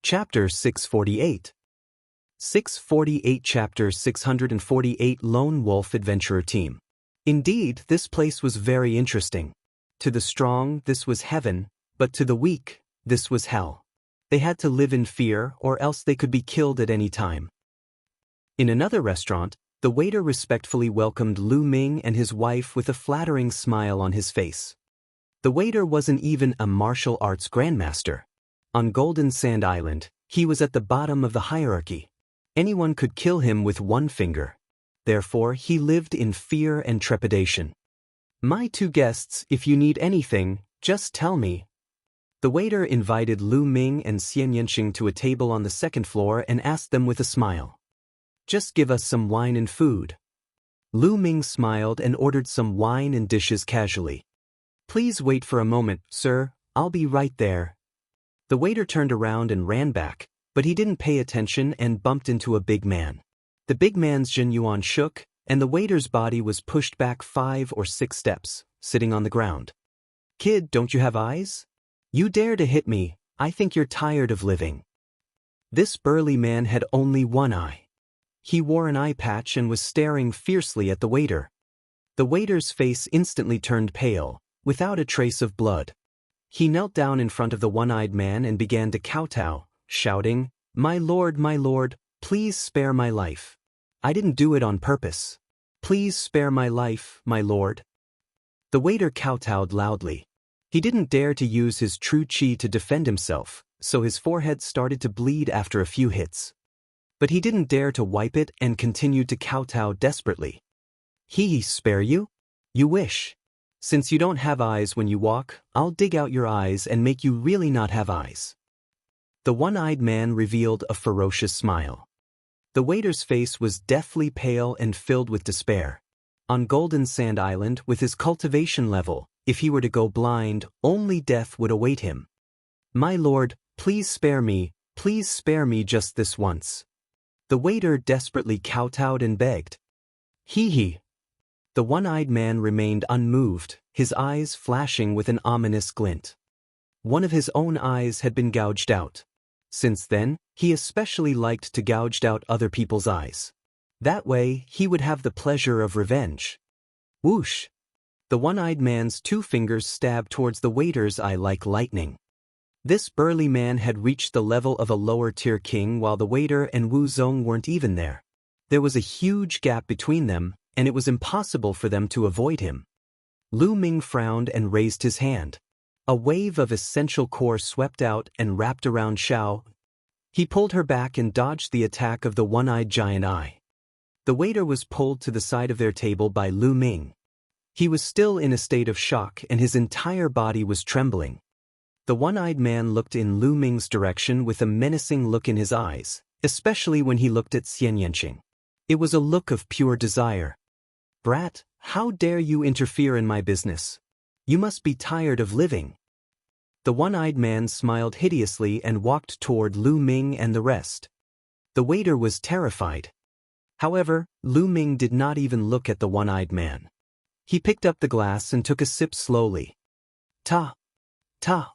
S1: Chapter 648. 648 Chapter 648 Lone Wolf Adventurer Team. Indeed, this place was very interesting. To the strong, this was heaven, but to the weak, this was hell. They had to live in fear or else they could be killed at any time. In another restaurant, the waiter respectfully welcomed Lu Ming and his wife with a flattering smile on his face. The waiter wasn't even a martial arts grandmaster. On Golden Sand Island, he was at the bottom of the hierarchy. Anyone could kill him with one finger. Therefore, he lived in fear and trepidation. "My two guests, if you need anything, just tell me." The waiter invited Lu Ming and Xian Yanqing to a table on the 2nd floor and asked them with a smile. "Just give us some wine and food." Lu Ming smiled and ordered some wine and dishes casually. "Please wait for a moment, sir, I'll be right there." The waiter turned around and ran back, but he didn't pay attention and bumped into a big man. The big man's genyuan shook, and the waiter's body was pushed back 5 or 6 steps, sitting on the ground. "Kid, don't you have eyes? You dare to hit me, I think you're tired of living. This burly man had only one eye. He wore an eye patch and was staring fiercely at the waiter. The waiter's face instantly turned pale, without a trace of blood. He knelt down in front of the one-eyed man and began to kowtow, shouting, my lord, please spare my life. I didn't do it on purpose. Please spare my life, my lord." The waiter kowtowed loudly. He didn't dare to use his true chi to defend himself, so his forehead started to bleed after a few hits. But he didn't dare to wipe it and continued to kowtow desperately. "He spare you? You wish. Since you don't have eyes when you walk, I'll dig out your eyes and make you really not have eyes." The one-eyed man revealed a ferocious smile. The waiter's face was deathly pale and filled with despair. On Golden Sand Island, with his cultivation level, if he were to go blind, only death would await him. "My lord, please spare me just this once." The waiter desperately kowtowed and begged. He. The one-eyed man remained unmoved, his eyes flashing with an ominous glint. One of his own eyes had been gouged out. Since then, he especially liked to gouge out other people's eyes. That way, he would have the pleasure of revenge. Whoosh! The one-eyed man's 2 fingers stabbed towards the waiter's eye like lightning. This burly man had reached the level of a lower-tier king while the waiter and Wu Zong weren't even there. There was a huge gap between them, and it was impossible for them to avoid him. Lu Ming frowned and raised his hand. A wave of essential core swept out and wrapped around Xiao. He pulled her back and dodged the attack of the one-eyed giant eye. The waiter was pulled to the side of their table by Lu Ming. He was still in a state of shock and his entire body was trembling. The one-eyed man looked in Lu Ming's direction with a menacing look in his eyes, especially when he looked at Xian Yanqing. It was a look of pure desire. "Brat, how dare you interfere in my business? You must be tired of living." The one-eyed man smiled hideously and walked toward Lu Ming and the rest. The waiter was terrified. However, Lu Ming did not even look at the one-eyed man. He picked up the glass and took a sip slowly. Ta! Ta!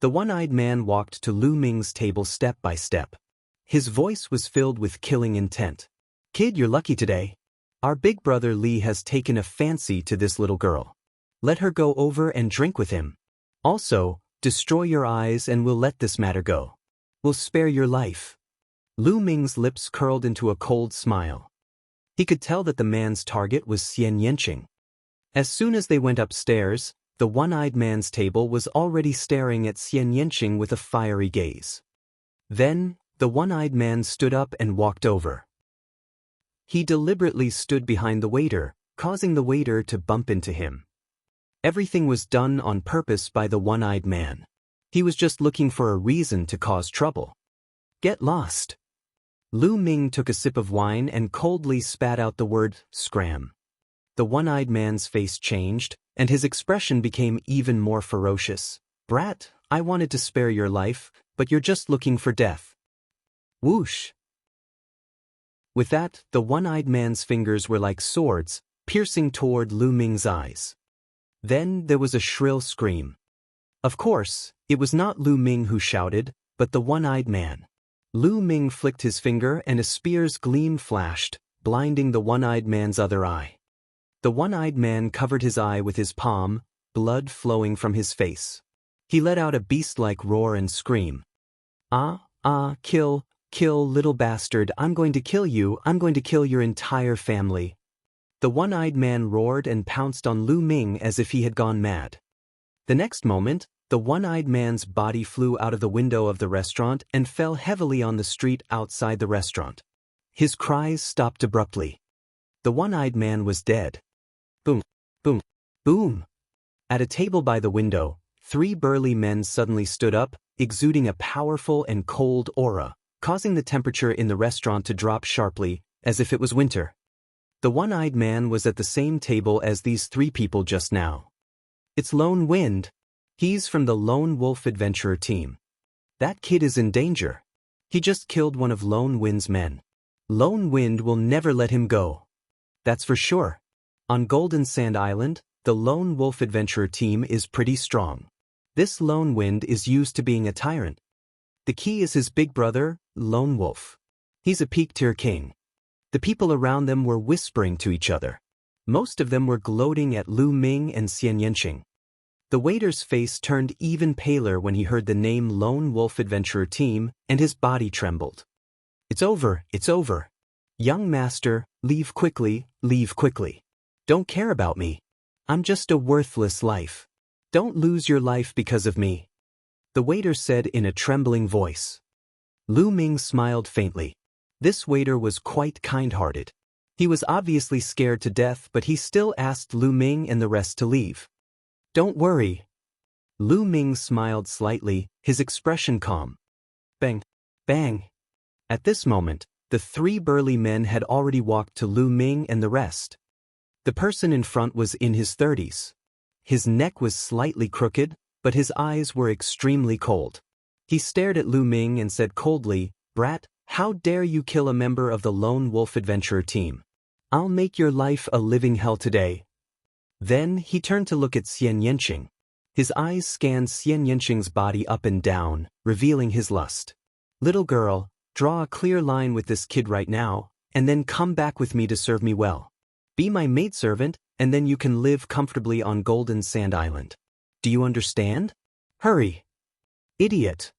S1: The one-eyed man walked to Lu Ming's table step by step. His voice was filled with killing intent. "Kid, you're lucky today. Our big brother Li has taken a fancy to this little girl. Let her go over and drink with him. Also, destroy your eyes and we'll let this matter go. We'll spare your life." Lu Ming's lips curled into a cold smile. He could tell that the man's target was Xian Yanqing. As soon as they went upstairs, the one-eyed man's table was already staring at Xian Yanqing with a fiery gaze. Then, the one-eyed man stood up and walked over. He deliberately stood behind the waiter, causing the waiter to bump into him. Everything was done on purpose by the one-eyed man. He was just looking for a reason to cause trouble. "Get lost." Lu Ming took a sip of wine and coldly spat out the word, "scram." The one-eyed man's face changed, and his expression became even more ferocious. "Brat, I wanted to spare your life, but you're just looking for death." Whoosh! With that, the one-eyed man's fingers were like swords, piercing toward Lu Ming's eyes. Then there was a shrill scream. Of course, it was not Lu Ming who shouted, but the one-eyed man. Lu Ming flicked his finger and a spear's gleam flashed, blinding the one-eyed man's other eye. The one-eyed man covered his eye with his palm, blood flowing from his face. He let out a beast-like roar and scream. Kill, little bastard, I'm going to kill you, I'm going to kill your entire family." The one-eyed man roared and pounced on Lu Ming as if he had gone mad. The next moment, the one-eyed man's body flew out of the window of the restaurant and fell heavily on the street outside the restaurant. His cries stopped abruptly. The one-eyed man was dead. Boom, boom, boom. At a table by the window, 3 burly men suddenly stood up, exuding a powerful and cold aura, causing the temperature in the restaurant to drop sharply, as if it was winter. The one-eyed man was at the same table as these 3 people just now. "It's Lone Wind. He's from the Lone Wolf Adventurer team. That kid is in danger. He just killed one of Lone Wind's men. Lone Wind will never let him go. That's for sure. On Golden Sand Island, the Lone Wolf Adventurer team is pretty strong. This lone wind is used to being a tyrant. The key is his big brother, Lone Wolf. He's a peak-tier king. The people around them were whispering to each other. Most of them were gloating at Lu Ming and Xian Yanqing. The waiter's face turned even paler when he heard the name Lone Wolf Adventurer Team, and his body trembled. It's over, it's over. Young master, leave quickly, leave quickly. Don't care about me. I'm just a worthless life. Don't lose your life because of me. The waiter said in a trembling voice. Lu Ming smiled faintly. This waiter was quite kind-hearted. He was obviously scared to death, but he still asked Lu Ming and the rest to leave. Don't worry. Lu Ming smiled slightly, his expression calm. Bang! Bang! At this moment, the three burly men had already walked to Lu Ming and the rest. The person in front was in his 30s. His neck was slightly crooked, but his eyes were extremely cold. He stared at Lu Ming and said coldly, "Brat, how dare you kill a member of the Lone Wolf Adventurer Team? I'll make your life a living hell today." Then he turned to look at Xian Yanqing. His eyes scanned Xian Yanqing's body up and down, revealing his lust. "Little girl, draw a clear line with this kid right now, and then come back with me to serve me well. Be my maidservant, and then you can live comfortably on Golden Sand Island. Do you understand? Hurry." Idiot.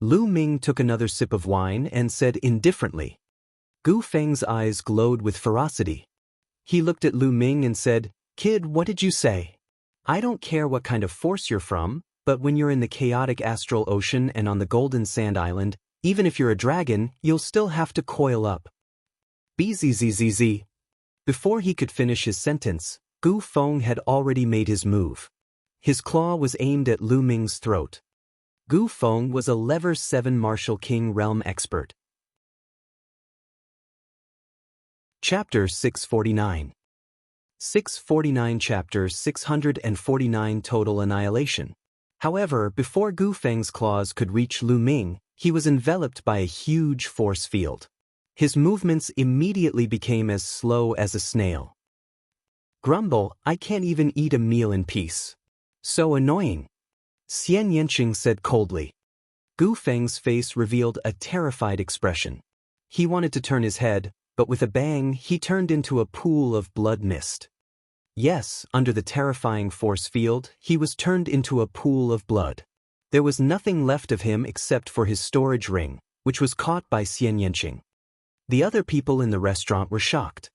S1: Lu Ming took another sip of wine and said indifferently. Gu Feng's eyes glowed with ferocity. He looked at Lu Ming and said, "Kid, what did you say? I don't care what kind of force you're from, but when you're in the chaotic astral ocean and on the Golden Sand Island, even if you're a dragon, you'll still have to coil up." Bzzz. Before he could finish his sentence, Gu Feng had already made his move. His claw was aimed at Lu Ming's throat. Gu Feng was a Level 7 Martial King Realm expert. Chapter 649. 649 Chapter 649 Total Annihilation. However, before Gu Feng's claws could reach Lu Ming, he was enveloped by a huge force field. His movements immediately became as slow as a snail. Grumble, I can't even eat a meal in peace. So annoying. Xian Yanqing said coldly. Gu Feng's face revealed a terrified expression. He wanted to turn his head, but with a bang he turned into a pool of blood mist. Yes, under the terrifying force field, he was turned into a pool of blood. There was nothing left of him except for his storage ring, which was caught by Xian Yanqing. The other people in the restaurant were shocked.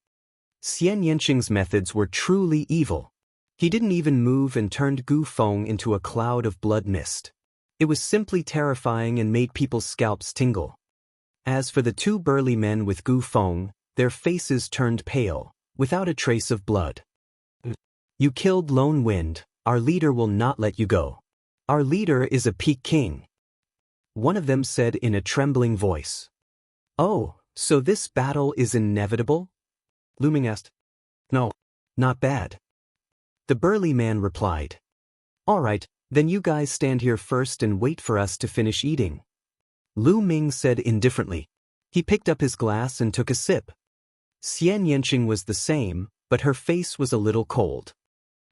S1: Xian Yanqing's methods were truly evil. He didn't even move and turned Gu Feng into a cloud of blood mist. It was simply terrifying and made people's scalps tingle. As for the two burly men with Gu Feng, their faces turned pale, without a trace of blood. You killed Lone Wind, our leader will not let you go. Our leader is a peak king. One of them said in a trembling voice. Oh, so this battle is inevitable? Lu Ming asked. No, not bad. The burly man replied. All right, then you guys stand here first and wait for us to finish eating. Lu Ming said indifferently. He picked up his glass and took a sip. Xian Yanqing was the same, but her face was a little cold.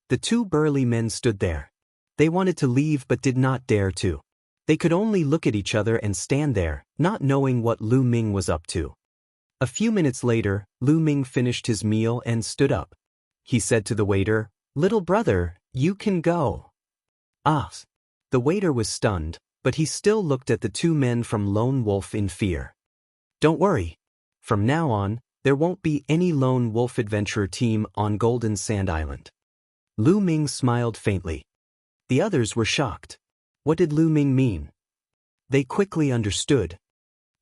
S1: The two burly men stood there. They wanted to leave but did not dare to. They could only look at each other and stand there, not knowing what Lu Ming was up to. A few minutes later, Lu Ming finished his meal and stood up. He said to the waiter, Little brother, you can go. Ah! The waiter was stunned, but he still looked at the two men from Lone Wolf in fear. Don't worry. From now on, there won't be any Lone Wolf Adventurer Team on Golden Sand Island. Lu Ming smiled faintly. The others were shocked. What did Lu Ming mean? They quickly understood.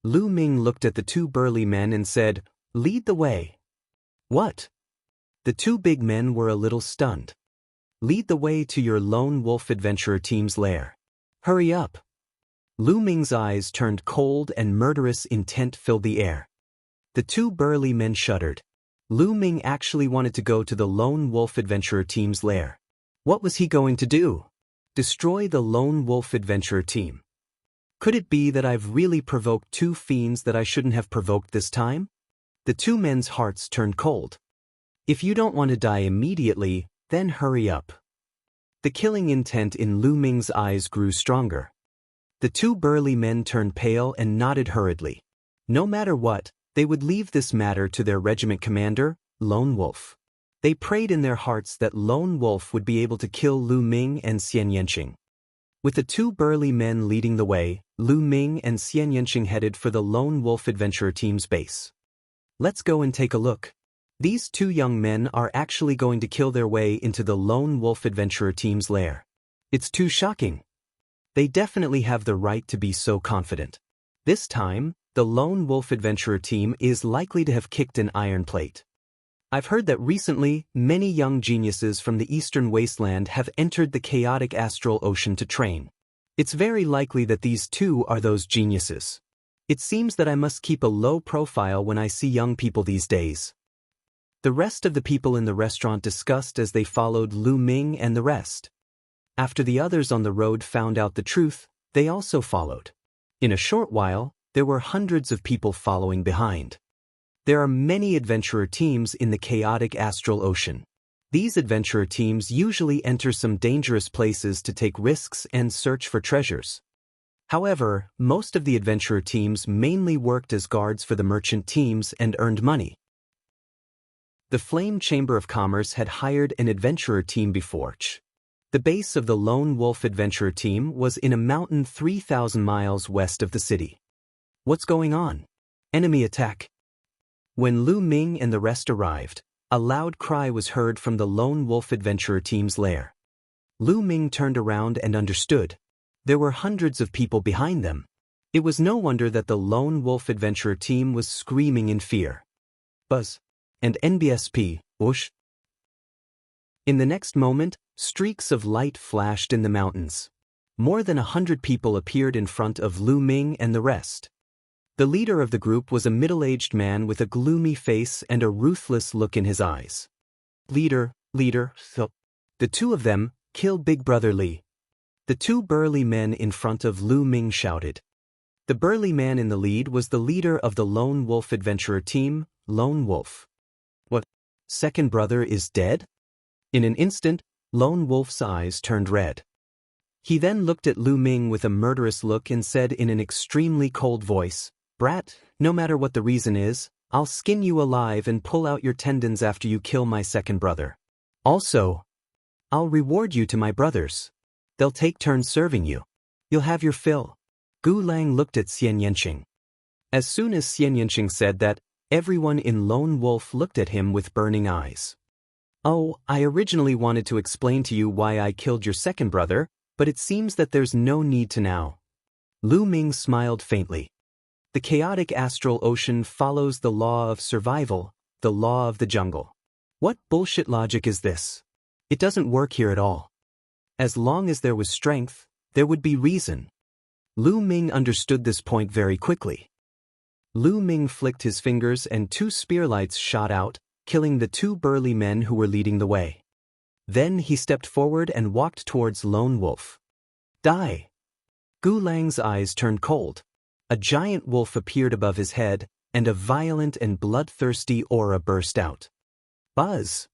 S1: Lu Ming looked at the two burly men and said, Lead the way. What? The two big men were a little stunned. Lead the way to your Lone Wolf Adventurer Team's lair. Hurry up. Lu Ming's eyes turned cold and murderous intent filled the air. The two burly men shuddered. Lu Ming actually wanted to go to the Lone Wolf Adventurer Team's lair. What was he going to do? Destroy the Lone Wolf Adventurer Team. Could it be that I've really provoked two fiends that I shouldn't have provoked this time? The two men's hearts turned cold. If you don't want to die immediately, then hurry up. The killing intent in Lu Ming's eyes grew stronger. The two burly men turned pale and nodded hurriedly. No matter what, they would leave this matter to their regiment commander, Lone Wolf. They prayed in their hearts that Lone Wolf would be able to kill Lu Ming and Xian Yanqing. With the two burly men leading the way, Lu Ming and Xian Yanqing headed for the Lone Wolf Adventurer Team's base. Let's go and take a look. These two young men are actually going to kill their way into the Lone Wolf Adventurer Team's lair. It's too shocking. They definitely have the right to be so confident. This time, the Lone Wolf Adventurer Team is likely to have kicked an iron plate. I've heard that recently, many young geniuses from the Eastern Wasteland have entered the chaotic astral ocean to train. It's very likely that these two are those geniuses. It seems that I must keep a low profile when I see young people these days. The rest of the people in the restaurant discussed as they followed Lu Ming and the rest. After the others on the road found out the truth, they also followed. In a short while, there were hundreds of people following behind. There are many adventurer teams in the chaotic astral ocean. These adventurer teams usually enter some dangerous places to take risks and search for treasures. However, most of the adventurer teams mainly worked as guards for the merchant teams and earned money. The Flame Chamber of Commerce had hired an adventurer team before. The base of the Lone Wolf Adventurer Team was in a mountain 3,000 miles west of the city. What's going on? Enemy attack. When Lu Ming and the rest arrived, a loud cry was heard from the Lone Wolf Adventurer Team's lair. Lu Ming turned around and understood. There were hundreds of people behind them. It was no wonder that the Lone Wolf Adventurer Team was screaming in fear. Buzz. And NBSP, whoosh. In the next moment, streaks of light flashed in the mountains. More than 100 people appeared in front of Lu Ming and the rest. The leader of the group was a middle-aged man with a gloomy face and a ruthless look in his eyes. Leader, so. The two of them, kill Big Brother Li. The two burly men in front of Lu Ming shouted. The burly man in the lead was the leader of the Lone Wolf Adventurer Team, Lone Wolf. What? Second brother is dead? In an instant, Lone Wolf's eyes turned red. He then looked at Lu Ming with a murderous look and said in an extremely cold voice, "Brat, no matter what the reason is, I'll skin you alive and pull out your tendons after you kill my second brother. Also, I'll reward you to my brothers. They'll take turns serving you. You'll have your fill." Gu Lang looked at Xian Yanqing. As soon as Xian Yanqing said that, everyone in Lone Wolf looked at him with burning eyes. "Oh, I originally wanted to explain to you why I killed your second brother, but it seems that there's no need to now." Lu Ming smiled faintly. The chaotic astral ocean follows the law of survival, the law of the jungle. What bullshit logic is this? It doesn't work here at all. As long as there was strength, there would be reason. Lu Ming understood this point very quickly. Lu Ming flicked his fingers and two spearlights shot out, killing the two burly men who were leading the way. Then he stepped forward and walked towards Lone Wolf. Die! Gu Lang's eyes turned cold. A giant wolf appeared above his head, and a violent and bloodthirsty aura burst out. Buzz!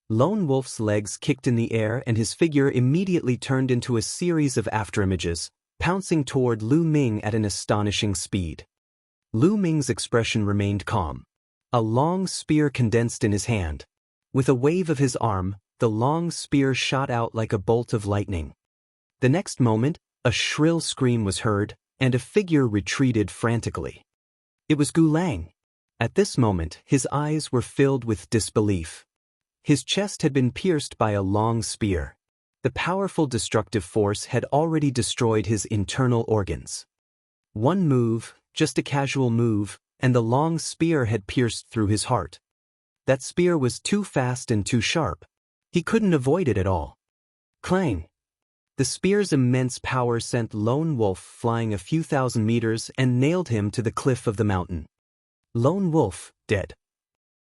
S1: Lone Wolf's legs kicked in the air and his figure immediately turned into a series of afterimages, pouncing toward Lu Ming at an astonishing speed. Lu Ming's expression remained calm. A long spear condensed in his hand. With a wave of his arm, the long spear shot out like a bolt of lightning. The next moment, a shrill scream was heard, and a figure retreated frantically. It was Gu Lang. At this moment, his eyes were filled with disbelief. His chest had been pierced by a long spear. The powerful destructive force had already destroyed his internal organs. One move, just a casual move, and the long spear had pierced through his heart. That spear was too fast and too sharp. He couldn't avoid it at all. Clang! The spear's immense power sent Lone Wolf flying a few thousand meters and nailed him to the cliff of the mountain. Lone Wolf, dead.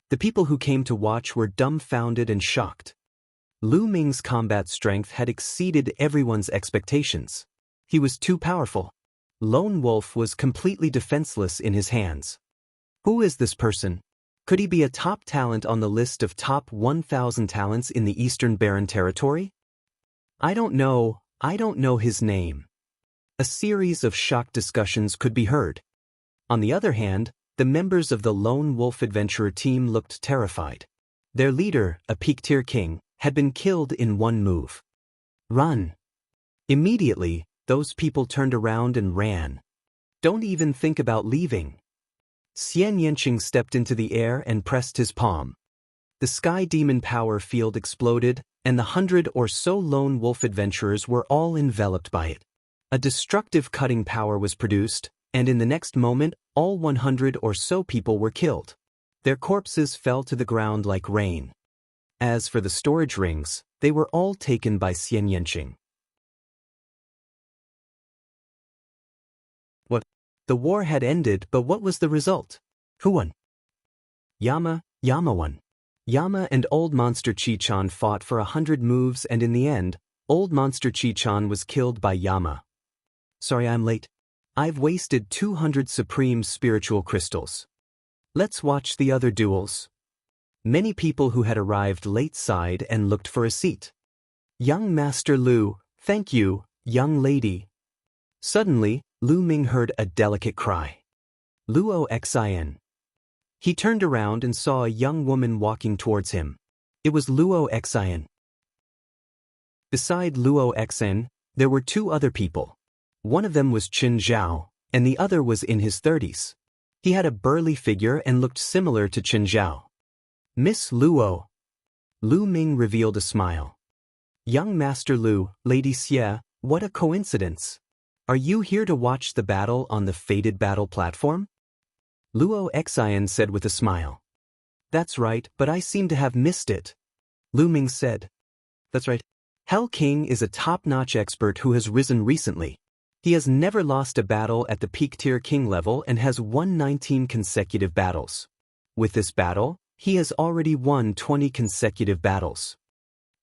S1: The people who came to watch were dumbfounded and shocked. Lu Ming's combat strength had exceeded everyone's expectations. He was too powerful. Lone Wolf was completely defenseless in his hands. Who is this person? Could he be a top talent on the list of top 1,000 talents in the Eastern Barren Territory? I don't know his name. A series of shocked discussions could be heard. On the other hand, the members of the Lone Wolf Adventurer team looked terrified. Their leader, a peak-tier king, had been killed in one move. Run! Immediately, those people turned around and ran. Don't even think about leaving. Xian Yanqing stepped into the air and pressed his palm. The Sky Demon power field exploded, and the 100 or so Lone Wolf Adventurers were all enveloped by it. A destructive cutting power was produced, and in the next moment, all 100 or so people were killed. Their corpses fell to the ground like rain. As for the storage rings, they were all taken by Xian Yanqing. What? The war had ended, but what was the result? Who won? Yama won. Yama and Old Monster Chi-chan fought for 100 moves, and in the end, Old Monster Chi-chan was killed by Yama. Sorry I'm late. I've wasted 200 supreme spiritual crystals. Let's watch the other duels. Many people who had arrived late sighed and looked for a seat. Young Master Lu, thank you, young lady. Suddenly, Lu Ming heard a delicate cry. Luo Xin. He turned around and saw a young woman walking towards him. It was Luo Xin. Beside Luo Xin, there were two other people. One of them was Qin Zhao, and the other was in his 30s. He had a burly figure and looked similar to Qin Zhao. Miss Luo. Lu Ming revealed a smile. Young Master Lu, Lady Xie, what a coincidence. Are you here to watch the battle on the fated battle platform? Luo Xin said with a smile. That's right, but I seem to have missed it. Lu Ming said. That's right. Hell King is a top-notch expert who has risen recently. He has never lost a battle at the peak-tier king level and has won 19 consecutive battles. With this battle, he has already won 20 consecutive battles.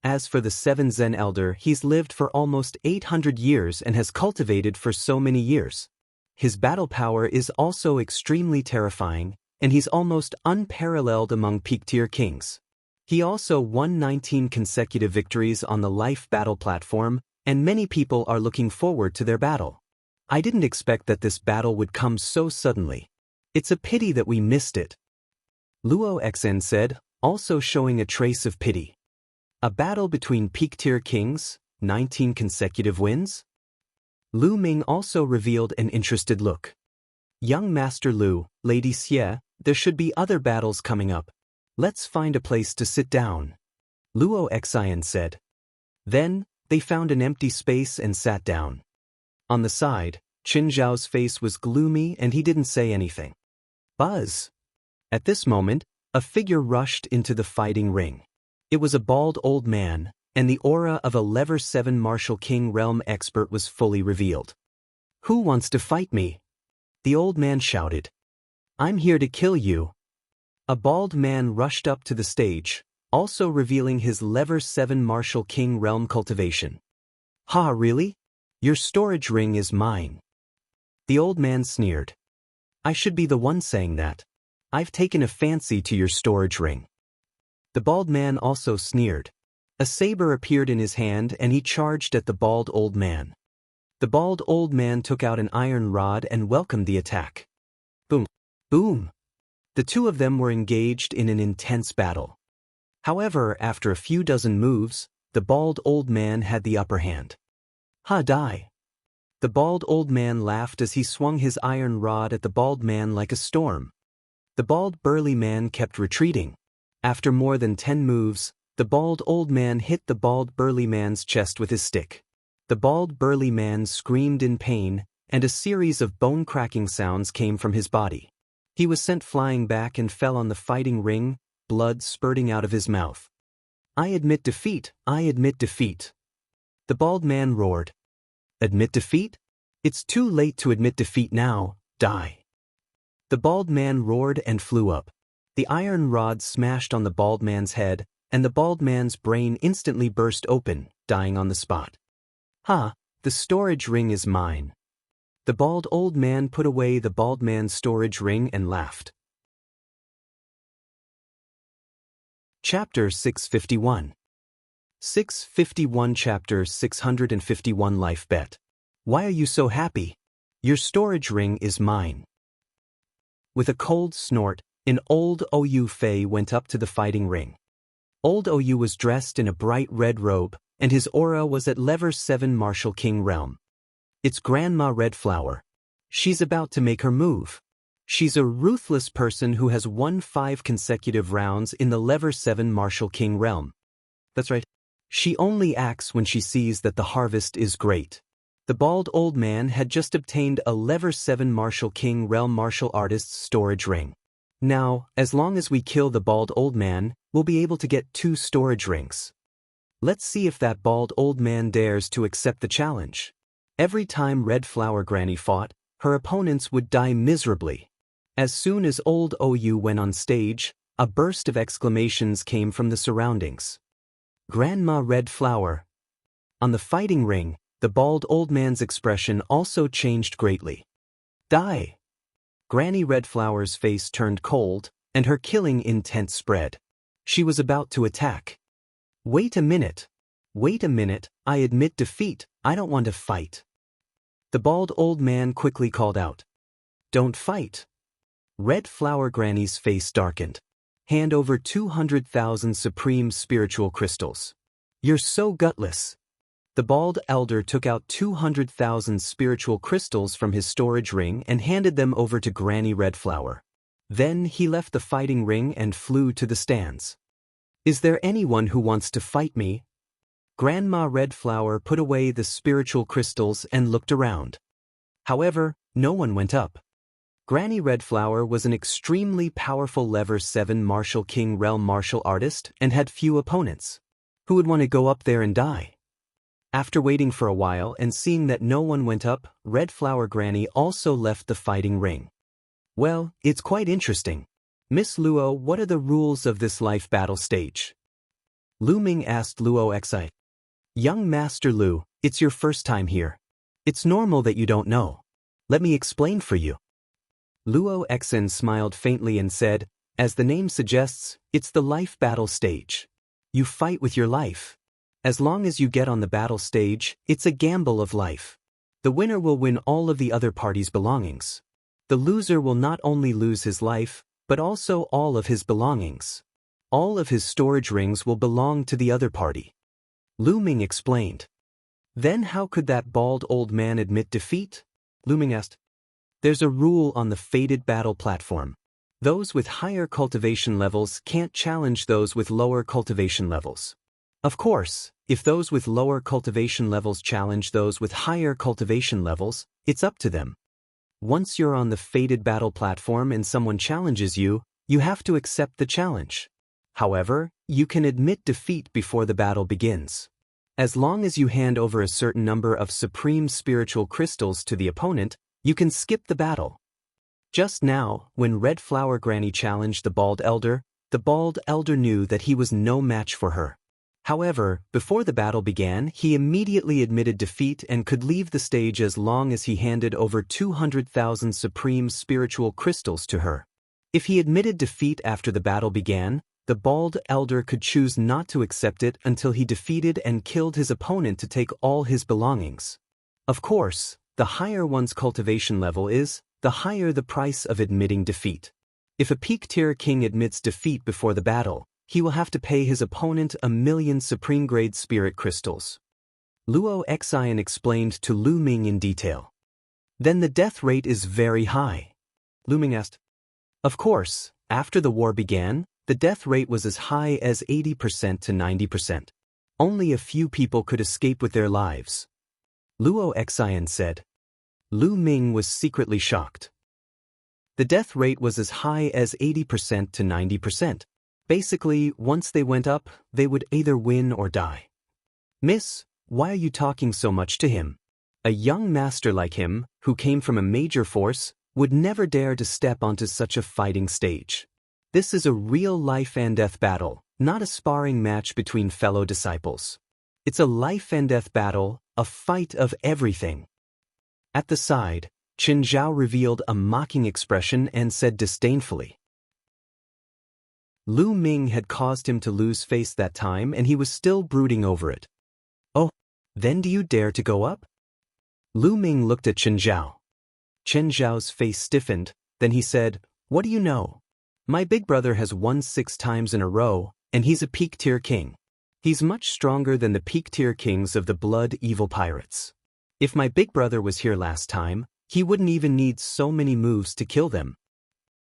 S1: As for the 7 Zen Elder, he's lived for almost 800 years and has cultivated for so many years. His battle power is also extremely terrifying, and he's almost unparalleled among peak-tier kings. He also won 19 consecutive victories on the life battle platform, and many people are looking forward to their battle. I didn't expect that this battle would come so suddenly. It's a pity that we missed it. Luo Xin said, also showing a trace of pity. A battle between peak-tier kings, 19 consecutive wins? Lu Ming also revealed an interested look. Young Master Lu, Lady Xie, there should be other battles coming up. Let's find a place to sit down. Luo Xin said. Then, they found an empty space and sat down. On the side, Qin Zhao's face was gloomy and he didn't say anything. Buzz! At this moment, a figure rushed into the fighting ring. It was a bald old man, and the aura of a Level 7 Martial King Realm expert was fully revealed. Who wants to fight me? The old man shouted. I'm here to kill you. A bald man rushed up to the stage, also revealing his Level 7 Martial King Realm cultivation. Ha, really? Your storage ring is mine. The old man sneered. I should be the one saying that. I've taken a fancy to your storage ring. The bald man also sneered. A saber appeared in his hand and he charged at the bald old man. The bald old man took out an iron rod and welcomed the attack. Boom! Boom! The two of them were engaged in an intense battle. However, after a few dozen moves, the bald old man had the upper hand. Ha, die! The bald old man laughed as he swung his iron rod at the bald man like a storm. The bald burly man kept retreating. After more than 10 moves, the bald old man hit the bald burly man's chest with his stick. The bald burly man screamed in pain, and a series of bone-cracking sounds came from his body. He was sent flying back and fell on the fighting ring, blood spurting out of his mouth. I admit defeat, I admit defeat. The bald man roared. Admit defeat? It's too late to admit defeat now, die. The bald man roared and flew up. The iron rod smashed on the bald man's head, and the bald man's brain instantly burst open, dying on the spot. Ha, the storage ring is mine. The bald old man put away the bald man's storage ring and laughed. Chapter 651. 651 Chapter 651 Life Bet. Why are you so happy? Your storage ring is mine. With a cold snort, an old Ou Fei went up to the fighting ring. Old Ou was dressed in a bright red robe, and his aura was at level 7 Martial King realm. It's Grandma Red Flower. She's about to make her move. She's a ruthless person who has won 5 consecutive rounds in the level 7 Martial King realm. That's right. She only acts when she sees that the harvest is great. The bald old man had just obtained a level 7 Martial King realm martial artist's storage ring. Now, as long as we kill the bald old man, we'll be able to get 2 storage rings. Let's see if that bald old man dares to accept the challenge. Every time Red Flower Granny fought, her opponents would die miserably. As soon as old Ou went on stage, a burst of exclamations came from the surroundings. Grandma Red Flower. On the fighting ring, the bald old man's expression also changed greatly. Die! Granny Red Flower's face turned cold, and her killing intent spread. She was about to attack. Wait a minute. Wait a minute, I admit defeat, I don't want to fight. The bald old man quickly called out. Don't fight. Red Flower Granny's face darkened. Hand over 200,000 supreme spiritual crystals. You're so gutless. The bald elder took out 200,000 spiritual crystals from his storage ring and handed them over to Granny Red Flower. Then he left the fighting ring and flew to the stands. Is there anyone who wants to fight me? Grandma Red Flower put away the spiritual crystals and looked around. However, no one went up. Granny Red Flower was an extremely powerful level 7 Martial King realm martial artist and had few opponents. Who would want to go up there and die? After waiting for a while and seeing that no one went up, Red Flower Granny also left the fighting ring. Well, it's quite interesting. Miss Luo, what are the rules of this life battle stage? Lu Ming asked Luo Xi. Young Master Lu, it's your first time here. It's normal that you don't know. Let me explain for you. Luo Xen smiled faintly and said, as the name suggests, it's the life battle stage. You fight with your life. As long as you get on the battle stage, it's a gamble of life. The winner will win all of the other party's belongings. The loser will not only lose his life, but also all of his belongings. All of his storage rings will belong to the other party. Lu Ming explained. Then how could that bald old man admit defeat? Lu Ming asked. There's a rule on the fated battle platform. Those with higher cultivation levels can't challenge those with lower cultivation levels. Of course, if those with lower cultivation levels challenge those with higher cultivation levels, it's up to them. Once you're on the fated battle platform and someone challenges you, you have to accept the challenge. However, you can admit defeat before the battle begins. As long as you hand over a certain number of supreme spiritual crystals to the opponent, you can skip the battle. Just now, when Red Flower Granny challenged the bald elder knew that he was no match for her. However, before the battle began, he immediately admitted defeat and could leave the stage as long as he handed over 200,000 supreme spiritual crystals to her. If he admitted defeat after the battle began, the bald elder could choose not to accept it until he defeated and killed his opponent to take all his belongings. Of course, the higher one's cultivation level is, the higher the price of admitting defeat. If a peak-tier king admits defeat before the battle, he will have to pay his opponent 1,000,000 supreme-grade spirit crystals. Luo Xian explained to Lu Ming in detail. Then the death rate is very high. Lu Ming asked. Of course, after the war began, the death rate was as high as 80% to 90%. Only a few people could escape with their lives. Luo Xian said. Lu Ming was secretly shocked. The death rate was as high as 80% to 90%. Basically, once they went up, they would either win or die. Miss, why are you talking so much to him? A young master like him, who came from a major force, would never dare to step onto such a fighting stage. This is a real life and death battle, not a sparring match between fellow disciples. It's a life and death battle, a fight of everything. At the side, Qin Zhao revealed a mocking expression and said disdainfully. Lu Ming had caused him to lose face that time and he was still brooding over it. Oh, then do you dare to go up? Lu Ming looked at Chen Zhao. Chen Zhao's face stiffened, then he said, "What do you know? My big brother has won 6 times in a row, and he's a peak-tier king. He's much stronger than the peak-tier kings of the blood evil pirates. If my big brother was here last time, he wouldn't even need so many moves to kill them."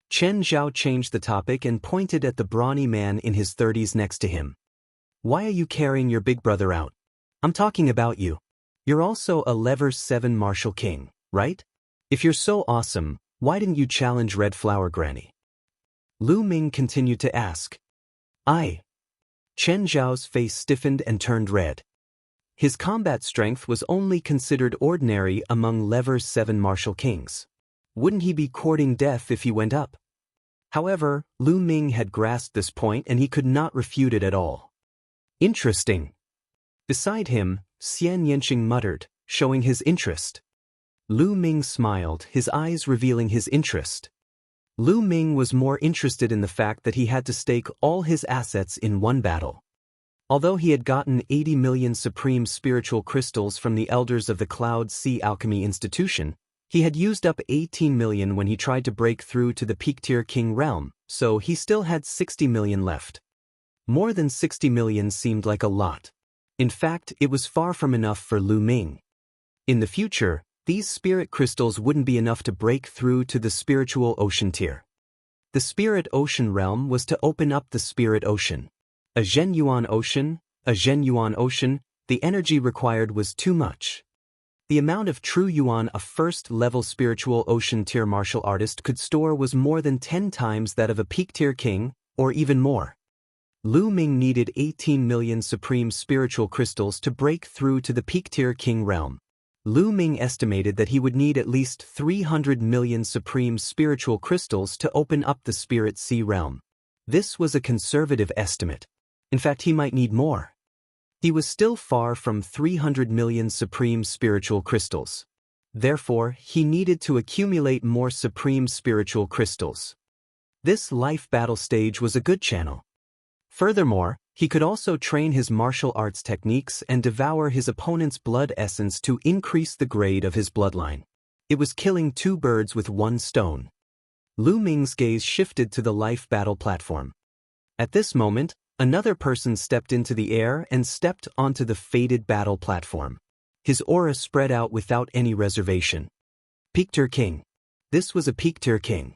S1: Chen Zhao changed the topic and pointed at the brawny man in his 30s next to him. "Why are you carrying your big brother out? I'm talking about you. You're also a level 7 martial king, right? If you're so awesome, why didn't you challenge Red Flower Granny?" Lu Ming continued to ask. Chen Zhao's face stiffened and turned red. His combat strength was only considered ordinary among level 7 martial kings. Wouldn't he be courting death if he went up? However, Lu Ming had grasped this point and he could not refute it at all. "Interesting." Beside him, Xian Yanqing muttered, showing his interest. Lu Ming smiled, his eyes revealing his interest. Lu Ming was more interested in the fact that he had to stake all his assets in one battle. Although he had gotten 80 million supreme spiritual crystals from the elders of the Cloud Sea Alchemy Institution, he had used up 18 million when he tried to break through to the peak-tier king realm, so he still had 60 million left. More than 60 million seemed like a lot. In fact, it was far from enough for Lu Ming. In the future, these spirit crystals wouldn't be enough to break through to the spiritual ocean tier. The spirit ocean realm was to open up the spirit ocean. A Zhenyuan ocean, the energy required was too much. The amount of true yuan a first-level spiritual ocean tier martial artist could store was more than 10 times that of a peak-tier king, or even more. Lu Ming needed 18 million supreme spiritual crystals to break through to the peak-tier king realm. Lu Ming estimated that he would need at least 300 million supreme spiritual crystals to open up the spirit sea realm. This was a conservative estimate. In fact, he might need more. He was still far from 300 million supreme spiritual crystals. Therefore, he needed to accumulate more supreme spiritual crystals. This life battle stage was a good channel. Furthermore, he could also train his martial arts techniques and devour his opponent's blood essence to increase the grade of his bloodline. It was killing 2 birds with 1 stone. Lu Ming's gaze shifted to the life battle platform. At this moment, another person stepped into the air and stepped onto the fated battle platform. His aura spread out without any reservation. Peak-tier king. This was a peak-tier king.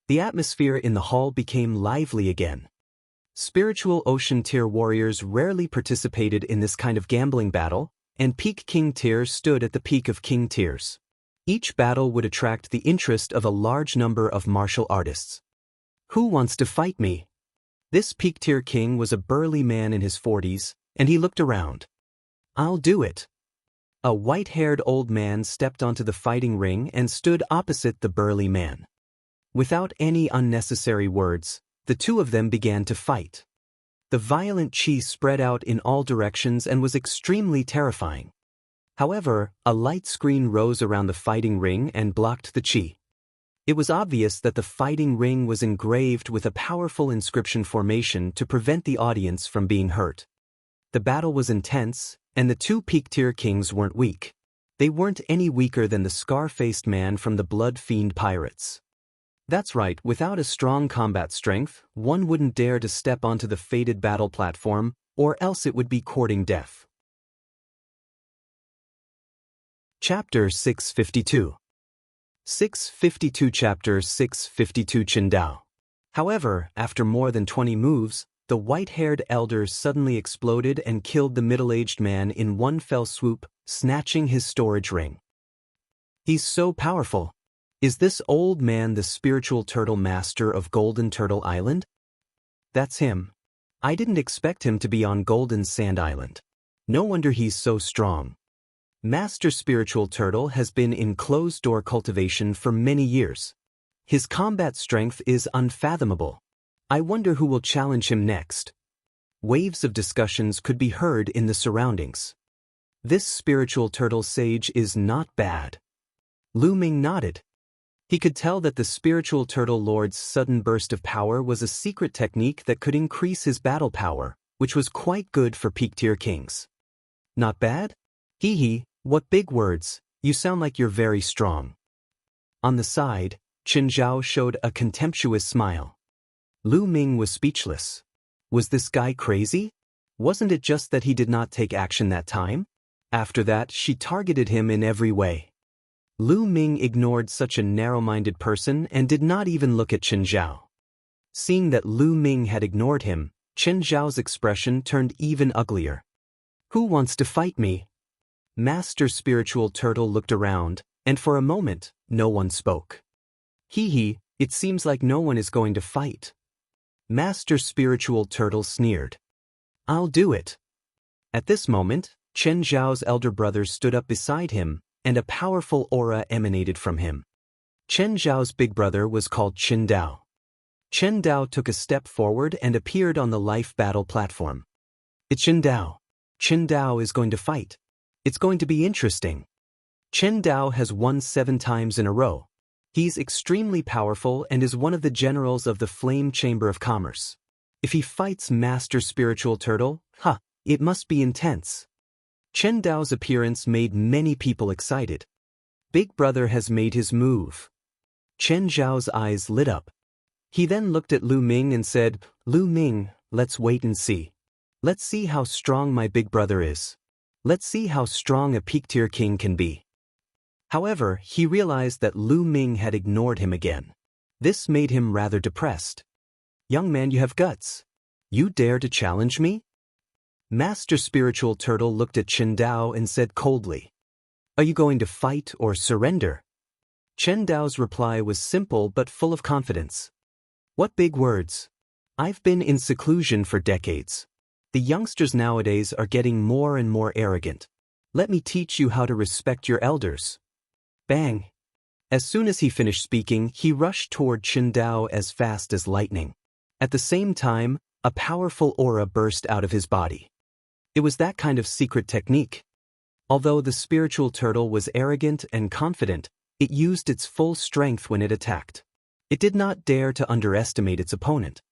S1: The atmosphere in the hall became lively again. Spiritual ocean tier warriors rarely participated in this kind of gambling battle, and peak king tiers stood at the peak of king tiers. Each battle would attract the interest of a large number of martial artists. "Who wants to fight me?" This peak-tier king was a burly man in his 40s, and he looked around. "I'll do it." A white-haired old man stepped onto the fighting ring and stood opposite the burly man. Without any unnecessary words, the two of them began to fight. The violent chi spread out in all directions and was extremely terrifying. However, a light screen rose around the fighting ring and blocked the chi. It was obvious that the fighting ring was engraved with a powerful inscription formation to prevent the audience from being hurt. The battle was intense, and the 2 peak-tier kings weren't weak. They weren't any weaker than the scar-faced man from the Blood Fiend Pirates. That's right, without a strong combat strength, one wouldn't dare to step onto the fated battle platform, or else it would be courting death. Chapter 652. 652 Chapter 652 Qindao. However, after more than 20 moves, the white-haired elder suddenly exploded and killed the middle-aged man in one fell swoop, snatching his storage ring. He's so powerful. Is this old man the spiritual turtle master of Golden Turtle Island? That's him. I didn't expect him to be on Golden Sand Island. No wonder he's so strong. Master Spiritual Turtle has been in closed-door cultivation for many years. His combat strength is unfathomable. I wonder who will challenge him next. Waves of discussions could be heard in the surroundings. This spiritual turtle sage is not bad. Lu Ming nodded. He could tell that the spiritual turtle lord's sudden burst of power was a secret technique that could increase his battle power, which was quite good for peak-tier kings. Not bad? Hee hee, what big words, you sound like you're very strong. On the side, Qin Zhao showed a contemptuous smile. Lu Ming was speechless. Was this guy crazy? Wasn't it just that he did not take action that time? After that, she targeted him in every way. Lu Ming ignored such a narrow-minded person and did not even look at Qin Zhao. Seeing that Lu Ming had ignored him, Qin Zhao's expression turned even uglier. Who wants to fight me? Master Spiritual Turtle looked around, and for a moment, no one spoke. Hee hee, it seems like no one is going to fight. Master Spiritual Turtle sneered. I'll do it. At this moment, Qin Zhao's elder brother stood up beside him, and a powerful aura emanated from him. Qin Zhao's big brother was called Qin Dao. Qin Dao took a step forward and appeared on the life battle platform. It's Qin Dao. Qin Dao is going to fight. It's going to be interesting. Qin Dao has won 7 times in a row. He's extremely powerful and is one of the generals of the Flame Chamber of Commerce. If he fights Master Spiritual Turtle, it must be intense. Qin Dao's appearance made many people excited. Big Brother has made his move. Qin Zhao's eyes lit up. He then looked at Lu Ming and said, Lu Ming, let's wait and see. Let's see how strong my big brother is. Let's see how strong a peak-tier king can be. However, he realized that Lu Ming had ignored him again. This made him rather depressed. Young man, you have guts. You dare to challenge me? Master Spiritual Turtle looked at Qin Dao and said coldly, Are you going to fight or surrender? Qin Dao's reply was simple but full of confidence. What big words. I've been in seclusion for decades. The youngsters nowadays are getting more and more arrogant. Let me teach you how to respect your elders. Bang! As soon as he finished speaking, he rushed toward Qin Dao as fast as lightning. At the same time, a powerful aura burst out of his body. It was that kind of secret technique. Although the spiritual turtle was arrogant and confident, it used its full strength when it attacked. It did not dare to underestimate its opponent.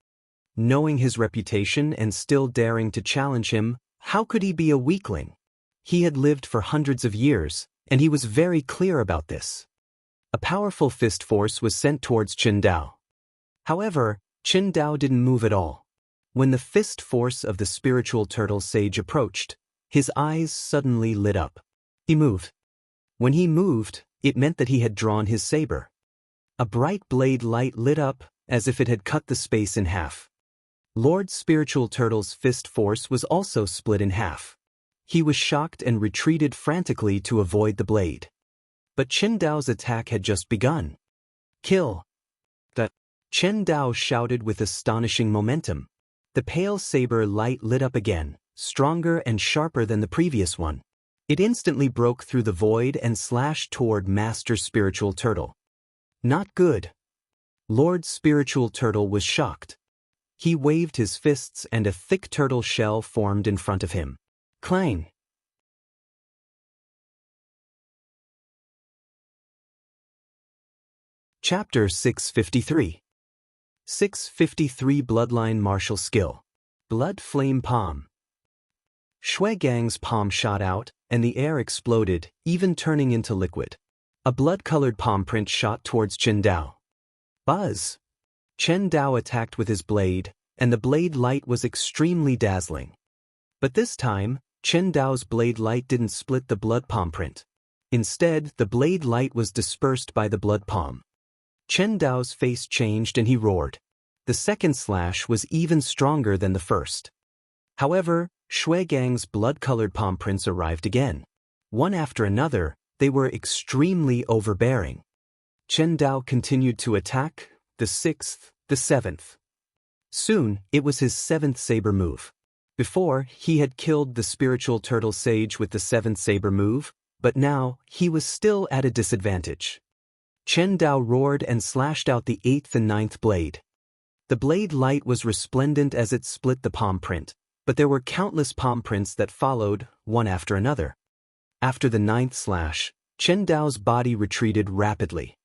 S1: Knowing his reputation and still daring to challenge him, how could he be a weakling? He had lived for hundreds of years, and he was very clear about this. A powerful fist force was sent towards Qin Dao. However, Qin Dao didn't move at all. When the fist force of the spiritual turtle sage approached, his eyes suddenly lit up. He moved. When he moved, it meant that he had drawn his saber. A bright blade light lit up, as if it had cut the space in half. Lord Spiritual Turtle's fist force was also split in half. He was shocked and retreated frantically to avoid the blade. But Qin Dao's attack had just begun. Kill! Qin Dao shouted with astonishing momentum. The pale saber light lit up again, stronger and sharper than the previous one. It instantly broke through the void and slashed toward Master Spiritual Turtle. Not good. Lord Spiritual Turtle was shocked. He waved his fists and a thick turtle shell formed in front of him. Clang! Chapter 653. 653 Bloodline Martial Skill. Blood Flame Palm. Shui Gang's palm shot out, and the air exploded, even turning into liquid. A blood-colored palm print shot towards Qin Dao. Buzz! Qin Dao attacked with his blade, and the blade light was extremely dazzling. But this time, Qin Dao's blade light didn't split the blood palm print. Instead, the blade light was dispersed by the blood palm. Qin Dao's face changed and he roared. The second slash was even stronger than the first. However, Shui Gang's blood-colored palm prints arrived again. One after another, they were extremely overbearing. Qin Dao continued to attack, the 6th, the 7th. Soon, it was his 7th saber move. Before, he had killed the spiritual turtle sage with the 7th saber move, but now, he was still at a disadvantage. Qin Dao roared and slashed out the 8th and 9th blade. The blade light was resplendent as it split the palm print, but there were countless palm prints that followed, one after another. After the 9th slash, Qin Dao's body retreated rapidly.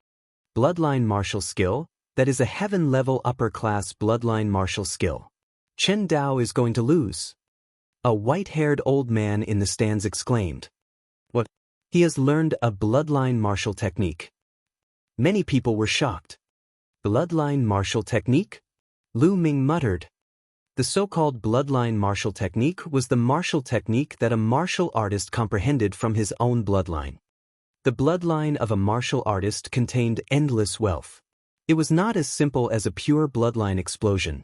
S1: Bloodline martial skill, that is a heaven-level upper-class bloodline martial skill. Chen Dao is going to lose. A white-haired old man in the stands exclaimed. What? He has learned a bloodline martial technique. Many people were shocked. Bloodline martial technique? Lu Ming muttered. The so-called bloodline martial technique was the martial technique that a martial artist comprehended from his own bloodline. The bloodline of a martial artist contained endless wealth. It was not as simple as a pure bloodline explosion.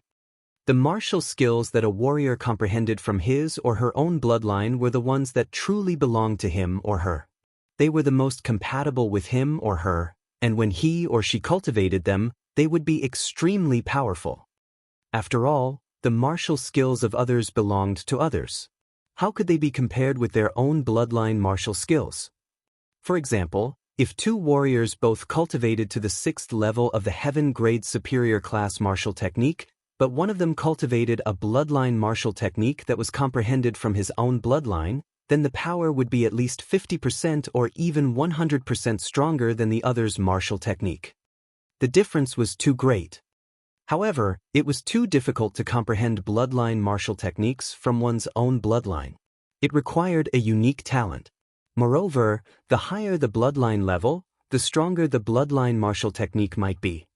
S1: The martial skills that a warrior comprehended from his or her own bloodline were the ones that truly belonged to him or her. They were the most compatible with him or her, and when he or she cultivated them, they would be extremely powerful. After all, the martial skills of others belonged to others. How could they be compared with their own bloodline martial skills? For example, if two warriors both cultivated to the 6th level of the heaven-grade superior class martial technique, but one of them cultivated a bloodline martial technique that was comprehended from his own bloodline, then the power would be at least 50% or even 100% stronger than the other's martial technique. The difference was too great. However, it was too difficult to comprehend bloodline martial techniques from one's own bloodline. It required a unique talent. Moreover, the higher the bloodline level, the stronger the bloodline martial technique might be.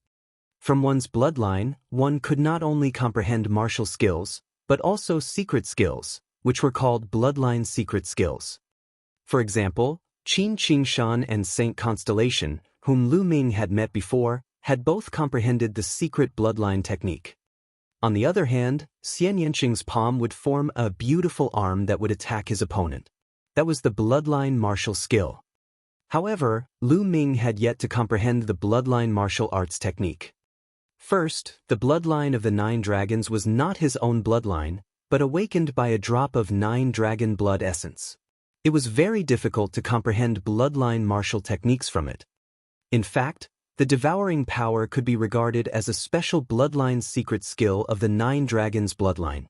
S1: From one's bloodline, one could not only comprehend martial skills, but also secret skills, which were called bloodline secret skills. For example, Qin Qingshan and Saint Constellation, whom Lu Ming had met before, had both comprehended the secret bloodline technique. On the other hand, Xian Yanqing's palm would form a beautiful arm that would attack his opponent. That was the bloodline martial skill. However, Lu Ming had yet to comprehend the bloodline martial arts technique. First, the bloodline of the 9 dragons was not his own bloodline, but awakened by a drop of 9 dragon blood essence. It was very difficult to comprehend bloodline martial techniques from it. In fact, the devouring power could be regarded as a special bloodline secret skill of the 9 dragons bloodline.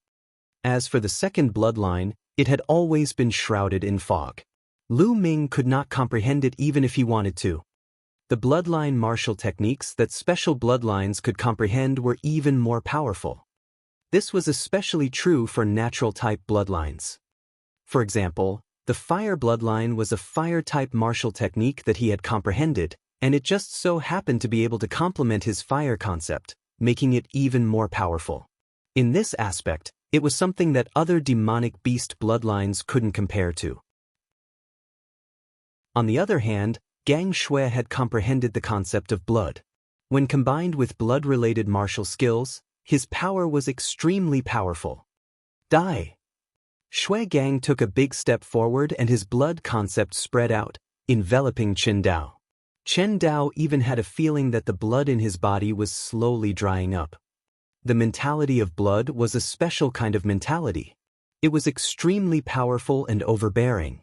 S1: As for the second bloodline, it had always been shrouded in fog. Lu Ming could not comprehend it even if he wanted to. The bloodline martial techniques that special bloodlines could comprehend were even more powerful. This was especially true for natural-type bloodlines. For example, the fire bloodline was a fire-type martial technique that he had comprehended, and it just so happened to be able to complement his fire concept, making it even more powerful. In this aspect, it was something that other demonic beast bloodlines couldn't compare to. On the other hand, Gang Shui had comprehended the concept of blood. When combined with blood-related martial skills, his power was extremely powerful. Die! Shui Gang took a big step forward and his blood concept spread out, enveloping Chen Dao. Chen Dao even had a feeling that the blood in his body was slowly drying up. The mentality of blood was a special kind of mentality. It was extremely powerful and overbearing.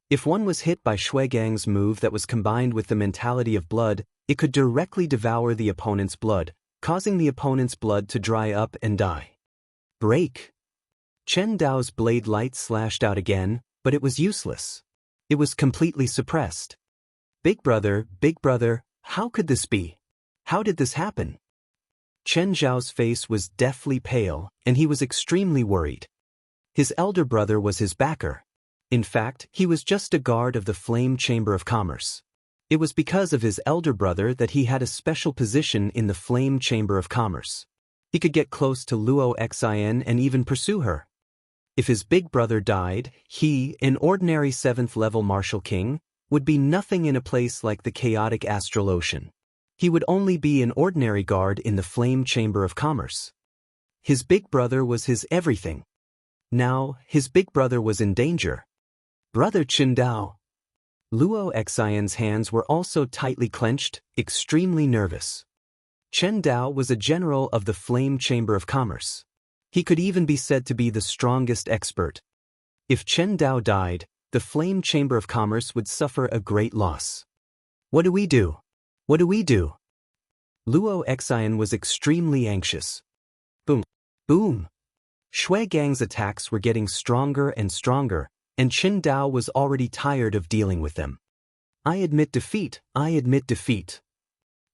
S1: If one was hit by Shui Gang's move that was combined with the mentality of blood, it could directly devour the opponent's blood, causing the opponent's blood to dry up and die. Break! Chen Dao's blade light slashed out again, but it was useless. It was completely suppressed. Big brother, how could this be? How did this happen? Chen Zhao's face was deathly pale, and he was extremely worried. His elder brother was his backer. In fact, he was just a guard of the Flame Chamber of Commerce. It was because of his elder brother that he had a special position in the Flame Chamber of Commerce. He could get close to Luo Xin and even pursue her. If his big brother died, he, an ordinary 7th-level martial king, would be nothing in a place like the chaotic astral ocean. He would only be an ordinary guard in the Flame Chamber of Commerce. His big brother was his everything. Now, his big brother was in danger. Brother Chen Dao. Luo Xion's hands were also tightly clenched, extremely nervous. Chen Dao was a general of the Flame Chamber of Commerce. He could even be said to be the strongest expert. If Chen Dao died, the Flame Chamber of Commerce would suffer a great loss. What do we do? What do we do? Luo Xion was extremely anxious. Boom! Boom! Shui Gang's attacks were getting stronger and stronger, and Chen Dao was already tired of dealing with them. I admit defeat, I admit defeat.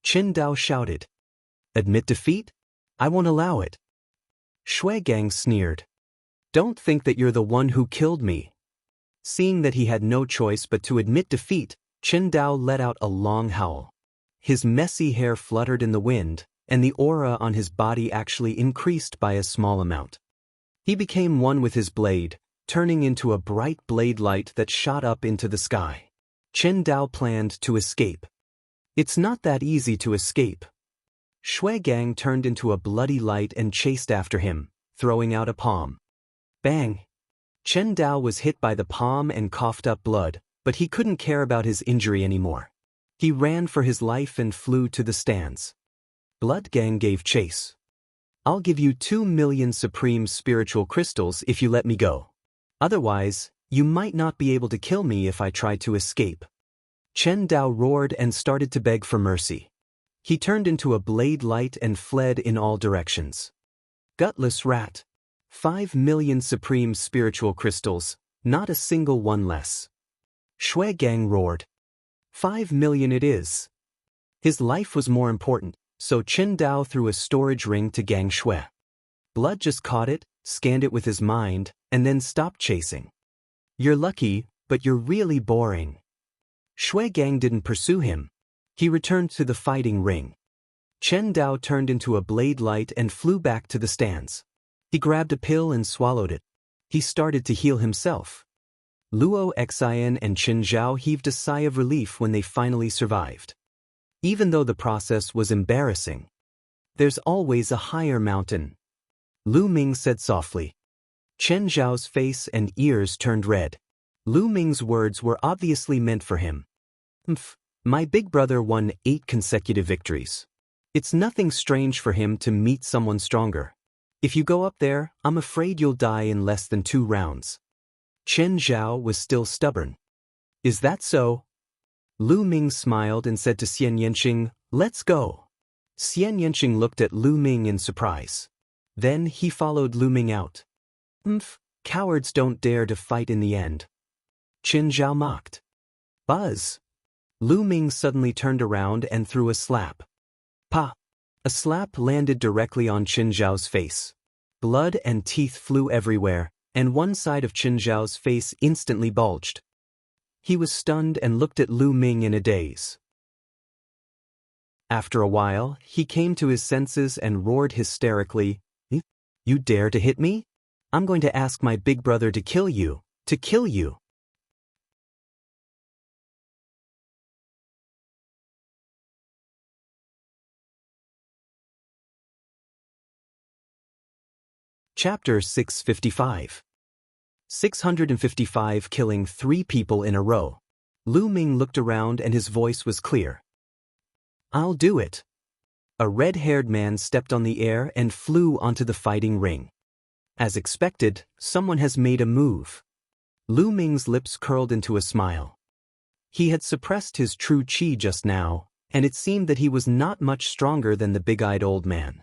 S1: Qin Dao shouted. Admit defeat? I won't allow it. Shui Gang sneered. Don't think that you're the one who killed me. Seeing that he had no choice but to admit defeat, Qin Dao let out a long howl. His messy hair fluttered in the wind, and the aura on his body actually increased by a small amount. He became one with his blade, turning into a bright blade light that shot up into the sky. Qin Dao planned to escape. It's not that easy to escape. Shui Gang turned into a bloody light and chased after him, throwing out a palm. Bang! Qin Dao was hit by the palm and coughed up blood, but he couldn't care about his injury anymore. He ran for his life and flew to the stands. Blood Gang gave chase. I'll give you 2 million supreme spiritual crystals if you let me go. Otherwise, you might not be able to kill me if I try to escape. Qin Dao roared and started to beg for mercy. He turned into a blade light and fled in all directions. Gutless rat. 5 million supreme spiritual crystals, not a single one less. Shui Gang roared. 5 million it is. His life was more important, so Qin Dao threw a storage ring to Gang Shui. Blood just caught it, scanned it with his mind, and then stopped chasing. You're lucky, but you're really boring. Shui Gang didn't pursue him. He returned to the fighting ring. Qin Dao turned into a blade light and flew back to the stands. He grabbed a pill and swallowed it. He started to heal himself. Luo Xian and Qin Zhao heaved a sigh of relief when they finally survived. Even though the process was embarrassing. There's always a higher mountain. Lu Ming said softly. Qin Zhao's face and ears turned red. Lu Ming's words were obviously meant for him. My big brother won 8 consecutive victories. It's nothing strange for him to meet someone stronger. If you go up there, I'm afraid you'll die in less than 2 rounds. Qin Zhao was still stubborn. Is that so? Lu Ming smiled and said to Xian Yanqing, let's go. Xian Yanqing looked at Lu Ming in surprise. Then he followed Lu Ming out. Cowards don't dare to fight in the end. Qin Zhao mocked. Buzz. Lu Ming suddenly turned around and threw a slap. Pa! A slap landed directly on Qin Zhao's face. Blood and teeth flew everywhere, and one side of Qin Zhao's face instantly bulged. He was stunned and looked at Lu Ming in a daze. After a while, he came to his senses and roared hysterically, You dare to hit me? I'm going to ask my big brother to kill you, to kill you. Chapter 655. 655 killing 3 people in a row. Lu Ming looked around and his voice was clear. I'll do it. A red-haired man stepped on the air and flew onto the fighting ring. As expected, someone has made a move. Lu Ming's lips curled into a smile. He had suppressed his true qi just now, and it seemed that he was not much stronger than the big-eyed old man.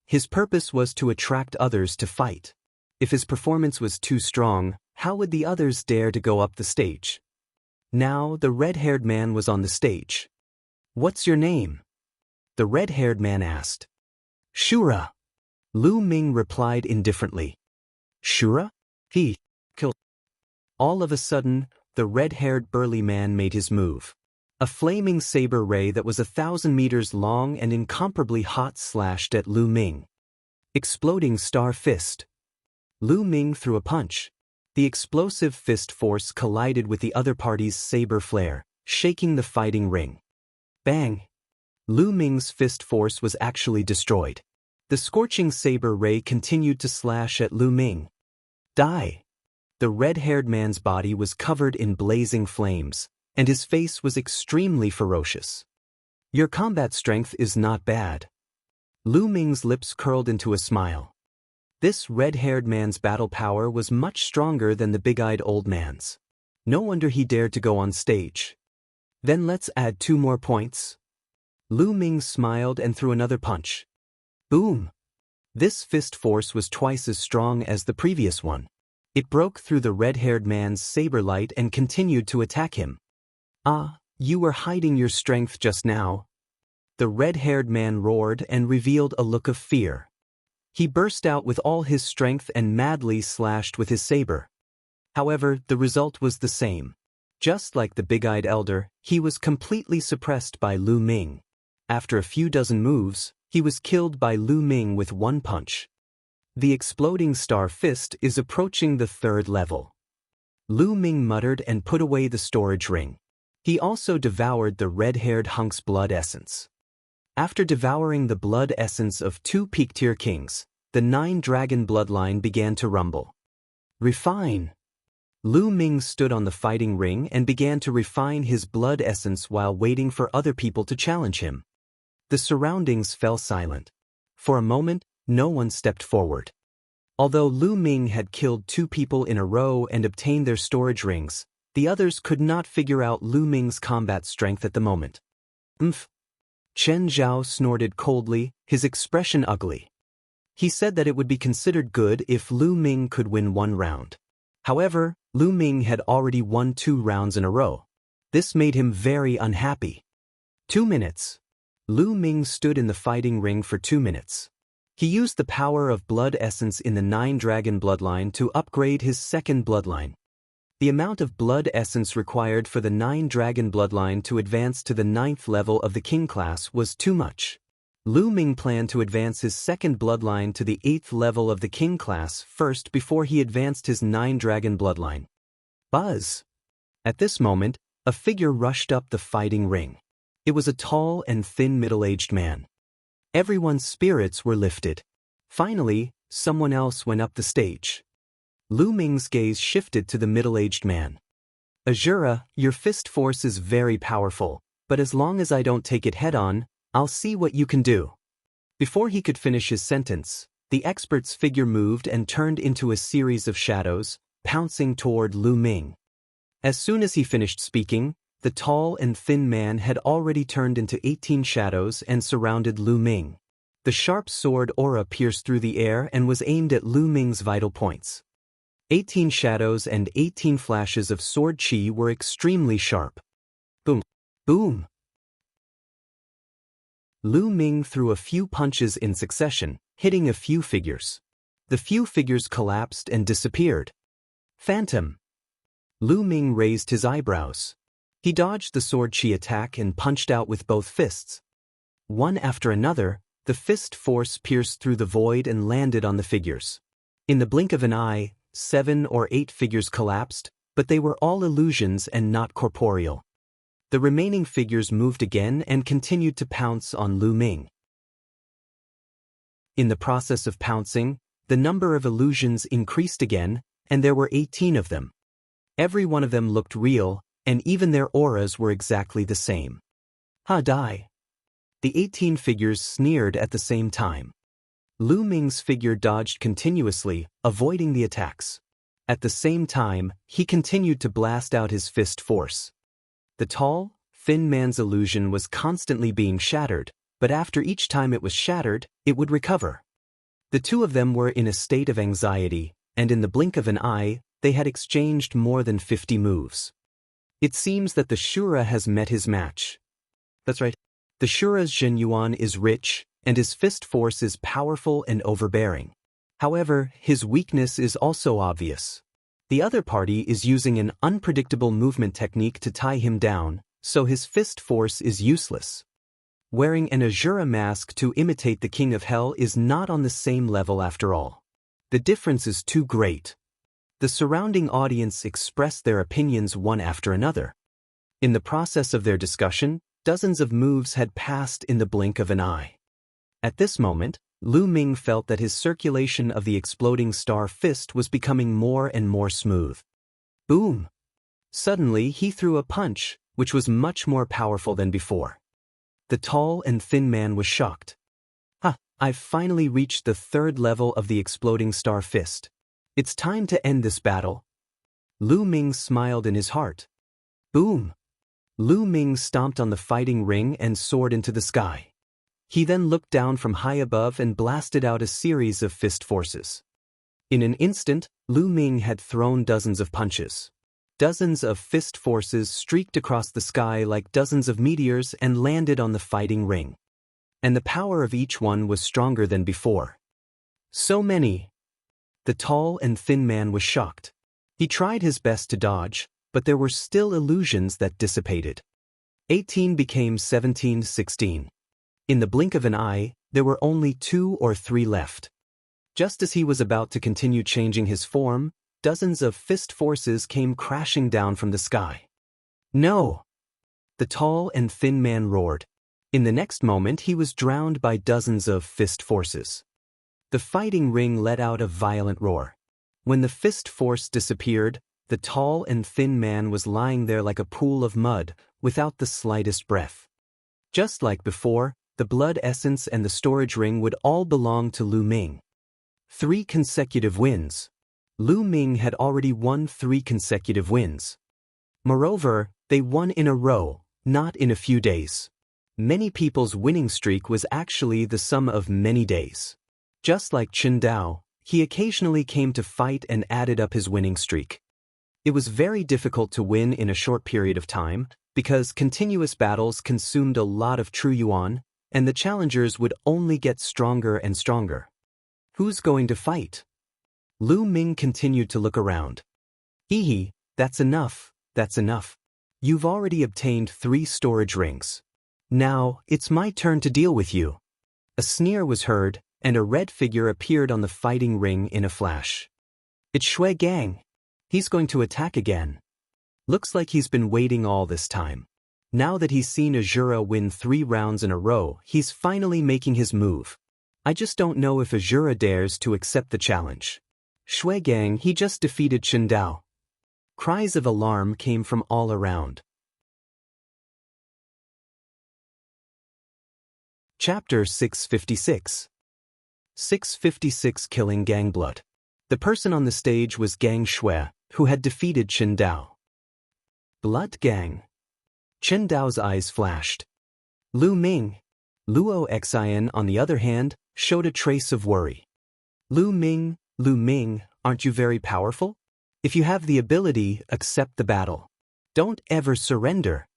S1: His purpose was to attract others to fight. If his performance was too strong, how would the others dare to go up the stage? Now the red-haired man was on the stage. What's your name? The red-haired man asked. Shura. Lu Ming replied indifferently. Shura? He killed. All of a sudden, the red-haired burly man made his move. A flaming saber ray that was 1,000 meters long and incomparably hot slashed at Lu Ming. Exploding star fist. Lu Ming threw a punch. The explosive fist force collided with the other party's saber flare, shaking the fighting ring. Bang! Lu Ming's fist force was actually destroyed. The scorching saber ray continued to slash at Lu Ming. Die! The red-haired man's body was covered in blazing flames, and his face was extremely ferocious. Your combat strength is not bad. Lu Ming's lips curled into a smile. This red-haired man's battle power was much stronger than the big-eyed old man's. No wonder he dared to go on stage. Then let's add 2 more points. Lu Ming smiled and threw another punch. Boom! This fist force was twice as strong as the previous one. It broke through the red-haired man's saber light and continued to attack him. Ah, You were hiding your strength just now. The red-haired man roared and revealed a look of fear. He burst out with all his strength and madly slashed with his saber. However, the result was the same. Just like the big-eyed elder, he was completely suppressed by Lu Ming. After a few dozen moves, he was killed by Lu Ming with one punch. The exploding star fist is approaching the third level. Lu Ming muttered and put away the storage ring. He also devoured the red-haired hunk's blood essence. After devouring the blood essence of 2 peak-tier kings, the 9-dragon bloodline began to rumble. Refine. Lu Ming stood on the fighting ring and began to refine his blood essence while waiting for other people to challenge him. The surroundings fell silent. For a moment, no one stepped forward. Although Lu Ming had killed 2 people in a row and obtained their storage rings, the others could not figure out Lu Ming's combat strength at the moment. Chen Zhao snorted coldly, his expression ugly. He said that it would be considered good if Lu Ming could win 1 round. However, Lu Ming had already won 2 rounds in a row. This made him very unhappy. 2 minutes. Lu Ming stood in the fighting ring for 2 minutes. He used the power of blood essence in the 9-dragon bloodline to upgrade his 2nd bloodline. The amount of blood essence required for the 9-dragon bloodline to advance to the 9th level of the king class was too much. Lu Ming planned to advance his 2nd bloodline to the 8th level of the king class first before he advanced his 9-dragon bloodline. Buzz! At this moment, a figure rushed up the fighting ring. It was a tall and thin middle-aged man. Everyone's spirits were lifted. Finally, someone else went up the stage. Lu Ming's gaze shifted to the middle-aged man. Azura, your fist force is very powerful, but as long as I don't take it head-on, I'll see what you can do. Before he could finish his sentence, the expert's figure moved and turned into a series of shadows, pouncing toward Lu Ming. As soon as he finished speaking, the tall and thin man had already turned into 18 shadows and surrounded Lu Ming. The sharp sword aura pierced through the air and was aimed at Lu Ming's vital points. 18 shadows and 18 flashes of sword chi were extremely sharp. Boom! Boom! Lu Ming threw a few punches in succession, hitting a few figures. The few figures collapsed and disappeared. Phantom! Lu Ming raised his eyebrows. He dodged the sword chi attack and punched out with both fists. One after another, the fist force pierced through the void and landed on the figures. In the blink of an eye, 7 or 8 figures collapsed, but they were all illusions and not corporeal. The remaining figures moved again and continued to pounce on Lu Ming. In the process of pouncing, the number of illusions increased again, and there were 18 of them. Every one of them looked real, and even their auras were exactly the same. Die! The 18 figures sneered at the same time. Lu Ming's figure dodged continuously, avoiding the attacks. At the same time, he continued to blast out his fist force. The tall, thin man's illusion was constantly being shattered, but after each time it was shattered, it would recover. The 2 of them were in a state of anxiety, and in the blink of an eye, they had exchanged more than 50 moves. It seems that the Shura has met his match. That's right. The Shura's Zhen Yuan is rich, and his fist force is powerful and overbearing. However, his weakness is also obvious. The other party is using an unpredictable movement technique to tie him down, so his fist force is useless. Wearing an Azura mask to imitate the King of Hell is not on the same level after all. The difference is too great. The surrounding audience expressed their opinions one after another. In the process of their discussion, dozens of moves had passed in the blink of an eye. At this moment, Lu Ming felt that his circulation of the exploding star fist was becoming more and more smooth. Boom! Suddenly he threw a punch, which was much more powerful than before. The tall and thin man was shocked. I've finally reached the 3rd level of the exploding star fist. It's time to end this battle. Lu Ming smiled in his heart. Boom! Lu Ming stomped on the fighting ring and soared into the sky. He then looked down from high above and blasted out a series of fist forces. In an instant, Lu Ming had thrown dozens of punches. Dozens of fist forces streaked across the sky like dozens of meteors and landed on the fighting ring. And the power of each one was stronger than before. So many. The tall and thin man was shocked. He tried his best to dodge, but there were still illusions that dissipated. 18 became 17, 16. In the blink of an eye, there were only 2 or 3 left. Just as he was about to continue changing his form, dozens of fist forces came crashing down from the sky. No! The tall and thin man roared. In the next moment he was drowned by dozens of fist forces. The fighting ring let out a violent roar. When the fist force disappeared, the tall and thin man was lying there like a pool of mud, without the slightest breath. Just like before, the blood essence and the storage ring would all belong to Lu Ming. 3 consecutive wins. Lu Ming had already won 3 consecutive wins. Moreover, they won in a row, not in a few days. Many people's winning streak was actually the sum of many days. Just like Chen Dao, he occasionally came to fight and added up his winning streak. It was very difficult to win in a short period of time, because continuous battles consumed a lot of true yuan, and the challengers would only get stronger and stronger. Who's going to fight? Lu Ming continued to look around. Hee, that's enough, that's enough. You've already obtained 3 storage rings. Now, it's my turn to deal with you. A sneer was heard, and a red figure appeared on the fighting ring in a flash. It's Shui Gang. He's going to attack again. Looks like he's been waiting all this time. Now that he's seen Azura win 3 rounds in a row, he's finally making his move. I just don't know if Azura dares to accept the challenge. Shui Gang, he just defeated Chen Dao. Cries of alarm came from all around. Chapter 656. 656 Killing Gang Blood. The person on the stage was Gang Shui, who had defeated Chen Dao. Blood Gang. Chen Dao's eyes flashed. Lu Ming. Luo Xin, on the other hand, showed a trace of worry. Lu Ming, aren't you very powerful? If you have the ability, accept the battle. Don't ever surrender.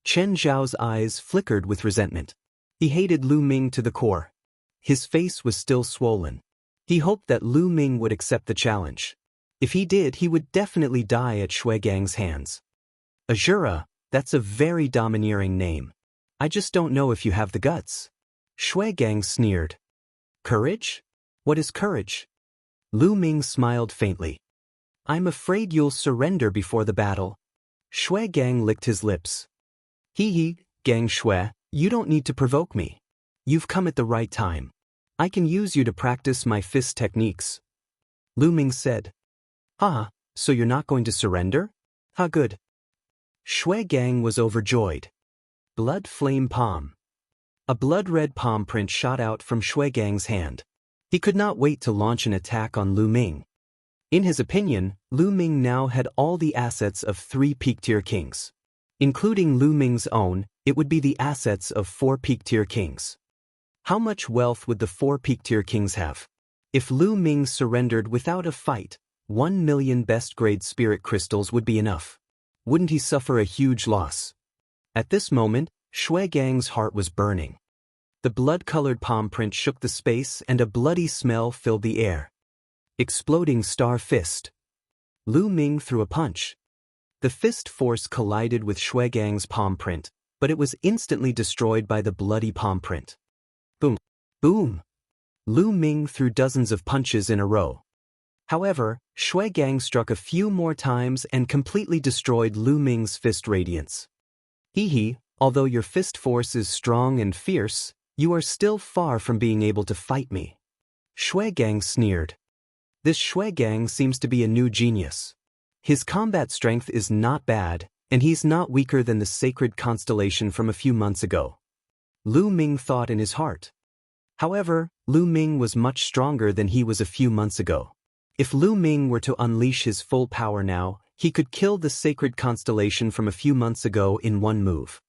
S1: Chen Zhao's eyes flickered with resentment. He hated Lu Ming to the core. His face was still swollen. He hoped that Lu Ming would accept the challenge. If he did, he would definitely die at Shui Gang's hands. Azura, that's a very domineering name. I just don't know if you have the guts. Shui Gang sneered. Courage? What is courage? Lu Ming smiled faintly. I'm afraid you'll surrender before the battle. Shui Gang licked his lips. Hee, Gang Shui, you don't need to provoke me. You've come at the right time. I can use you to practice my fist techniques. Lu Ming said. So you're not going to surrender? Good. Shui Gang was overjoyed. Blood Flame Palm. A blood-red palm print shot out from Shui Gang's hand. He could not wait to launch an attack on Lu Ming. In his opinion, Lu Ming now had all the assets of 3 peak-tier kings. Including Lu Ming's own, it would be the assets of 4 peak-tier kings. How much wealth would the 4 peak-tier kings have? If Lu Ming surrendered without a fight, 1 million best-grade spirit crystals would be enough. Wouldn't he suffer a huge loss? At this moment, Shui Gang's heart was burning. The blood-colored palm print shook the space and a bloody smell filled the air. Exploding Star Fist. Lu Ming threw a punch. The fist force collided with Shui Gang's palm print, but it was instantly destroyed by the bloody palm print. Boom! Boom! Lu Ming threw dozens of punches in a row. However, Shui Gang struck a few more times and completely destroyed Lu Ming's fist radiance. Hee, although your fist force is strong and fierce, you are still far from being able to fight me. Shui Gang sneered. This Shui Gang seems to be a new genius. His combat strength is not bad, and he's not weaker than the sacred constellation from a few months ago. Lu Ming thought in his heart. However, Lu Ming was much stronger than he was a few months ago. If Lu Ming were to unleash his full power now, he could kill the sacred constellation from a few months ago in one move.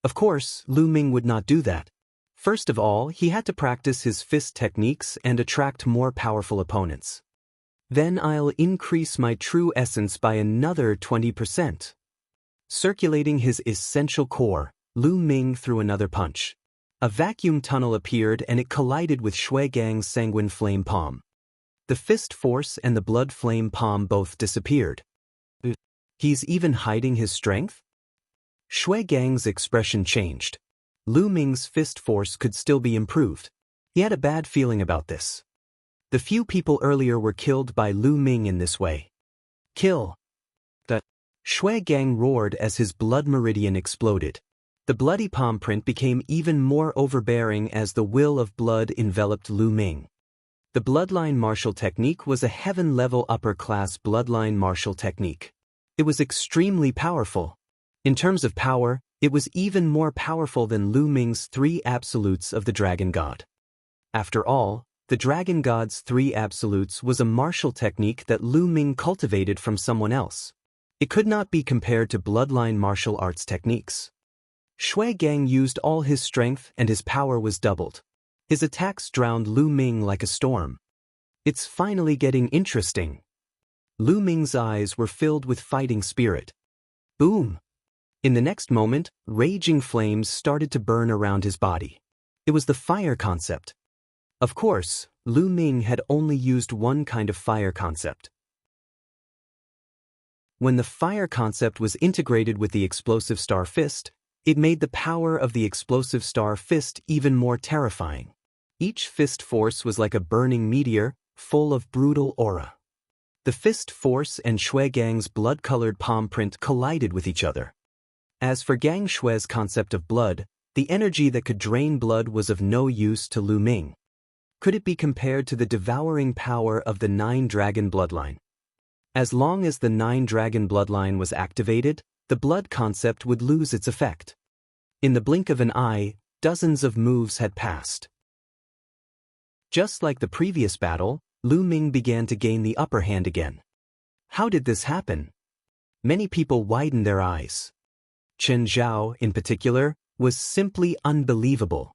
S1: Of course, Lu Ming would not do that. First of all, he had to practice his fist techniques and attract more powerful opponents. Then I'll increase my true essence by another 20%. Circulating his essential core, Lu Ming threw another punch. A vacuum tunnel appeared and it collided with Shui Gang's sanguine flame palm. The fist force and the blood flame palm both disappeared. He's even hiding his strength? Shui Gang's expression changed. Lu Ming's fist force could still be improved. He had a bad feeling about this. The few people earlier were killed by Lu Ming in this way. Kill! The Shui Gang roared as his blood meridian exploded. The bloody palm print became even more overbearing as the will of blood enveloped Lu Ming. The bloodline martial technique was a heaven-level upper-class bloodline martial technique. It was extremely powerful. In terms of power, it was even more powerful than Lu Ming's 3 absolutes of the Dragon God. After all, the Dragon God's 3 absolutes was a martial technique that Lu Ming cultivated from someone else. It could not be compared to bloodline martial arts techniques. Shui Gang used all his strength and his power was doubled. His attacks drowned Lu Ming like a storm. It's finally getting interesting. Lu Ming's eyes were filled with fighting spirit. Boom! In the next moment, raging flames started to burn around his body. It was the fire concept. Of course, Lu Ming had only used one kind of fire concept. When the fire concept was integrated with the explosive star fist, it made the power of the explosive star fist even more terrifying. Each fist force was like a burning meteor, full of brutal aura. The fist force and Shui Gang's blood-colored palm print collided with each other. As for Gang Shui's concept of blood, the energy that could drain blood was of no use to Lu Ming. Could it be compared to the devouring power of the 9-dragon bloodline? As long as the 9-dragon bloodline was activated, the blood concept would lose its effect. In the blink of an eye, dozens of moves had passed. Just like the previous battle, Lu Ming began to gain the upper hand again. How did this happen? Many people widened their eyes. Chen Zhao, in particular, was simply unbelievable.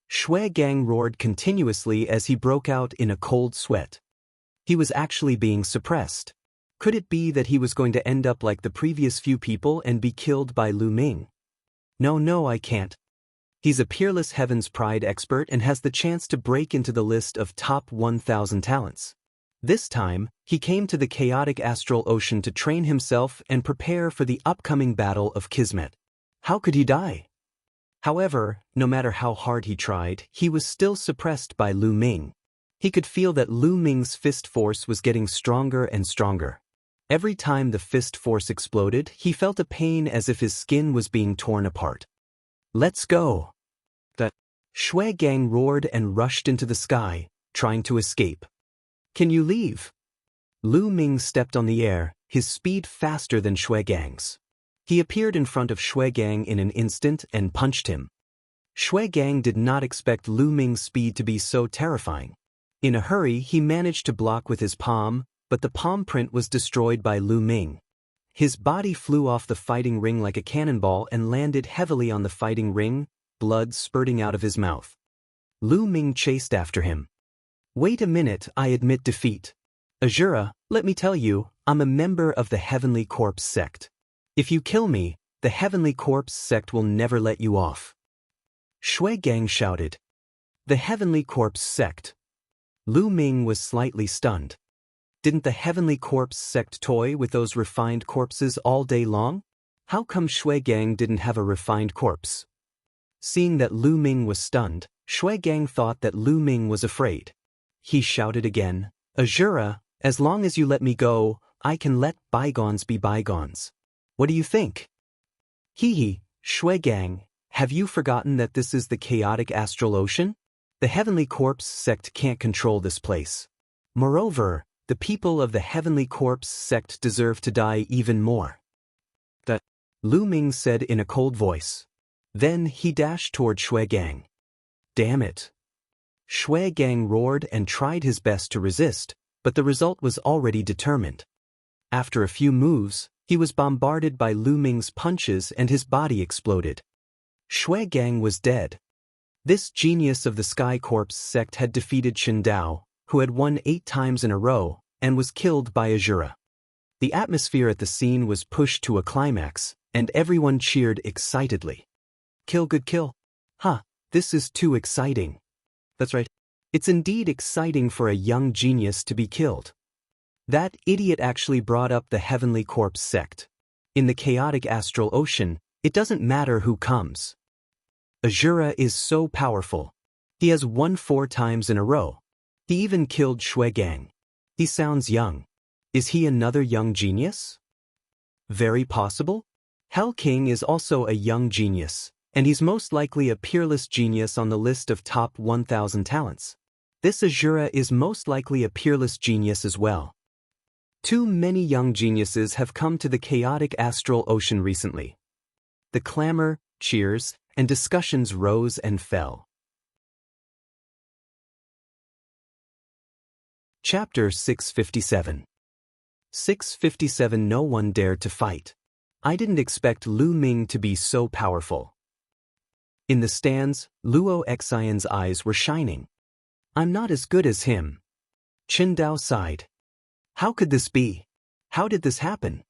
S1: Shui Gang roared continuously as he broke out in a cold sweat. He was actually being suppressed. Could it be that he was going to end up like the previous few people and be killed by Lu Ming? No, I can't. He's a peerless Heaven's Pride expert and has the chance to break into the list of top 1,000 talents. This time, he came to the chaotic astral ocean to train himself and prepare for the upcoming battle of Kismet. How could he die? However, no matter how hard he tried, he was still suppressed by Lu Ming. He could feel that Lu Ming's fist force was getting stronger and stronger. Every time the fist force exploded, he felt a pain as if his skin was being torn apart. Let's go! The Shui Gang roared and rushed into the sky, trying to escape. Can you leave? Lu Ming stepped on the air, his speed faster than Shui Gang's. He appeared in front of Shui Gang in an instant and punched him. Shui Gang did not expect Lu Ming's speed to be so terrifying. In a hurry, he managed to block with his palm, but the palm print was destroyed by Lu Ming. His body flew off the fighting ring like a cannonball and landed heavily on the fighting ring, blood spurting out of his mouth. Lu Ming chased after him. Wait a minute, I admit defeat. Azura, let me tell you, I'm a member of the Heavenly Corpse sect. If you kill me, the Heavenly Corpse sect will never let you off. Shui Gang shouted. The Heavenly Corpse sect. Lu Ming was slightly stunned. Didn't the Heavenly Corpse sect toy with those refined corpses all day long? How come Shui Gang didn't have a refined corpse? Seeing that Lu Ming was stunned, Shui Gang thought that Lu Ming was afraid. He shouted again, Azura, as long as you let me go, I can let bygones be bygones. What do you think? Hee, Shui Gang, have you forgotten that this is the chaotic astral ocean? The Heavenly Corpse sect can't control this place. Moreover, the people of the Heavenly Corpse sect deserve to die even more. That Lu Ming said in a cold voice. Then he dashed toward Shui Gang. Damn it. Shui Gang roared and tried his best to resist, but the result was already determined. After a few moves, he was bombarded by Lu Ming's punches and his body exploded. Shui Gang was dead. This genius of the Sky Corpse sect had defeated Chen Dao, who had won 8 times in a row, and was killed by Azura. The atmosphere at the scene was pushed to a climax, and everyone cheered excitedly. Kill, good kill. Huh, this is too exciting. That's right. It's indeed exciting for a young genius to be killed. That idiot actually brought up the Heavenly Corpse sect. In the chaotic astral ocean, it doesn't matter who comes. Azura is so powerful. He has won 4 times in a row. He even killed Shui Gang. He sounds young. Is he another young genius? Very possible. Hell King is also a young genius, and he's most likely a peerless genius on the list of top 1,000 talents. This Azura is most likely a peerless genius as well. Too many young geniuses have come to the chaotic astral ocean recently. The clamor, cheers, and discussions rose and fell. Chapter 657. 657. No one dared to fight. I didn't expect Lu Ming to be so powerful. In the stands, Luo Xian's eyes were shining. I'm not as good as him. Chen Dao sighed. How could this be? How did this happen?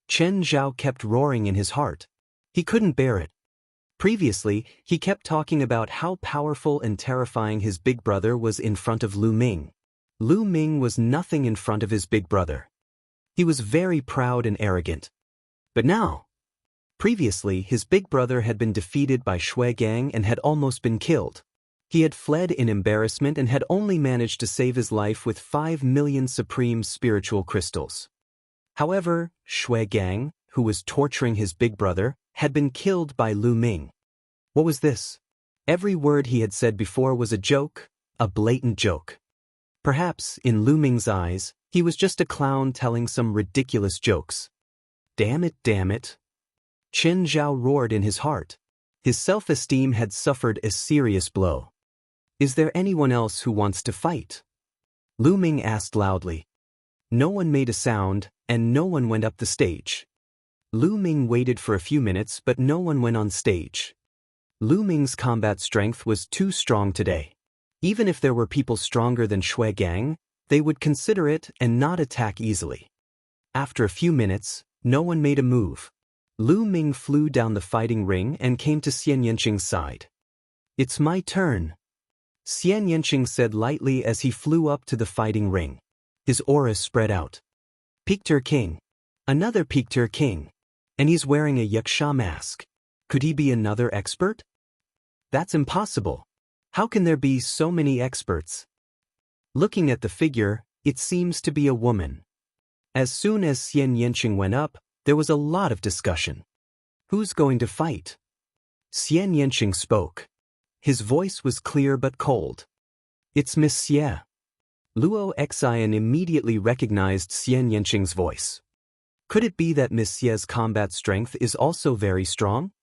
S1: Chen Zhao kept roaring in his heart. He couldn't bear it. Previously, he kept talking about how powerful and terrifying his big brother was in front of Lu Ming. Lu Ming was nothing in front of his big brother. He was very proud and arrogant. But now, previously his big brother had been defeated by Shui Gang and had almost been killed. He had fled in embarrassment and had only managed to save his life with 5 million supreme spiritual crystals. However, Shui Gang, who was torturing his big brother, had been killed by Lu Ming. What was this? Every word he had said before was a joke, a blatant joke. Perhaps, in Lu Ming's eyes, he was just a clown telling some ridiculous jokes. Damn it, damn it. Chen Zhao roared in his heart. His self-esteem had suffered a serious blow. Is there anyone else who wants to fight? Lu Ming asked loudly. No one made a sound, and no one went up the stage. Lu Ming waited for a few minutes, but no one went on stage. Lu Ming's combat strength was too strong today. Even if there were people stronger than Shui Gang, they would consider it and not attack easily. After a few minutes, no one made a move. Lu Ming flew down the fighting ring and came to Xian Yanqing's side. It's my turn, Xian Yanqing said lightly as he flew up to the fighting ring. His aura spread out. Picture King. Another Picture King. And he's wearing a Yaksha mask. Could he be another expert? That's impossible. How can there be so many experts? Looking at the figure, it seems to be a woman. As soon as Xian Yanqing went up, there was a lot of discussion. Who's going to fight? Xian Yanqing spoke. His voice was clear but cold. It's Miss Xie. Luo Xian immediately recognized Xian Yanqing's voice. Could it be that Miss Xie's combat strength is also very strong?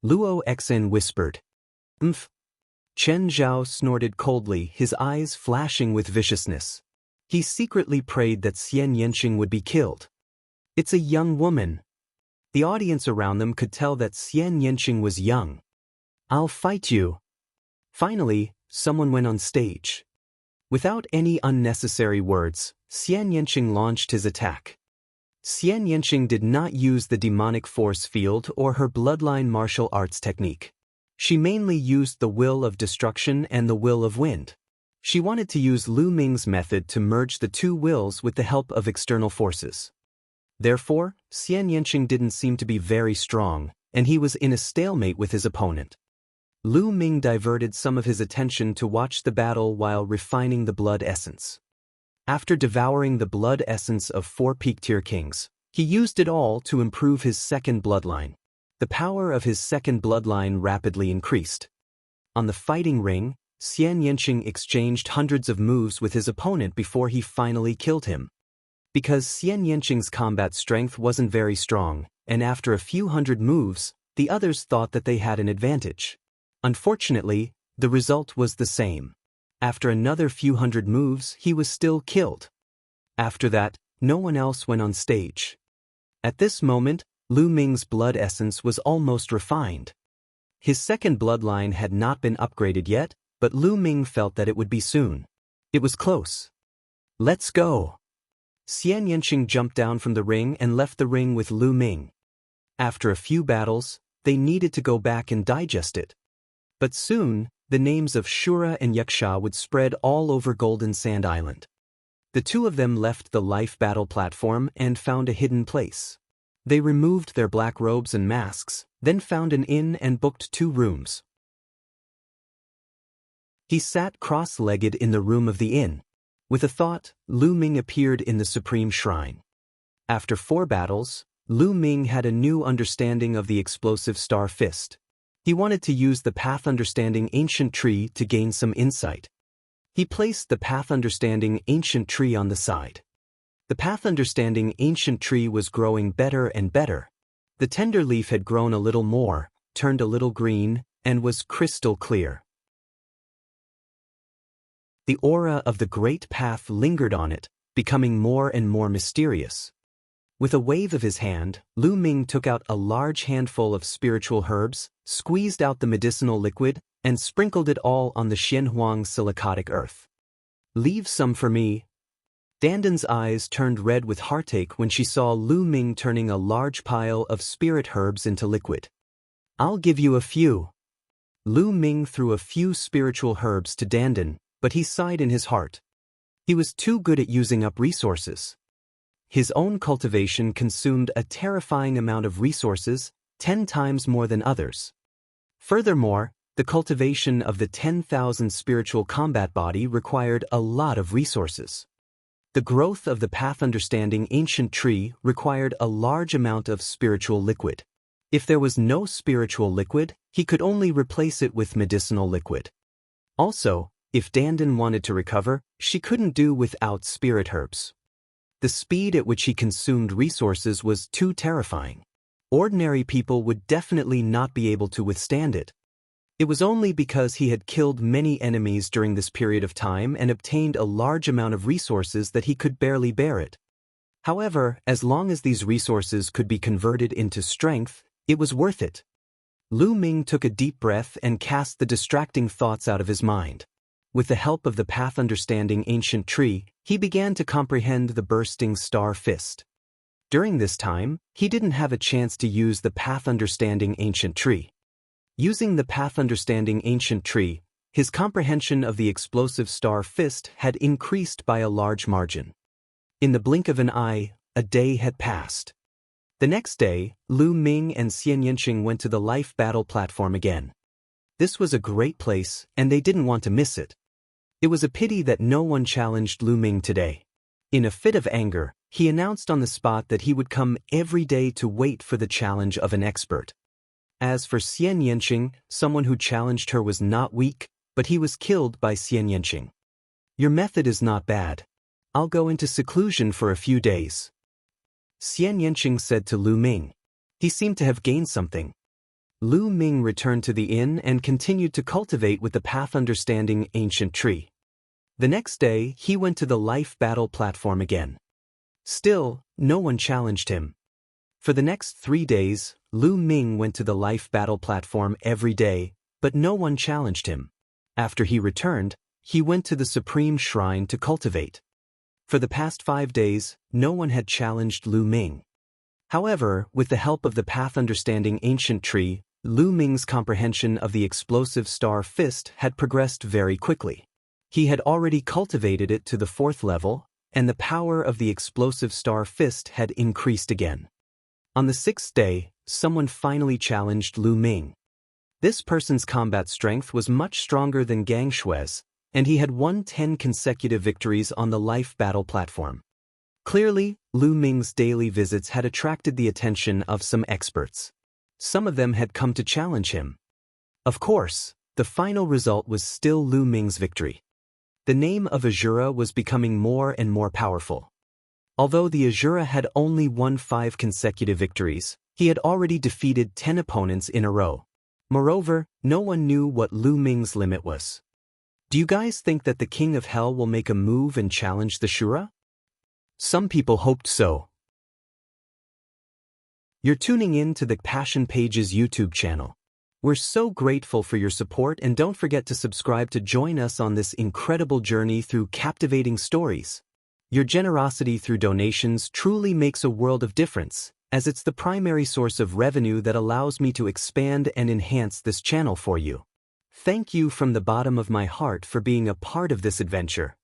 S1: Luo Xian whispered. Mph. Chen Zhao snorted coldly, his eyes flashing with viciousness. He secretly prayed that Xian Yanqing would be killed. It's a young woman. The audience around them could tell that Xian Yanqing was young. I'll fight you. Finally, someone went on stage. Without any unnecessary words, Xian Yanqing launched his attack. Xian Yanqing did not use the demonic force field or her bloodline martial arts technique. She mainly used the will of destruction and the will of wind. She wanted to use Lu Ming's method to merge the two wills with the help of external forces. Therefore, Xian Yanqing didn't seem to be very strong, and he was in a stalemate with his opponent. Lu Ming diverted some of his attention to watch the battle while refining the blood essence. After devouring the blood essence of 4 Peak-tier kings, he used it all to improve his second bloodline. The power of his second bloodline rapidly increased. On the fighting ring, Xian Yanqing exchanged hundreds of moves with his opponent before he finally killed him. Because Xian Yanqing's combat strength wasn't very strong, and after a few hundred moves, the others thought that they had an advantage. Unfortunately, the result was the same. After another few hundred moves, he was still killed. After that, no one else went on stage. At this moment, Lu Ming's blood essence was almost refined. His second bloodline had not been upgraded yet, but Lu Ming felt that it would be soon. It was close. Let's go. Xian Yanqing jumped down from the ring and left the ring with Lu Ming. After a few battles, they needed to go back and digest it. But soon, the names of Shura and Yaksha would spread all over Golden Sand Island. The two of them left the life battle platform and found a hidden place. They removed their black robes and masks, then found an inn and booked 2 rooms. He sat cross-legged in the room of the inn. With a thought, Lu Ming appeared in the Supreme Shrine. After 4 battles, Lu Ming had a new understanding of the explosive Star Fist. He wanted to use the Path Understanding Ancient Tree to gain some insight. He placed the Path Understanding Ancient Tree on the side. The Path Understanding Ancient Tree was growing better and better. The tender leaf had grown a little more, turned a little green, and was crystal clear. The aura of the Great Path lingered on it, becoming more and more mysterious. With a wave of his hand, Lu Ming took out a large handful of spiritual herbs, squeezed out the medicinal liquid, and sprinkled it all on the Xianhuang silicotic earth. "Leave some for me." Dandan's eyes turned red with heartache when she saw Lu Ming turning a large pile of spirit herbs into liquid. "I'll give you a few." Lu Ming threw a few spiritual herbs to Dandan, but he sighed in his heart. He was too good at using up resources. His own cultivation consumed a terrifying amount of resources, 10 times more than others. Furthermore, the cultivation of the 10,000 spiritual combat body required a lot of resources. The growth of the Path Understanding Ancient Tree required a large amount of spiritual liquid. If there was no spiritual liquid, he could only replace it with medicinal liquid. Also, if Dandan wanted to recover, she couldn't do without spirit herbs. The speed at which he consumed resources was too terrifying. Ordinary people would definitely not be able to withstand it. It was only because he had killed many enemies during this period of time and obtained a large amount of resources that he could barely bear it. However, as long as these resources could be converted into strength, it was worth it. Lu Ming took a deep breath and cast the distracting thoughts out of his mind. With the help of the Path Understanding Ancient Tree, he began to comprehend the bursting Star Fist. During this time, he didn't have a chance to use the Path Understanding Ancient Tree. Using the Path Understanding Ancient Tree, his comprehension of the explosive Star Fist had increased by a large margin. In the blink of an eye, a day had passed. The next day, Lu Ming and Xian Yanqing went to the life battle platform again. This was a great place, and they didn't want to miss it. It was a pity that no one challenged Lu Ming today. In a fit of anger, he announced on the spot that he would come every day to wait for the challenge of an expert. As for Xian Yanqing, someone who challenged her was not weak, but he was killed by Xian Yanqing. "Your method is not bad. I'll go into seclusion for a few days," Xian Yanqing said to Lu Ming. He seemed to have gained something. Lu Ming returned to the inn and continued to cultivate with the Path Understanding Ancient Tree. The next day, he went to the life battle platform again. Still, no one challenged him. For the next 3 days, Lu Ming went to the life battle platform every day, but no one challenged him. After he returned, he went to the Supreme Shrine to cultivate. For the past 5 days, no one had challenged Lu Ming. However, with the help of the Path Understanding Ancient Tree, Lu Ming's comprehension of the explosive Star Fist had progressed very quickly. He had already cultivated it to the 4th level, and the power of the explosive Star Fist had increased again. On the 6th day, someone finally challenged Lu Ming. This person's combat strength was much stronger than Gang Shui's, and he had won 10 consecutive victories on the life battle platform. Clearly, Lu Ming's daily visits had attracted the attention of some experts. Some of them had come to challenge him. Of course, the final result was still Lu Ming's victory. The name of Azura was becoming more and more powerful. Although the Azura had only won 5 consecutive victories, he had already defeated 10 opponents in a row. Moreover, no one knew what Lu Ming's limit was. Do you guys think that the King of Hell will make a move and challenge the Shura? Some people hoped so. You're tuning in to the Passion Pages YouTube channel. We're so grateful for your support, and don't forget to subscribe to join us on this incredible journey through captivating stories. Your generosity through donations truly makes a world of difference, as it's the primary source of revenue that allows me to expand and enhance this channel for you. Thank you from the bottom of my heart for being a part of this adventure.